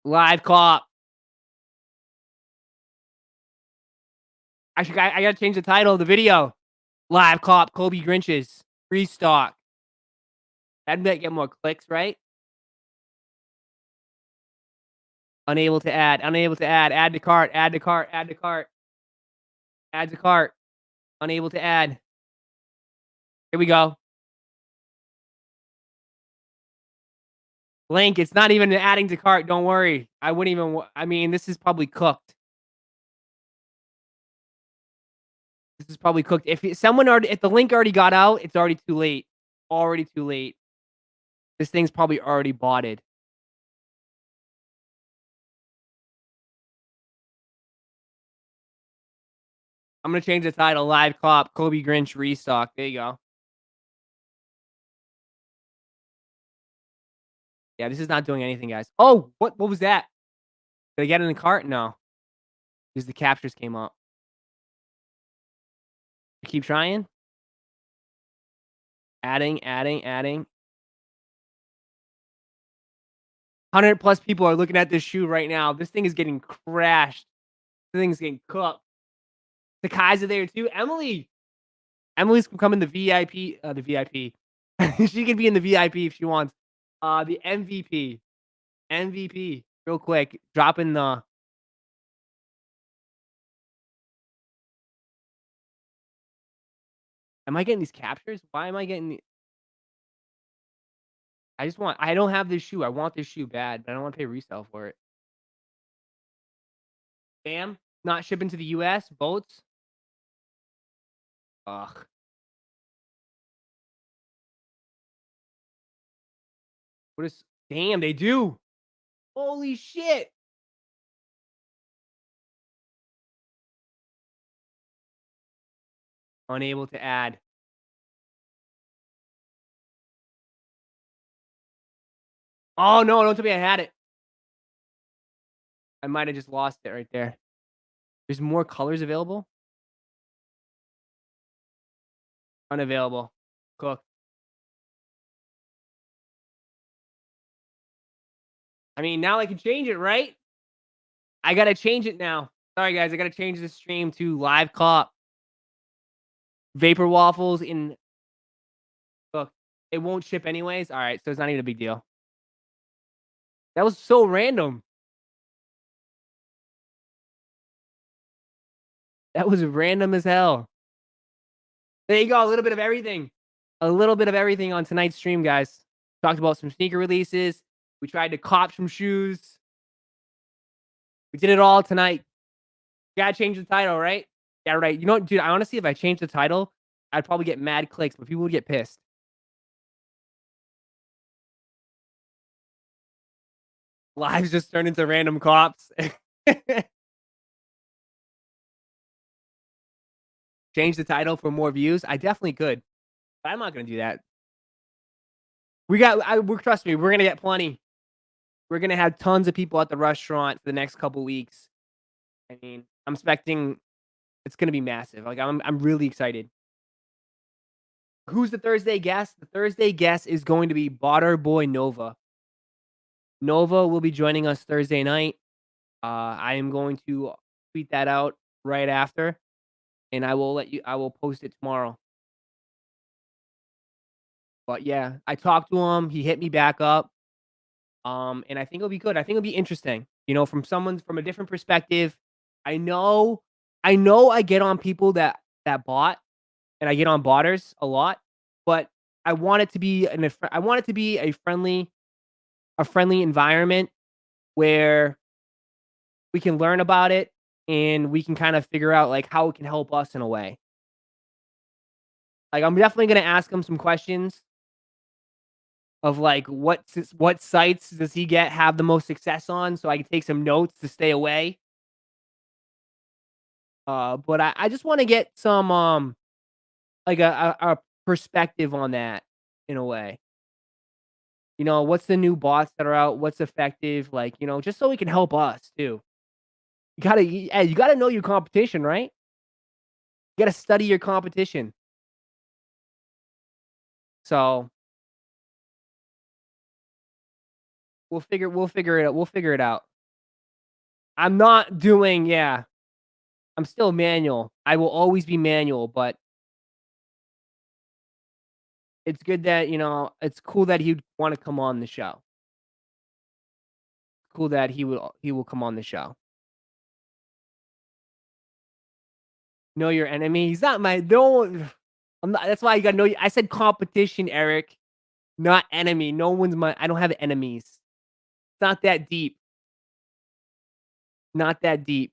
Live cop. I gotta change the title of the video. Live cop, Kobe Grinches. Restock. That'd get more clicks, right? Unable to add. Unable to add. Add to cart. Add to cart. Add to cart. Add to cart. Unable to add. Here we go. Link, it's not even adding to cart, don't worry. I wouldn't even I mean, this is probably cooked. This is probably cooked. If the link already got out, it's already too late. Already too late. This thing's probably already botted. I'm gonna change the title, Live Cop, Kobe Grinch Restock. There you go. Yeah, this is not doing anything, guys. Oh, what was that? Did I get in the cart? No, because the captures came up. Keep trying. Adding. 100 plus people are looking at this shoe right now. This thing is getting crashed. This thing's getting cooked. The Kai's are there too. Emily's coming the VIP. The VIP. She can be in the VIP if she wants. The MVP. MVP. Real quick. Dropping the. Am I getting these captures? Why am I getting the. I don't have this shoe. I want this shoe bad, but I don't want to pay resale for it. Bam. Not shipping to the US. Boats. Ugh. What is. Damn, they do. Holy shit. Unable to add. Oh, no, don't tell me I had it. I might have just lost it right there. There's more colors available? Unavailable. Cooked. I mean, now I can change it, right? I gotta change it now. Sorry, guys, I gotta change the stream to live cop. Vapor waffles in cooked. It won't ship anyways? Alright, so it's not even a big deal. That was so random. That was random as hell. There you go, a little bit of everything. A little bit of everything on tonight's stream, guys. Talked about some sneaker releases. We tried to cop some shoes. We did it all tonight. Gotta change the title, right? Yeah, right. You know what, dude, I honestly, if I change the title, I'd probably get mad clicks, but people would get pissed. Lives just turn into random cops. Change the title for more views? I definitely could, but I'm not gonna do that. Trust me, we're gonna get plenty. We're gonna have tons of people at the restaurant for the next couple weeks. I mean, I'm expecting it's gonna be massive. Like, I'm really excited. Who's the Thursday guest? The Thursday guest is going to be Botter Boy Nova. Nova will be joining us Thursday night. I am going to tweet that out right after, and I will post it tomorrow. But yeah, I talked to him. He hit me back up. And I think it'll be good. I think it'll be interesting. You know, from a different perspective. I know, I get on people that bought, and I get on botters a lot, but I want it to be I want it to be a friendly environment where we can learn about it and we can kind of figure out like how it can help us in a way. Like I'm definitely gonna ask him some questions of like what sites does he have the most success on, so I can take some notes to stay away. But I just want to get some like a perspective on that in a way. You know, what's the new bots that are out? What's effective? Like, you know, just so he can help us too. You gotta know your competition, right? You gotta study your competition. So we'll figure it out. We'll figure it out. I'm not doing yeah. I'm still manual. I will always be manual, but it's good that, you know, it's cool that he'd want to come on the show. Cool that he will come on the show. Know your enemy. He's not my no. I'm not. That's why you gotta know. I said competition, Eric. Not enemy. No one's my I don't have enemies. It's not that deep. Not that deep.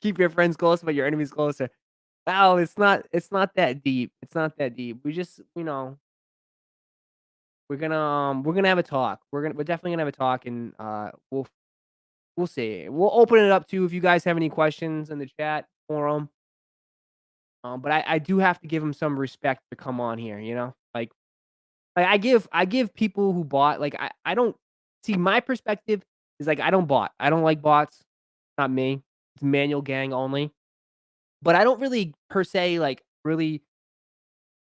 Keep your friends close, but your enemies closer. Oh, it's not that deep. It's not that deep. We just, we're gonna have a talk. We're definitely gonna have a talk and we'll see. We'll open it up too if you guys have any questions in the chat forum. But I do have to give him some respect to come on here, you know? Like I give people who bought like I don't see my perspective is like I don't bot. I don't like bots. Not me. It's manual gang only. But I don't really per se like really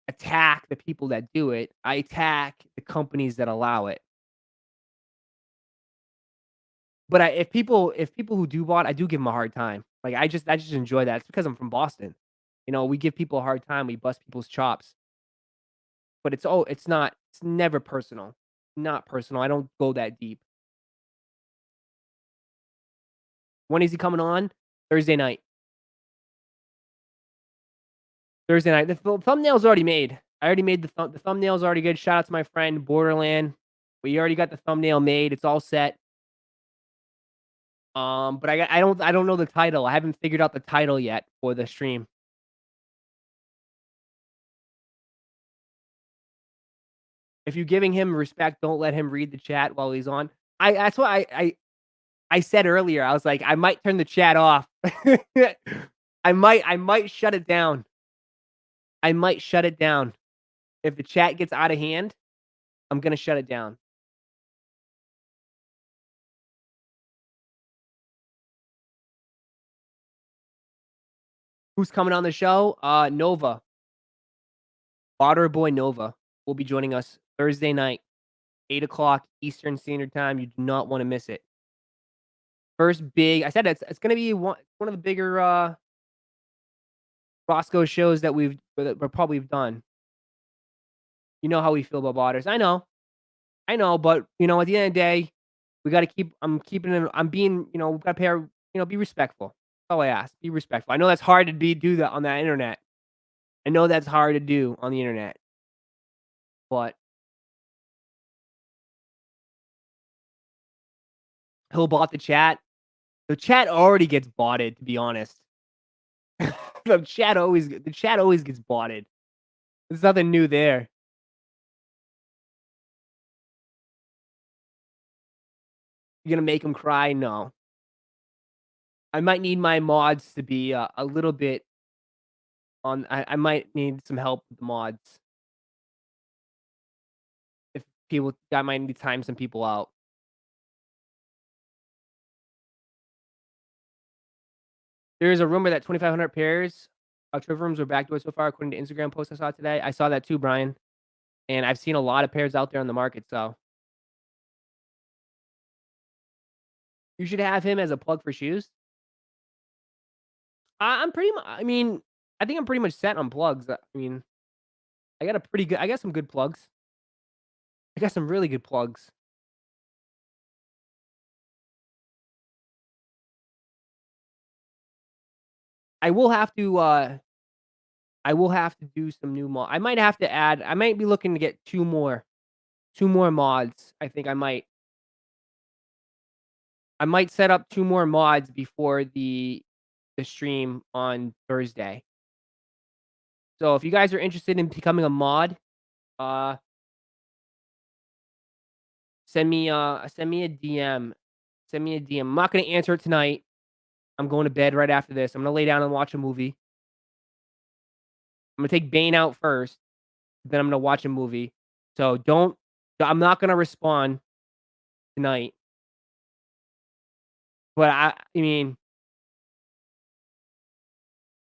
attack the people that do it. I attack the companies that allow it. But if people who do bot, I do give them a hard time. Like I just enjoy that. It's because I'm from Boston. We give people a hard time. We bust people's chops. But it's never personal. Not personal. I don't go that deep. When is he coming on? Thursday night. Thursday night. The thumbnail's already made. I already made the thumbnail's already good. Shout out to my friend Borderland. We already got the thumbnail made. It's all set. But I don't know the title. I haven't figured out the title yet for the stream. If you're giving him respect, don't let him read the chat while he's on. That's what I said earlier. I was like, I might turn the chat off. I might shut it down. I might shut it down. If the chat gets out of hand, I'm gonna shut it down. Who's coming on the show? Nova. Otter Boy Nova will be joining us Thursday night, 8 o'clock Eastern Standard Time. You do not want to miss it. First big I said it's gonna be one of the bigger Roszko shows that we're probably done. You know how we feel about Otters. I know, but at the end of the day, we gotta I'm being, we gotta pay our, be respectful. That's all I ask. Be respectful. I know that's hard to do that on that internet. I know that's hard to do on the internet, but he'll bot the chat. The chat already gets botted, to be honest. The chat always gets botted. There's nothing new there. You're gonna make him cry? No. I might need my mods to be a little bit on. I might need some help with the mods. If I might need to time some people out. There is a rumor that 2,500 pairs of Trivia Rooms are backdoored so far, according to Instagram post I saw today. I saw that too, Brian, and I've seen a lot of pairs out there on the market. So you should have him as a plug for shoes. I'm pretty. I mean, I think I'm pretty much set on plugs. I mean, I got some good plugs. I got some really good plugs. I will have to. I will have to do some new mod. I might have to add. I might be looking to get two more mods. I think I might. I might set up two more mods before the stream on Thursday. So if you guys are interested in becoming a mod, uh, send me a DM. Send me a DM. I'm not gonna answer it tonight. I'm going to bed right after this. I'm gonna lay down and watch a movie. I'm gonna take Bane out first, then I'm gonna watch a movie. So don't. I'm not gonna respond tonight. But I mean,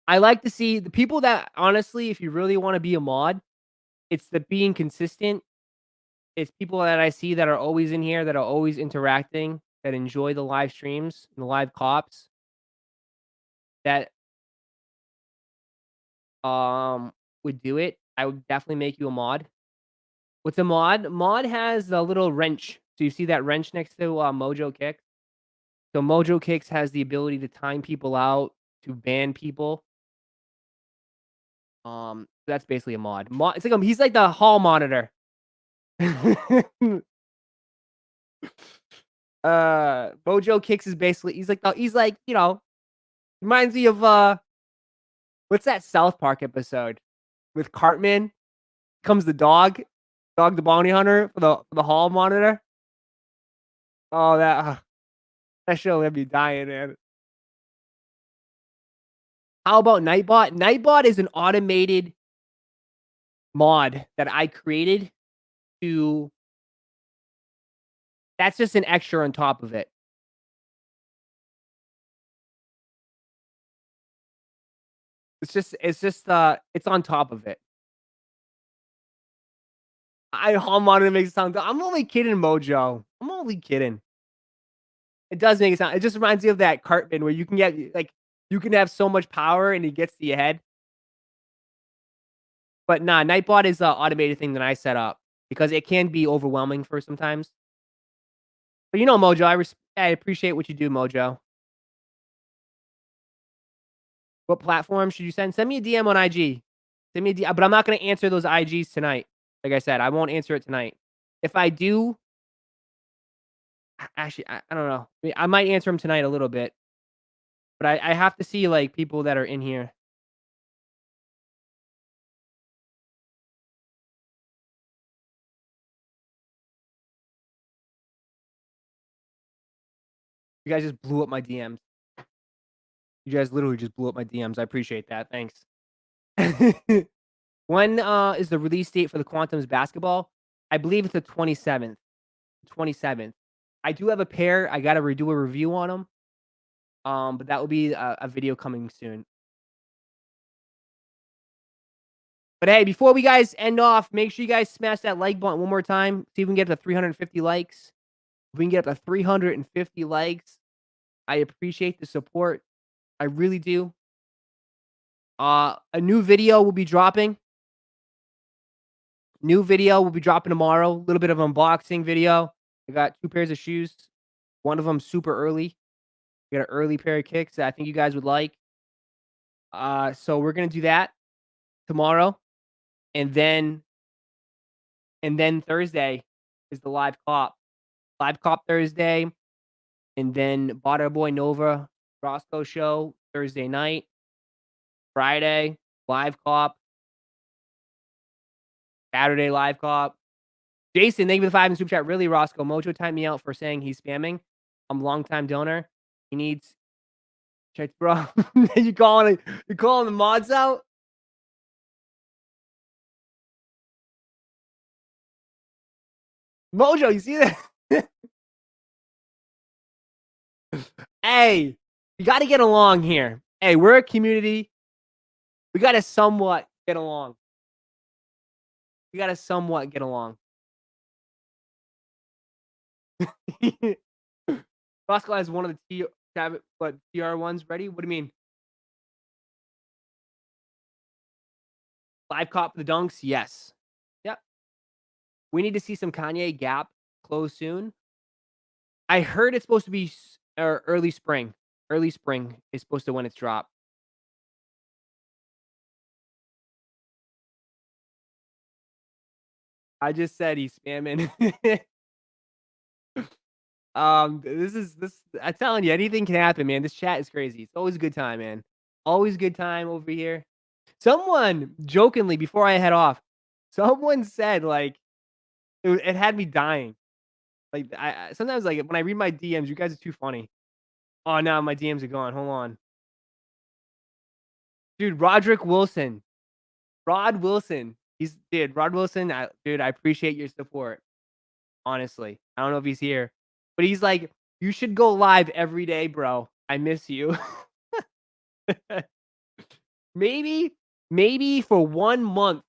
I like to see the people that honestly, if you really want to be a mod, it's the being consistent. It's people that I see that are always in here, that are always interacting, that enjoy the live streams and the live cops, that would do it. I would definitely make you a mod. What's a mod? Mod has a little wrench. So you see that wrench next to Mojo Kicks? So Mojo Kicks has the ability to time people out, to ban people. That's basically a mod. It's like he's like the hall monitor. Bojo Kicks is basically he's like, reminds me of what's that South Park episode with Cartman? Comes the dog the bounty hunter for the hall monitor. Oh, that show made me dying, man. How about Nightbot? Nightbot is an automated mod that I created to that's just an extra on top of it. It's on top of it. I hall monitor makes it sound I'm only kidding, Mojo. I'm only kidding. It does make it sound it just reminds me of that Cartman where you can get like you can have so much power and he gets to your head. But nah, Nightbot is a automated thing that I set up because it can be overwhelming for sometimes. But Mojo, I appreciate what you do, Mojo. What platform should you send? Send me a DM on IG. Send me a DM, but I'm not gonna answer those IGs tonight. Like I said, I won't answer it tonight. If I do, actually, I don't know. I might answer them tonight a little bit, but I have to see like people that are in here. You guys just blew up my DMs. You guys literally just blew up my DMs. I appreciate that. Thanks. When is the release date for the Quantum's basketball? I believe it's the 27th. 27th. I do have a pair. I gotta redo a review on them. But that will be a video coming soon. But hey, before we guys end off, make sure you guys smash that like button one more time. See if we can get up to 350 likes. If we can get up to 350 likes, I appreciate the support. I really do. A new video will be dropping. New video will be dropping tomorrow. A little bit of unboxing video. I got 2 pairs of shoes. One of them super early. We got an early pair of kicks that I think you guys would like. So we're gonna do that tomorrow, and then Thursday is the live cop Thursday, and then Butter Boy Nova Roszko show Thursday night. Friday live cop. Saturday live cop. Jason, thank you for the 5 in super chat. Really, Roszko. Mojo timed me out for saying he's spamming. I'm a long-time donor. He needs check, bro. you calling the mods out? Mojo, you see that? Hey, you gotta get along here. Hey, we're a community. We gotta somewhat get along. We gotta somewhat get along. Roszko has one of the TR ones ready? What do you mean? Live cop the dunks? Yes. Yep. We need to see some Kanye Gap close soon. I heard it's supposed to be early spring. Early spring is supposed to when it's dropped. I just said he's spamming. This. I'm telling you, anything can happen, man. This chat is crazy. It's always a good time, man. Always a good time over here. Someone jokingly before I head off, someone said like it had me dying. Like I sometimes like when I read my DMs, you guys are too funny. Oh no, my DMs are gone. Hold on, dude. Roderick Wilson, Rod Wilson. Rod Wilson. Dude, I appreciate your support. Honestly, I don't know if he's here, but he's like, you should go live every day, bro. I miss you. maybe for 1 month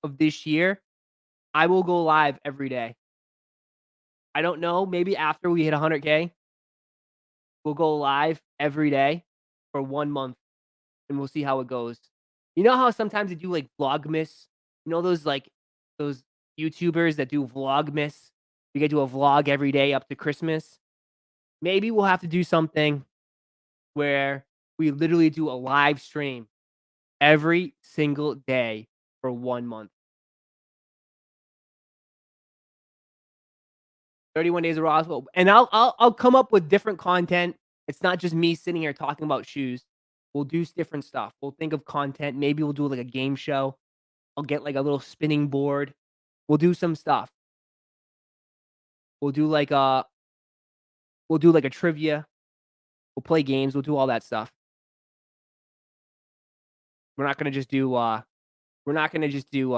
of this year, I will go live every day. I don't know. Maybe after we hit 100K, we'll go live every day for 1 month, and we'll see how it goes. You know how sometimes they do like Vlogmas? You know those YouTubers that do Vlogmas? You get to a vlog every day up to Christmas. Maybe we'll have to do something where we literally do a live stream every single day for 1 month. 31 days of Roszko, and I'll come up with different content. It's not just me sitting here talking about shoes. We'll do different stuff. We'll think of content. Maybe we'll do, like, a game show. I'll get, like, a little spinning board. We'll do some stuff. We'll do, like, a we'll do, like, a trivia. We'll play games. We'll do all that stuff. We're not gonna just do, we're not gonna just do,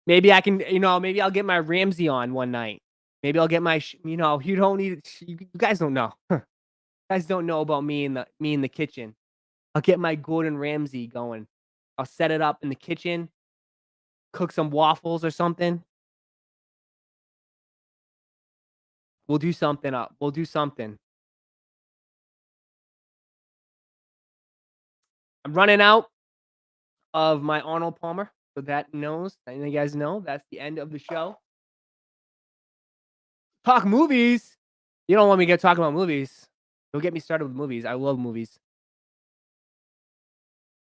maybe I can, maybe I'll get my Ramsey on one night. Maybe I'll get my you don't need you guys don't know. You guys don't know about me in the kitchen. I'll get my Gordon Ramsay going. I'll set it up in the kitchen, cook some waffles or something. We'll do something up. We'll do something. I'm running out of my Arnold Palmer, so that knows and you guys know that's the end of the show. Talk movies. You don't want me to get talking about movies. Don't get me started with movies. I love movies.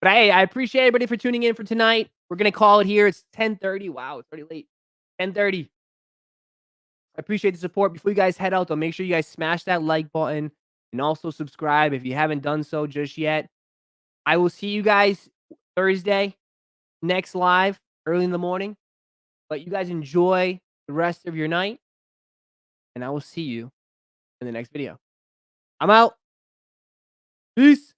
But hey, I appreciate everybody for tuning in for tonight. We're gonna call it here. It's 10:30. Wow, it's already late. 10:30. I appreciate the support. Before you guys head out, though, make sure you guys smash that like button and also subscribe if you haven't done so just yet. I will see you guys Thursday, next live, early in the morning. But you guys enjoy the rest of your night, and I will see you in the next video. I'm out. Peace.